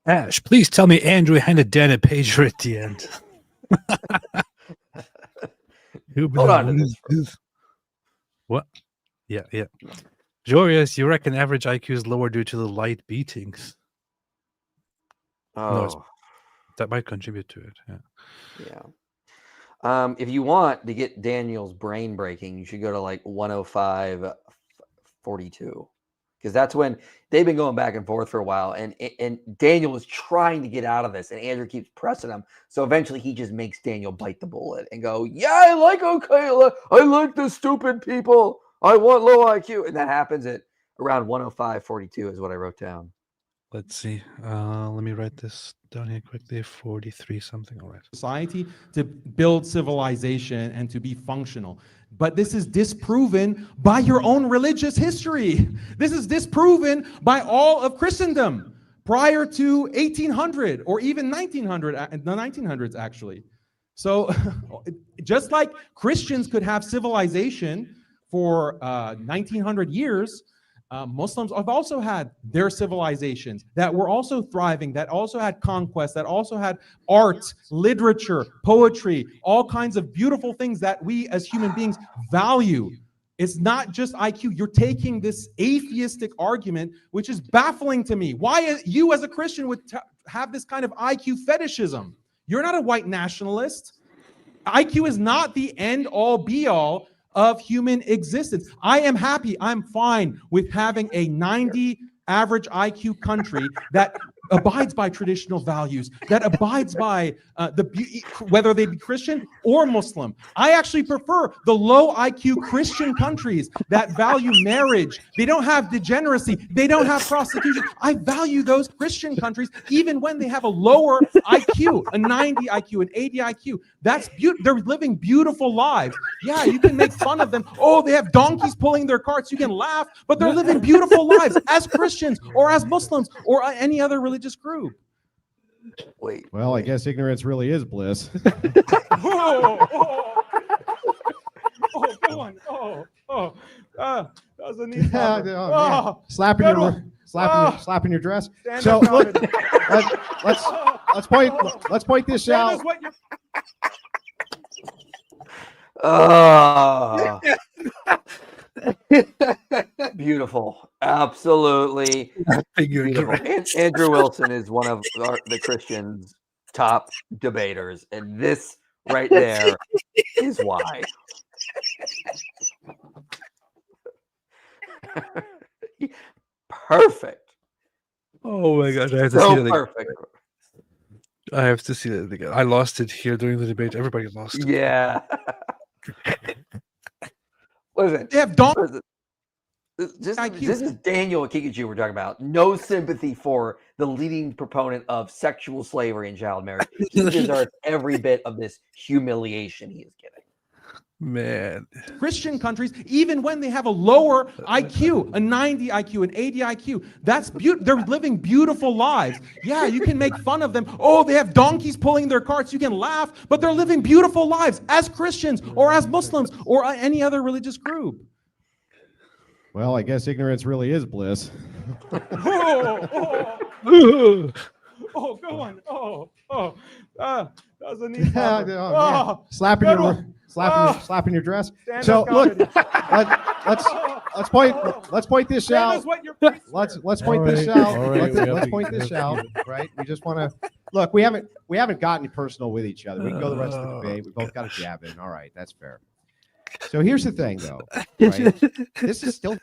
Ash, please tell me Andrew handed Dan a pager at the end. Hold on to this. What? Yeah. Joris, you reckon average IQ is lower due to the light beatings? No, that might contribute to it. Yeah. If you want to get Daniel's brain breaking, you should go to like 105.42, because that's when they've been going back and forth for a while, and Daniel is trying to get out of this, and Andrew keeps pressing him. So eventually he just makes Daniel bite the bullet and go, "Yeah, I like the stupid people. I want low IQ," and that happens at around 105.42 is what I wrote down. Let's see. Let me write this down here quickly. 43 something. All right. Society to build civilization and to be functional. But this is disproven by your own religious history. This is disproven by all of Christendom prior to 1800 or even 1900, the 1900s actually. So just like Christians could have civilization for 1900 years, Muslims have also had their civilizations that were also thriving, that also had conquest, that also had art, literature, poetry, all kinds of beautiful things that we as human beings value. It's not just IQ. You're taking this atheistic argument, which is baffling to me. Why you as a Christian would have this kind of IQ fetishism? You're not a white nationalist. IQ is not the end all be all of human existence. I am happy, I'm fine with having a 90 average IQ country that abides by traditional values, that abides by whether they be Christian or Muslim. I actually prefer the low IQ Christian countries that value marriage. They don't have degeneracy. They don't have prostitution. I value those Christian countries even when they have a lower IQ, a 90 IQ, an 80 IQ. That's beautiful. They're living beautiful lives. Yeah, you can make fun of them. Oh, they have donkeys pulling their carts. You can laugh, but they're living beautiful lives as Christians or as Muslims or any other religious group. Wait. Well, I guess ignorance really is bliss. Go on. That was a neat slapping your dress. So look, let's point this out. Beautiful. Absolutely beautiful. Andrew Wilson is one of the Christians' top debaters, and this right there is why. Perfect. Oh my gosh, I have to see that perfect. I have to see that again. I lost it here during the debate. Everybody lost it. Yeah. Listen, they have this is Daniel Akikachu we're talking about. No sympathy for the leading proponent of sexual slavery and child marriage. He deserves every bit of this humiliation he is getting. Man. Christian countries, even when they have a lower IQ, a 90 IQ, an 80 IQ, that's beautiful. They're living beautiful lives. Yeah, you can make fun of them. Oh, they have donkeys pulling their carts. You can laugh, but they're living beautiful lives as Christians or as Muslims or any other religious group. Well, I guess ignorance really is bliss. Go on. That was a neat slapping your dress. So look, let's point this out. Let's point this out. Let's point this out. Right? We just want to look. We haven't gotten personal with each other. We can go the rest of the debate. We both got a jab in. All right, that's fair. So here's the thing, though. Right? This is still.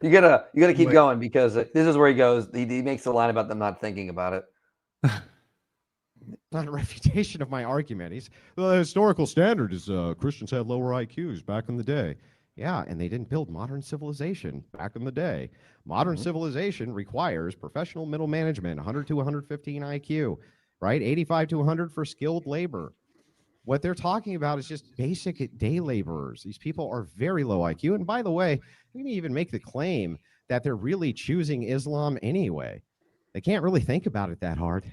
You gotta keep going, because this is where he goes. He makes a line about them not thinking about it. Not a refutation of my argument. The historical standard is Christians had lower IQs back in the day. Yeah, and they didn't build modern civilization back in the day. Modern civilization requires professional middle management, 100 to 115 IQ, right? 85 to 100 for skilled labor. What they're talking about is just basic day laborers. These people are very low IQ. And by the way, we can even make the claim that they're really choosing Islam anyway. They can't really think about it that hard,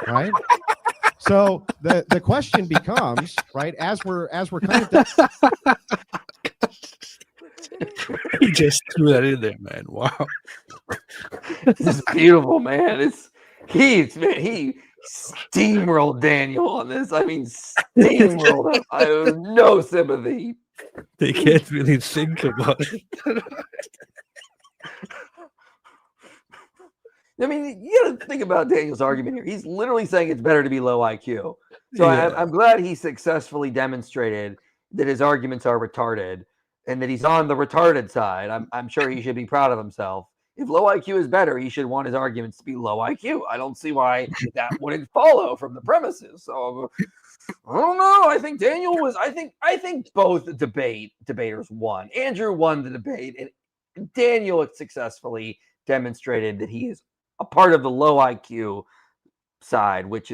right? So the question becomes, right, as we're kind of He just threw that in there, man. Wow. This is beautiful, man. He steamrolled Daniel on this. I mean, steamrolled him. I have no sympathy. They can't really think about it. I mean, you got to think about Daniel's argument here. He's literally saying it's better to be low IQ. So Yeah. I'm glad he successfully demonstrated that his arguments are retarded and that he's on the retarded side. I'm sure he should be proud of himself. If low IQ is better, he should want his arguments to be low IQ. I don't see why that wouldn't follow from the premises. So I don't know. I think Daniel was. I think both debaters won. Andrew won the debate, and Daniel successfully demonstrated that he is a part of the low IQ side, which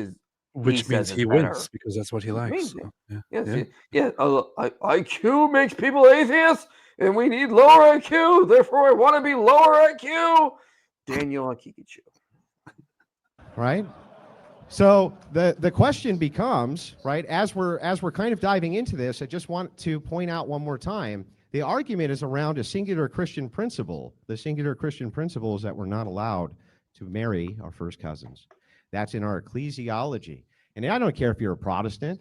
Means he wins because that's what he likes. Means So, yeah. Yes, yeah. IQ makes people atheists, and we need lower IQ. Therefore, I want to be lower IQ. Daniel Akikachu. right? So the question becomes, right, as we're kind of diving into this, I just want to point out one more time, the argument is around a singular Christian principle. The singular Christian principle is that we're not allowed to marry our first cousins. That's in our ecclesiology. And I don't care if you're a Protestant,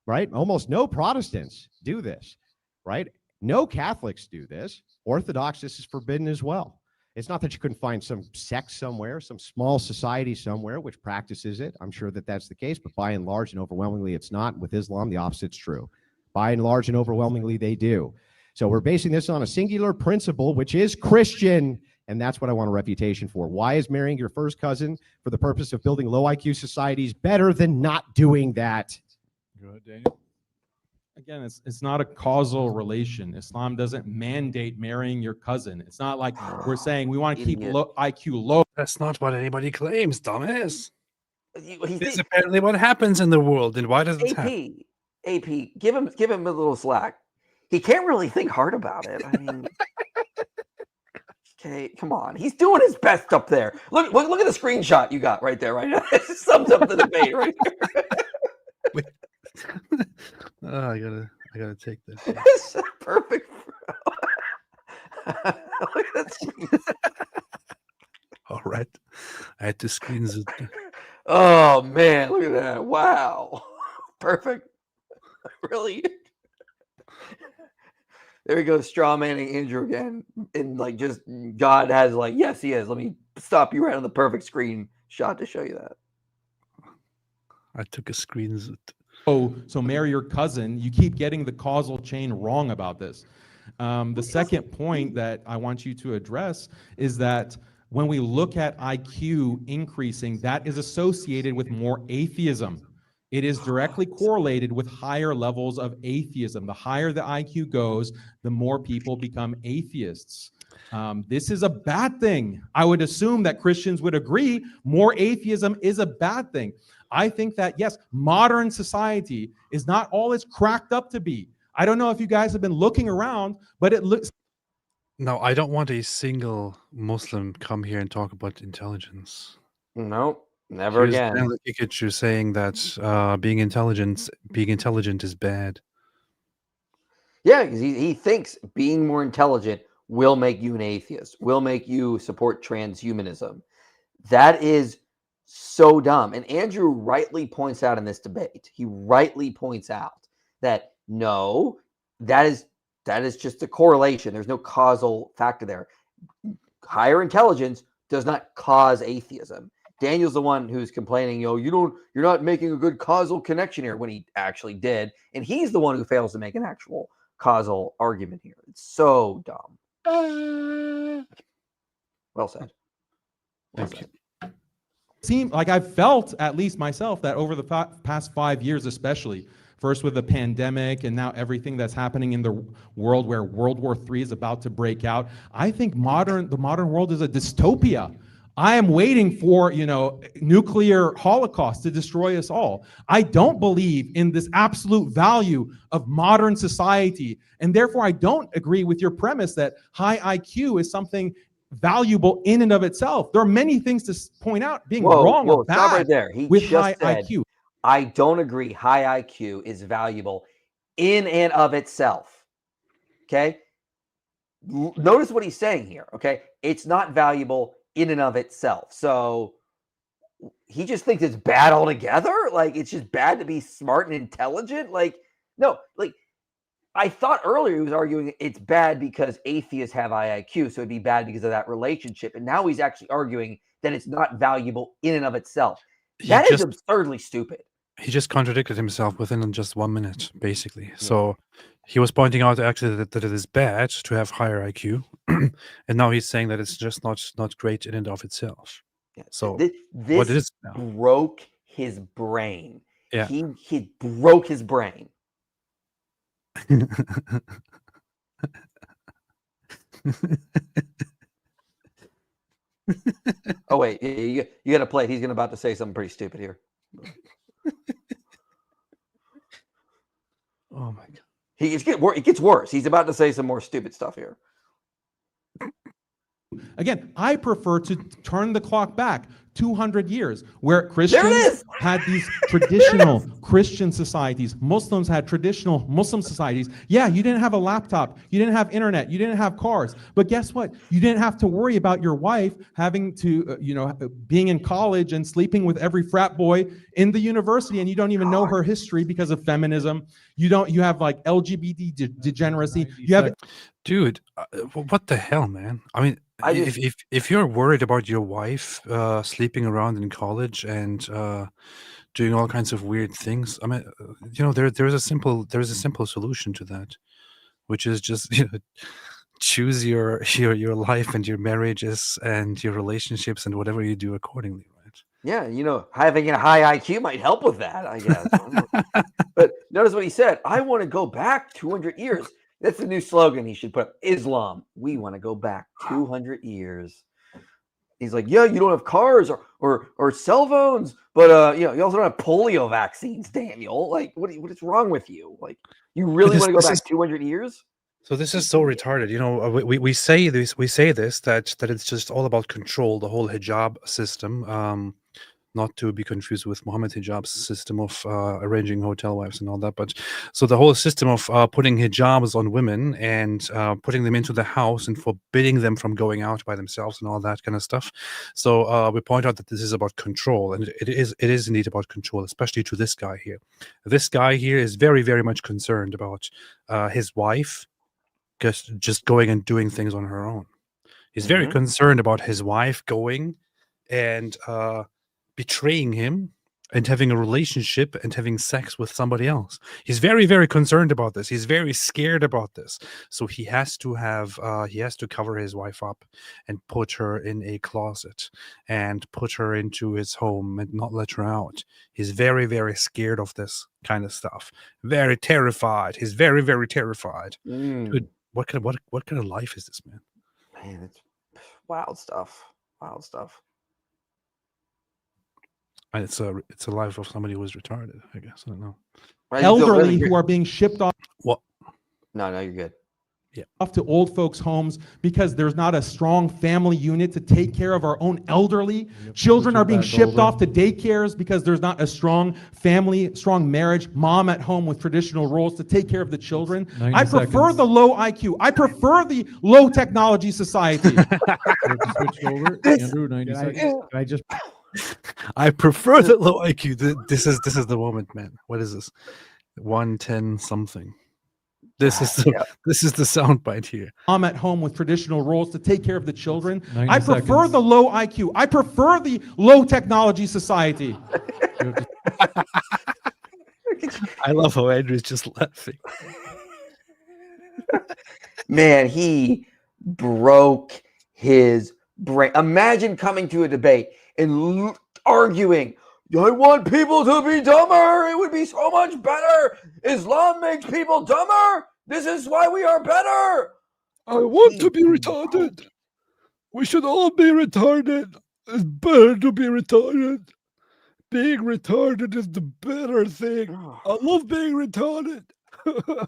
right? Almost no Protestants do this, right? No Catholics do this. Orthodox, this is forbidden as well. It's not that you couldn't find some sect somewhere, some small society somewhere which practices it. I'm sure that that's the case, but by and large and overwhelmingly it's not. With Islam, the opposite's true. By and large and overwhelmingly they do. So we're basing this on a singular principle, which is Christian, and that's what I want a refutation for. Why is marrying your first cousin for the purpose of building low IQ societies better than not doing that? Go ahead, Daniel. Again, it's not a causal relation. Islam doesn't mandate marrying your cousin. It's not like we're saying we want to keep IQ low. That's not what anybody claims, dumbass. He This is apparently what happens in the world, and why does it happen? AP, give him a little slack. He can't really think hard about it. I mean, okay, come on. He's doing his best up there. Look at the screenshot you got right there, right now. It sums up the debate right here. Oh, I gotta take this. It's perfect. Look at that. All right, I had to screens it. Oh man, look at that! Wow, perfect. Really. There we go, straw manning Andrew again, and like just God has like, yes, he is. Let me stop you right on the perfect screenshot to show you that. I took a screens. So marry your cousin. You keep getting the causal chain wrong about this. The second point that I want you to address is that when we look at IQ increasing, that is associated with more atheism. It is directly correlated with higher levels of atheism. The higher the IQ goes, the more people become atheists. This is a bad thing. I would assume that Christians would agree more atheism is a bad thing. I think that, yes, modern society is not all it's cracked up to be. I don't know if you guys have been looking around, but it looks... No, I don't want a single Muslim come here and talk about intelligence. No, never again. Stanley Pikachu saying that being intelligent is bad. Yeah, because he thinks being more intelligent will make you an atheist, will make you support transhumanism. That is so dumb. And Andrew rightly points out in this debate, he rightly points out that no, that is just a correlation. There's no causal factor there. Higher intelligence does not cause atheism. Daniel's the one who's complaining, you're not making a good causal connection here, when he actually did. And he's the one who fails to make an actual causal argument here. It's so dumb. Well said. Well said. Seem like I've felt, at least myself, that over the past 5 years especially, first with the pandemic and now everything that's happening in the world where World War III is about to break out, I think the modern world is a dystopia. I am waiting for, nuclear holocaust to destroy us all. I don't believe in this absolute value of modern society. And therefore, I don't agree with your premise that high IQ is something valuable in and of itself. There are many things to point out being wrong or stop right bad there. He with just high said, IQ. I don't agree. High IQ is valuable in and of itself. Okay. Notice what he's saying here. Okay. It's not valuable in and of itself. So he just thinks it's bad altogether. Like, it's just bad to be smart and intelligent. Like, no, like, I thought earlier he was arguing it's bad because atheists have high IQ. So it'd be bad because of that relationship. And now he's actually arguing that it's not valuable in and of itself. That is absurdly stupid. He just contradicted himself within just 1 minute, basically. Yeah. So he was pointing out actually that it is bad to have higher IQ, and now he's saying that it's just not great in and of itself. Yeah. So this what it is now broke his brain. Yeah, he broke his brain. Oh wait, you got to play it. He's about to say something pretty stupid here. Oh my god! It gets worse. He's about to say some more stupid stuff here. Again, I prefer to turn the clock back 200 years, where Christians had these traditional Christian societies. Muslims had traditional Muslim societies. Yeah, you didn't have a laptop. You didn't have internet. You didn't have cars. But guess what? You didn't have to worry about your wife having to, being in college and sleeping with every frat boy in the university, and you don't even know her history because of feminism. You have like LGBT degeneracy. You have, dude, what the hell, man? I mean, if you're worried about your wife sleeping around in college and doing all kinds of weird things, I mean, there's a simple solution to that, which is just choose your life and your marriages and your relationships and whatever you do accordingly, right? Yeah, having a high IQ might help with that, I guess. But notice what he said. I want to go back 200 years. That's the new slogan he should put up. Islam. We want to go back 200 years. He's like, yeah, you don't have cars or cell phones, but you also don't have polio vaccines, Daniel. Like, what is wrong with you? Like, you really want to go back 200 years? So this is so retarded. We say this that it's just all about control, the whole hijab system. Not to be confused with Muhammad hijab's system of arranging hotel wives and all that. But so the whole system of putting hijabs on women and putting them into the house and forbidding them from going out by themselves and all that kind of stuff. So we point out that this is about control, and it is indeed about control, especially to this guy here. This guy here is very, very much concerned about his wife just going and doing things on her own. He's very concerned about his wife going and betraying him and having a relationship and having sex with somebody else. He's very, very concerned about this. He's very scared about this. So he has to cover his wife up and put her in a closet and put her into his home and not let her out. He's very, very scared of this kind of stuff. Very terrified. He's very, very terrified. Dude, what kind of life is this, man? Man, it's wild stuff. Wild stuff. It's a life of somebody who was retarded, I guess. I don't know. Elderly who are being shipped off. What? No, you're good. Yeah. Off to old folks' homes because there's not a strong family unit to take care of our own elderly. Children are being shipped off to daycares because there's not a strong family, strong marriage. Mom at home with traditional roles to take care of the children. I prefer the low IQ. I prefer the low technology society. Switch over. Andrew, 90 seconds. I prefer the low IQ. This is the moment, man. What is this? 110 something. This is the soundbite here. I'm at home with traditional roles to take care of the children. I prefer the low IQ. I prefer the low technology society. I love how Andrew's just laughing. Man, he broke his brain. Imagine coming to a debate and arguing, I want people to be dumber. It would be so much better. Islam makes people dumber. This is why we are better. I want to be retarded. We should all be retarded. It's better to be retarded. Being retarded is the better thing. I love being retarded. I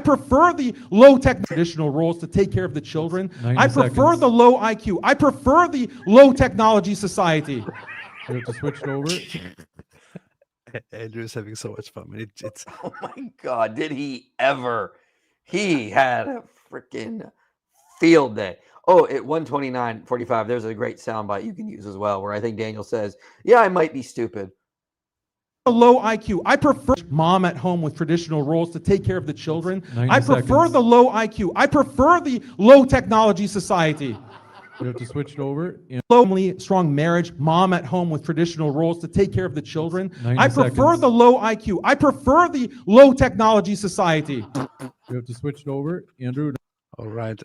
prefer the low-tech traditional roles to take care of the children. 90 I prefer seconds. the low IQ. I prefer the low technology society. We have to switch it over. Andrew's having so much fun. It's Oh my God, did he ever? He had a freaking field day. Oh, at 129.45, there's a great soundbite you can use as well, where I think Daniel says, "Yeah, I might be stupid." A low IQ. I prefer mom at home with traditional roles to take care of the children. 90 I prefer seconds. the low IQ. I prefer the low technology society. We have to switch it over. Low family, strong marriage, mom at home with traditional roles to take care of the children. 90 I prefer seconds. the low IQ. I prefer the low technology society. We have to switch it over. Andrew. all right.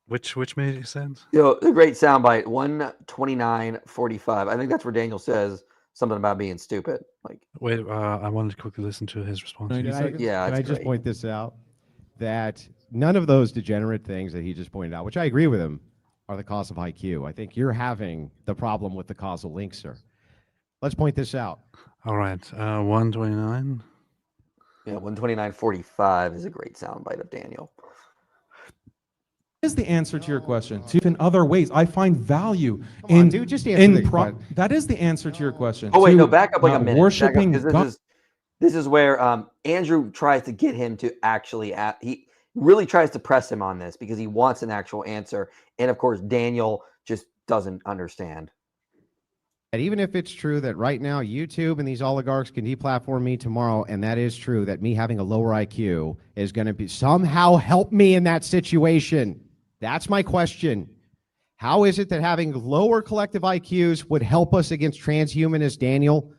Which made sense? Yo, the great soundbite, 129.45. I think that's where Daniel says something about being stupid. Like, Wait, I wanted to quickly listen to his response. 90 seconds. yeah, Can it's I just great. point this out? That none of those degenerate things that he just pointed out, which I agree with him, are the cause of IQ. I think you're having the problem with the causal link, sir. Let's point this out. All right, 129. Yeah, 129.45 is a great soundbite of Daniel. Is the answer to your question. In other ways, I find value Come on, in dude, just answer the question. that is the answer to your question. Oh wait, To, no, back up like a minute. Back up, Worshiping 'cause God. this is where Andrew tries to get him to actually he really tries to press him on this because he wants an actual answer, and of course Daniel just doesn't understand. And even if it's true that right now YouTube and these oligarchs can deplatform me tomorrow, and that is true, that me having a lower IQ is going to be somehow help me in that situation. That's my question. How is it that having lower collective IQs would help us against transhumanists, Daniel?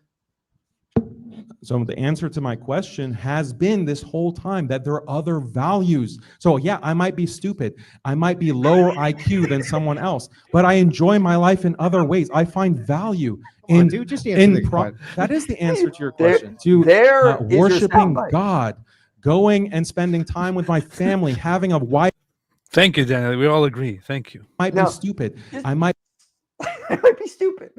So the answer to my question has been this whole time that there are other values. So yeah, I might be stupid. I might be lower IQ than someone else, but I enjoy my life in other ways. I find value Come on, in, dude, just answer the question. that is the answer to your There- question. To there is your worshiping soundbite. God, going and spending time with my family, having a wife. Thank you, Daniel. We all agree. Thank you. Might No. be stupid. Just- I might I might be stupid.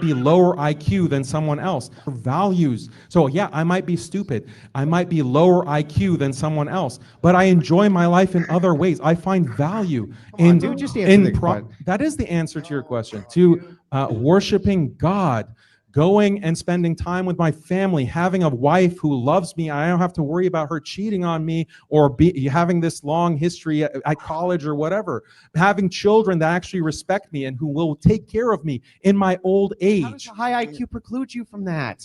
be lower IQ than someone else. Values. So yeah, I might be stupid. I might be lower IQ than someone else, but I enjoy my life in other ways. I find value Come on, in dude, just answer the question. that is the answer to your question. To worshiping God, going and spending time with my family, having a wife who loves me. I don't have to worry about her cheating on me or having this long history at college or whatever. Having children that actually respect me and who will take care of me in my old How does age. a high IQ preclude you from that?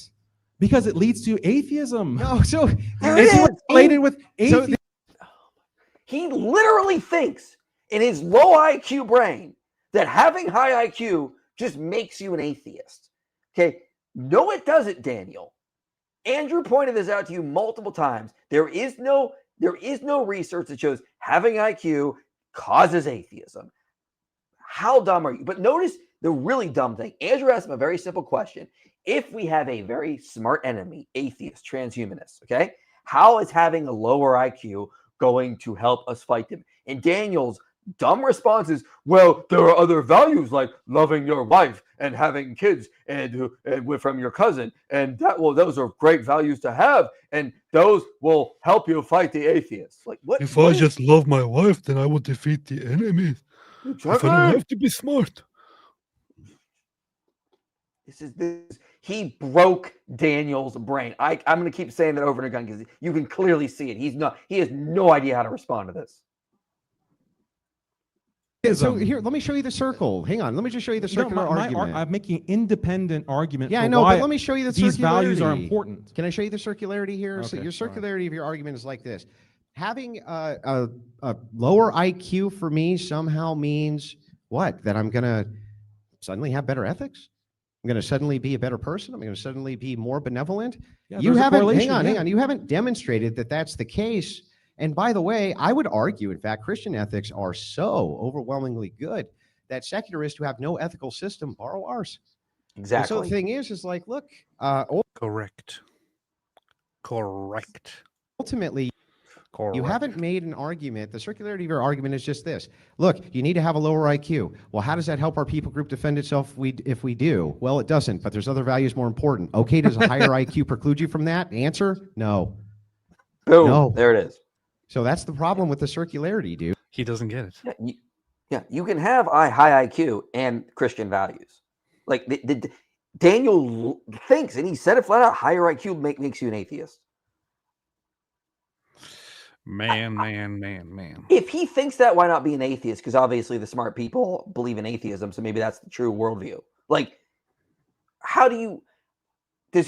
Because it leads to atheism. No, so There it It's is. related with So atheism. He literally thinks in his low IQ brain that having high IQ just makes you an atheist. Okay. No, it doesn't, Daniel. Andrew pointed this out to you multiple times. There is no research that shows having IQ causes atheism. How dumb are you? But notice the really dumb thing. Andrew asked him a very simple question. If we have a very smart enemy, atheist, transhumanists, okay, how is having a lower IQ going to help us fight them? And Daniel's dumb response is, well, there are other values like loving your wife and having kids and from your cousin, and those are great values to have, and those will help you fight the atheists. Like what? If what I is- just love my wife, then I would defeat the enemy. If I don't Exactly. have to be smart. This. He broke Daniel's brain. I'm going to keep saying that over and again because you can clearly see it. He has no idea how to respond to this. So here, let me show you the circle. Hang on, let me just show you the circular argument. I'm making an independent argument. Yeah, for I know, why but let me show you the these values are circularity. important. Can I show you the circularity here? So Okay, your all right. circularity of your argument is like this. Having a lower IQ for me somehow means what? That I'm going to suddenly have better ethics? I'm going to suddenly be a better person? I'm going to suddenly be more benevolent? Yeah, You there's a haven't, correlation, hang yeah. on. You haven't demonstrated that that's the case. And by the way, I would argue, in fact, Christian ethics are so overwhelmingly good that secularists who have no ethical system borrow ours. And so Exactly. the thing is like, look, Correct. Correct. ultimately, You Correct. haven't made an argument. The circularity of your argument is just this. Look, you need to have a lower IQ. Well, how does that help our people group defend itself if we do? Well, it doesn't, but there's other values more important. Okay, does a higher IQ preclude you from that? Answer, no. Boom. No. There it is. So that's the problem with the circularity, dude. He doesn't get it. Yeah, you can have a high IQ and Christian values. Like Daniel thinks, and he said it flat out, higher IQ makes you an atheist. Man. If he thinks that, why not be an atheist? Because obviously the smart people believe in atheism, so maybe that's the true worldview. Like, how is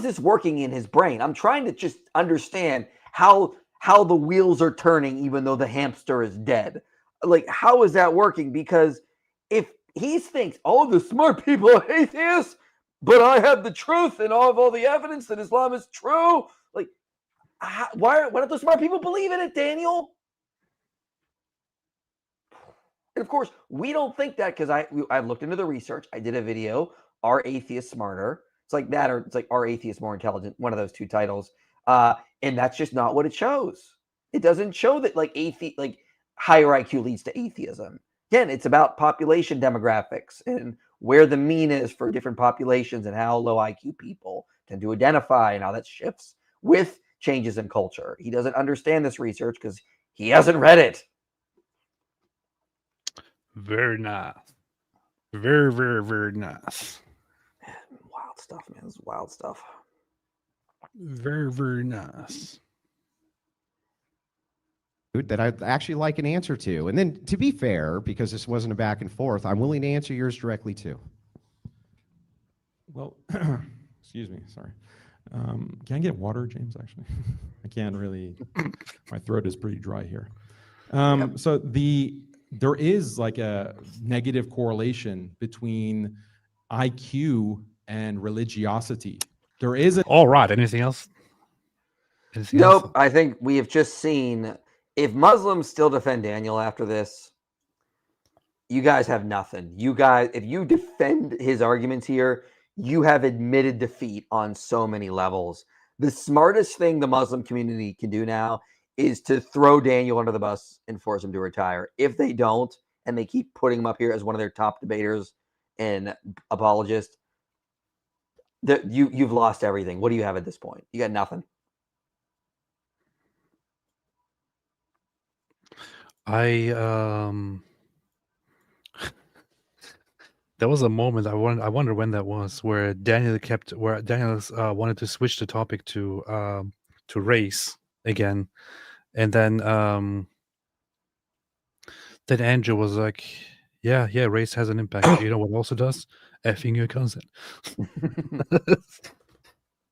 this working in his brain? I'm trying to just understand how the wheels are turning, even though the hamster is dead. Like, how is that working? Because if he thinks, oh, the smart people are atheists, but I have the truth and all the evidence that Islam is true, like, why don't the smart people believe in it, Daniel? And of course, we don't think that because I've looked into the research. I did a video, Are Atheists Smarter? It's like that, or it's like Are Atheists More Intelligent? One of those two titles. And that's just not what it shows. It doesn't show that like higher IQ leads to atheism. Again, it's about population demographics and where the mean is for different populations and how low IQ people tend to identify and how that shifts with changes in culture. He doesn't understand this research because he hasn't read it. Very nice. Very nice. Wild stuff, man. This is wild stuff. Very nice. That I'd actually like an answer to. And then to be fair, because this wasn't a back and forth, I'm willing to answer yours directly too. Well, excuse me, sorry. Can I get water, James, actually? I can't really, my throat is pretty dry here. So there is like a negative correlation between IQ and religiosity. There is a— All right. Anything else? Nope. I think we have just seen, if Muslims still defend Daniel after this, you guys have nothing. You guys, if you defend his arguments here, you have admitted defeat on so many levels. The smartest thing the Muslim community can do now is to throw Daniel under the bus and force him to retire. If they don't, and they keep putting him up here as one of their top debaters and apologists, you've lost everything. What do you have at this point? You got nothing. There was a moment I wonder when that was where Daniel wanted to switch the topic to race again, and then Andrew was like, yeah, race has an impact. You know what also does? Effing your cousin.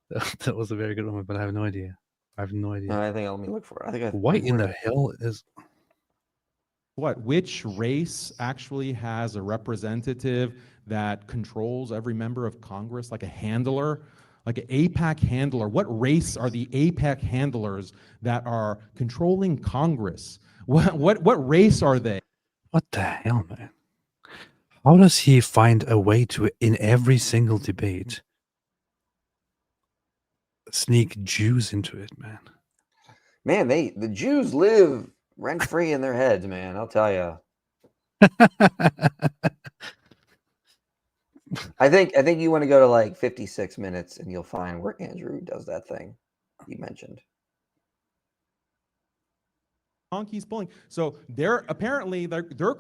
That was a very good moment, but I have no idea. I think let me look for it. Why in the hell is which race actually has a representative that controls every member of Congress, like a handler, like an APAC handler? What race are the APAC handlers that are controlling Congress? What race are they? What the hell, man? How does he find a way to, in every single debate, sneak Jews into it, man? Man, the Jews live rent-free in their heads, man. I'll tell you. I think you want to go to like 56 minutes and you'll find where Andrew does that thing you mentioned. Donkey's pulling. So their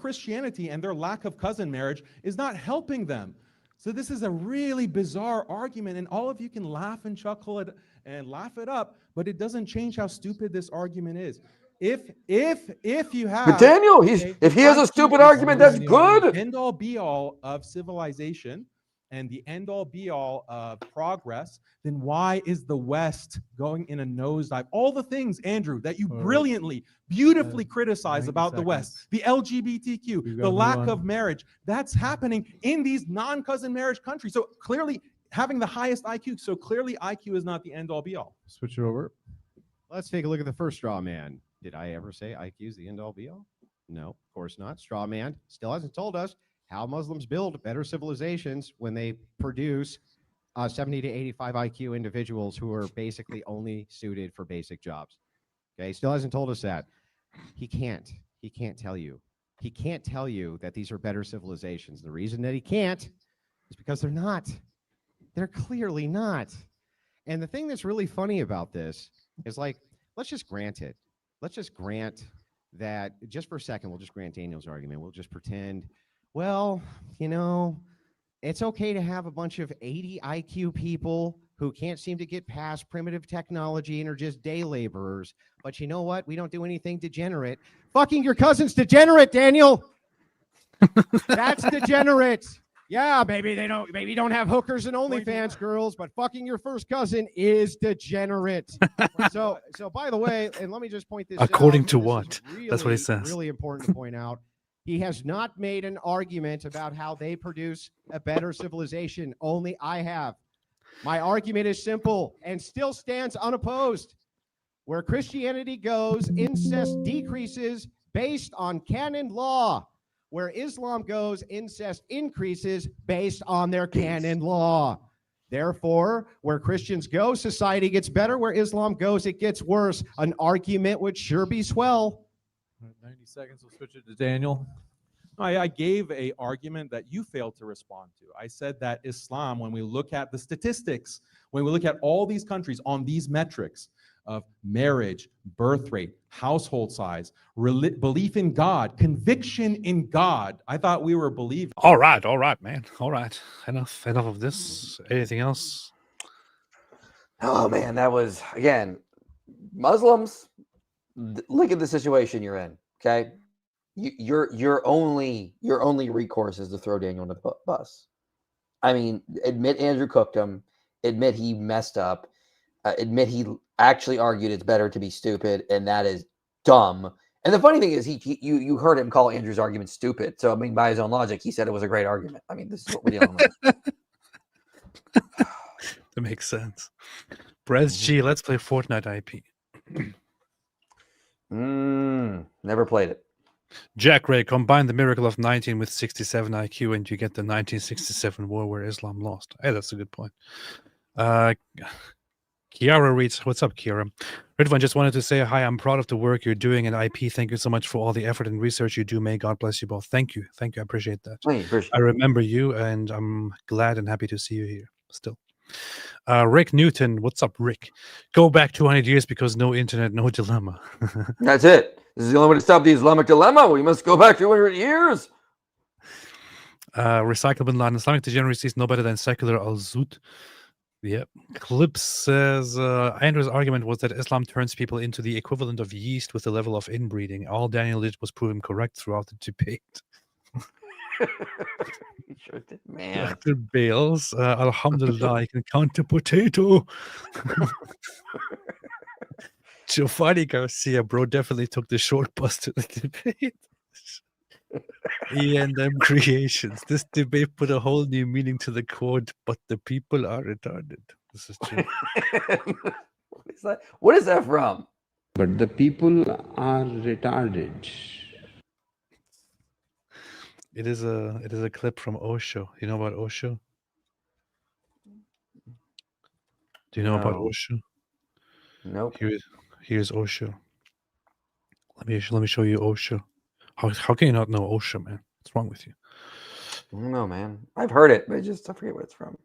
Christianity and their lack of cousin marriage is not helping them. So this is a really bizarre argument, and all of you can laugh and chuckle it and laugh it up, but it doesn't change how stupid this argument is. If you have, but Daniel, if he has a stupid argument, that's good. End all be all of civilization and the end all be all of progress, then why is the West going in a nosedive? All the things, Andrew, that you brilliantly, beautifully criticize about the West, the LGBTQ, the lack of marriage, that's happening in these non-cousin marriage countries. So clearly having the highest IQ, so clearly IQ is not the end all be all. Switch it over. Let's take a look at the first straw man. Did I ever say IQ is the end all be all? No, of course not. Straw man still hasn't told us how Muslims build better civilizations when they produce 70 to 85 IQ individuals who are basically only suited for basic jobs. Okay, he still hasn't told us that. He can't. He can't tell you. He can't tell you that these are better civilizations. The reason that he can't is because they're not. They're clearly not. And the thing that's really funny about this is, like, let's just grant it. Let's just grant that, just for a second, we'll just grant Daniel's argument. We'll just pretend, well, you know, it's okay to have a bunch of 80 IQ people who can't seem to get past primitive technology and are just day laborers. But you know what? We don't do anything degenerate. Fucking your cousin's degenerate, Daniel. That's degenerate. Yeah, maybe you don't have hookers and OnlyFans girls, but fucking your first cousin is degenerate. So by the way, and let me just point this out. According to this what? Really, That's what it says. Really important to point out. He has not made an argument about how they produce a better civilization. Only I have. My argument is simple and still stands unopposed. Where Christianity goes, incest decreases based on canon law. Where Islam goes, incest increases based on their canon law. Therefore, where Christians go, society gets better. Where Islam goes, it gets worse. An argument would sure be swell. 90 seconds, we'll switch it to Daniel. I gave a argument that you failed to respond to. I said that Islam, when we look at the statistics, when we look at all these countries on these metrics of marriage, birth rate, household size, belief in God, conviction in God, I thought we were believing. All right, man. All right. Enough of this. Anything else? Oh man, that was, again, Muslims. Look at the situation you're in. Okay, your only recourse is to throw Daniel under the bus. I mean, admit Andrew cooked him. Admit he messed up. Admit he actually argued it's better to be stupid, and that is dumb. And the funny thing is, you heard him call Andrew's argument stupid. So I mean, by his own logic, he said it was a great argument. I mean, this is what we're dealing with. That makes sense. Brez G, let's play Fortnite IP. Never played it. Jack Ray, combine the miracle of 19 with 67 IQ and you get the 1967 war where Islam lost. Hey, that's a good point. Kiara reads, what's up, Kiara? Ridwan, just wanted to say hi. I'm proud of the work you're doing at IP. Thank you so much for all the effort and research you do. May God bless you both. Thank you. I appreciate that. I remember you, and I'm glad and happy to see you here still. Rick Newton, what's up, Rick? Go back 200 years because no internet, no dilemma. That's it. This is the only way to stop the Islamic dilemma. We must go back 200 years. Recycle bin Laden, Islamic degeneracy is no better than secular al-Zud. Yep. Clips says Andrew's argument was that Islam turns people into the equivalent of yeast with the level of inbreeding. All Daniel did was prove him correct throughout the debate. Sure did, man. Dr. Bales, Alhamdulillah, I can count a potato. Giovanni Garcia, bro, definitely took the short bus to the debate. E&M Creations. This debate put a whole new meaning to the quote, but the people are retarded. This is true. What is that from? But the people are retarded. It is a clip from Osho. You know about Osho? Do you know about Osho? Nope. Here's Osho. Let me show you Osho. How can you not know Osho, man? What's wrong with you? I don't know, man. I've heard it, but I forget what it's from.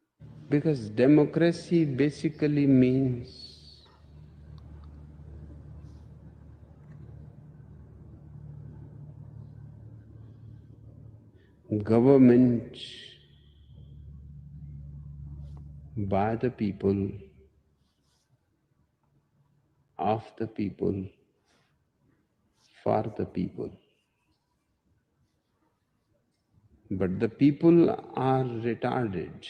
Because democracy basically means government by the people, of the people, for the people. But the people are retarded.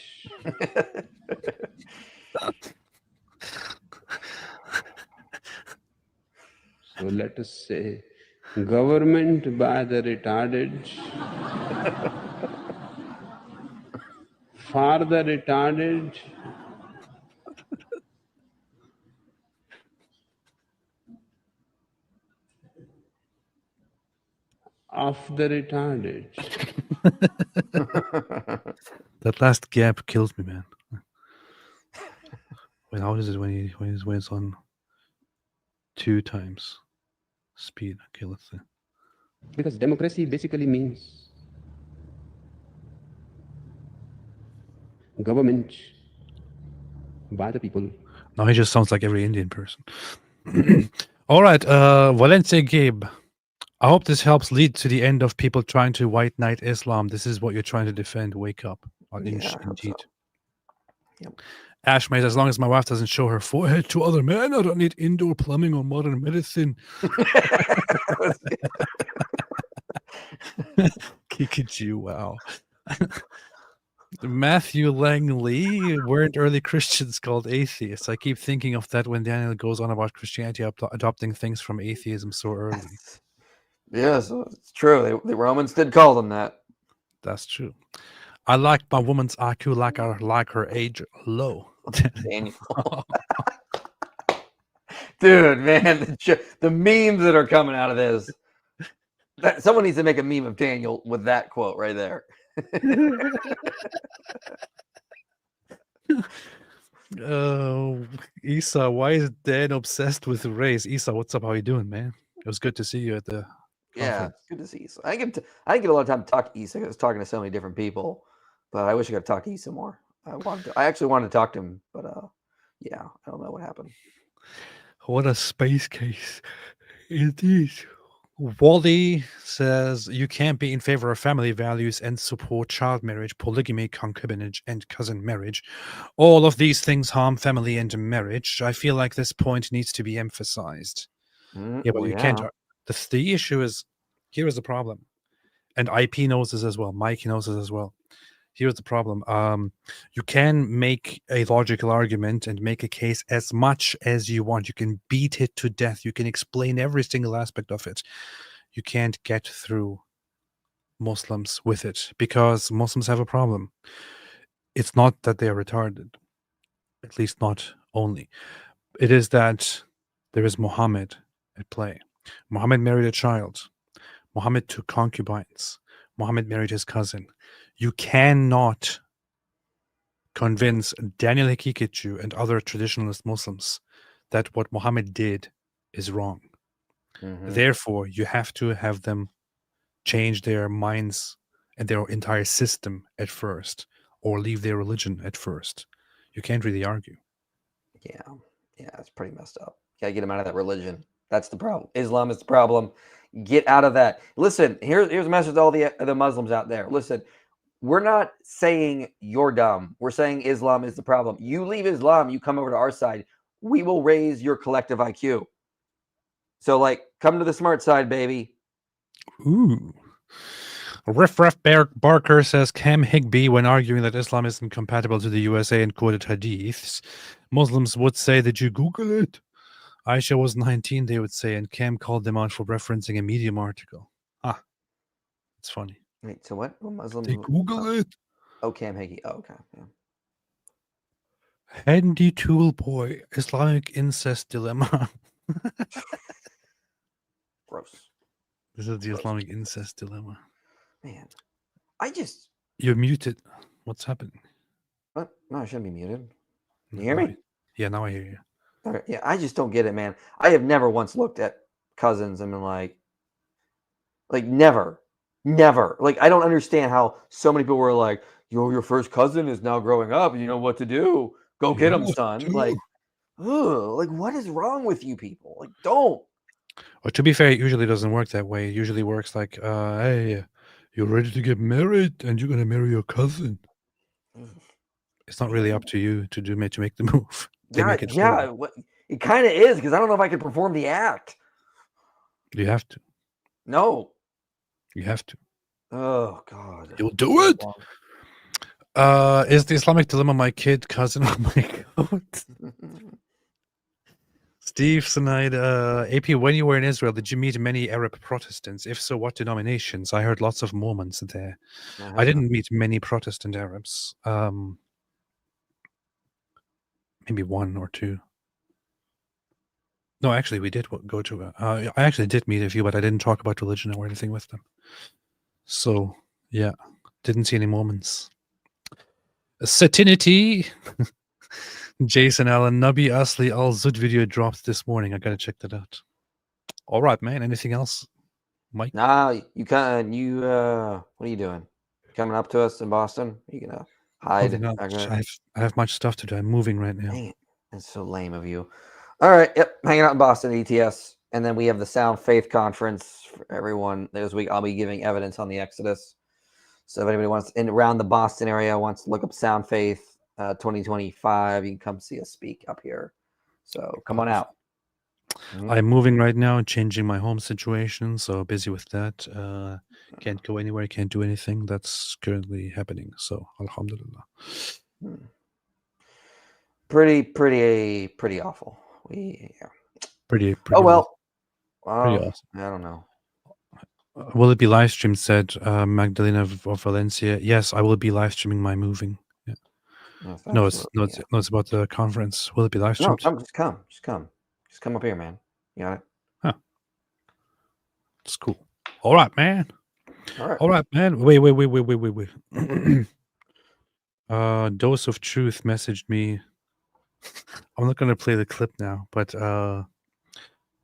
So let us say, government by the retarded, for the retarded, of the retarded. That last gap kills me, man. Wait, how is it when it's on? 2 times speed. Okay, let's see. Because democracy basically means government by the people. Now he just sounds like every Indian person. All right, Valencia Gabe. I hope this helps lead to the end of people trying to white knight Islam. This is what you're trying to defend. Wake up. Yeah, I hope Indeed. so. Yep. Ash mate, as long as my wife doesn't show her forehead to other men, I don't need indoor plumbing or modern medicine. Kikachu, wow. Matthew Langley, weren't early Christians called atheists? I keep thinking of that when Daniel goes on about Christianity adopting things from atheism so early. Yes, it's true. The Romans did call them that. That's true. I like my woman's IQ like her age low. Daniel. Dude, man, the memes that are coming out of this. Someone needs to make a meme of Daniel with that quote right there. Isa, why is Dan obsessed with race? Isa, what's up? How you doing, man? It was good to see you at the Yeah, conference. it's good to see Isa. I didn't get a lot of time to talk to Isa because I was talking to so many different people. But I wish I could talk to Isa more. I actually wanted to talk to him, but yeah, I don't know what happened. What a space case. Indeed. Wally says you can't be in favor of family values and support child marriage, polygamy, concubinage, and cousin marriage. All of these things harm family and marriage. I feel like this point needs to be emphasized. Yeah, but you can't. The issue is, here is the problem. And IP knows this as well. Mike knows this as well. Here's the problem. You can make a logical argument and make a case as much as you want. You can beat it to death. You can explain every single aspect of it. You can't get through Muslims with it because Muslims have a problem. It's not that they are retarded, at least not only. It is that there is Muhammad at play. Muhammad married a child. Muhammad took concubines. Muhammad married his cousin. You cannot convince Daniel Hikikichu and other traditionalist Muslims that what Muhammad did is wrong. Therefore, you have to have them change their minds and their entire system at first, or leave their religion at first. You can't really argue. Yeah, it's pretty messed up. You gotta get them out of that religion. That's the problem. Islam is the problem. Get out of that. Listen, here's a message to all the Muslims out there. Listen, we're not saying you're dumb. We're saying Islam is the problem. You leave Islam, you come over to our side, we will raise your collective IQ. So, come to the smart side, baby. Ooh. Riff Barker says Cam Higby, when arguing that Islam isn't compatible to the USA and quoted hadiths, Muslims would say, did you Google it? Aisha was 19, they would say, and Cam called them out for referencing a Medium article. It's funny. Wait, so what? Muslims? They Google it. Oh, Cam Higgy. Oh, okay. Yeah. Handy Tool Boy, Islamic incest dilemma. Gross. This is the Islamic incest dilemma. Man, You're muted. What's happening? What? No, I shouldn't be muted. Can you hear me? Yeah, now I hear you. Okay. Yeah, I just don't get it, man. I have never once looked at cousins and been like never. I don't understand how so many people were like, your first cousin is now growing up. You know what to do. Go get him, son. What is wrong with you people? Don't. Well, to be fair, it usually doesn't work that way. It usually works like, hey, you're ready to get married and you're going to marry your cousin. It's not really up to you to make the move. It kind of is, because I don't know if I could perform the act. You have to. No. You have to. Oh, God. You'll do it. Is the Islamic dilemma my kid cousin? Oh, my God. Steve Sinaid, AP, when you were in Israel, did you meet many Arab Protestants? If so, what denominations? I heard lots of Mormons there. I didn't meet many Protestant Arabs. Maybe one or two. No, actually, we did go to. I actually did meet a few, but I didn't talk about religion or anything with them. So, yeah, didn't see any Mormons. Satinity Jason Allen, Nabi Asli Al Zud video dropped this morning. I gotta check that out. All right, man. Anything else, Mike? Nah, what are you doing? Coming up to us in Boston? You gonna hide? Probably not. back there? I have much stuff to do. I'm moving right now. Dang it. That's so lame of you. All right. Yep. Hanging out in Boston at ETS. And then we have the Sound Faith Conference for everyone this week. I'll be giving evidence on the Exodus. So if anybody wants around the Boston area wants to look up Sound Faith 2025, you can come see us speak up here. So come on out. I'm moving right now, changing my home situation. So busy with that. Can't go anywhere. Can't do anything. That's currently happening. So alhamdulillah. Pretty awful. Pretty Oh well. awesome. Pretty awesome. I don't know. Will it be live streamed? Said Magdalena of Valencia. Yes, I will be live streaming my moving. Yeah. No, it's about the conference. Will it be live No, streamed? just come up here, man. You got it. Huh. It's cool. All right, man. All right, man. Wait. Dose of Truth messaged me. I'm not gonna play the clip now, but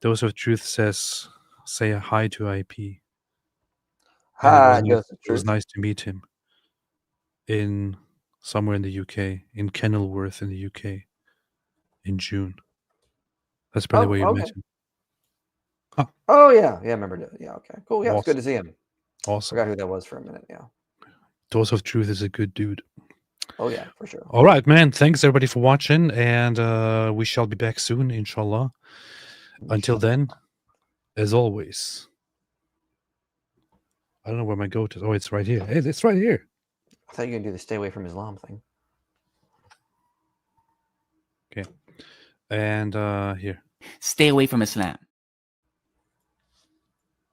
Dose of Truth says, "Say a hi to IP." Hi, It was nice to meet him in somewhere in the UK, in Kenilworth in the UK, in June. That's probably where you met him. Huh. Oh yeah, I remember that. Yeah, okay, cool. Yeah, Awesome. it's good to see him. Awesome. Forgot who that was for a minute. Yeah. Dose of Truth is a good dude. Oh yeah, for sure. All right, man. Thanks everybody for watching, and we shall be back soon, inshallah. Until then, as always, I don't know where my goat is. Oh, it's right here. Hey, it's right here. I thought you were gonna do the stay away from Islam thing. Okay. And here. Stay away from Islam.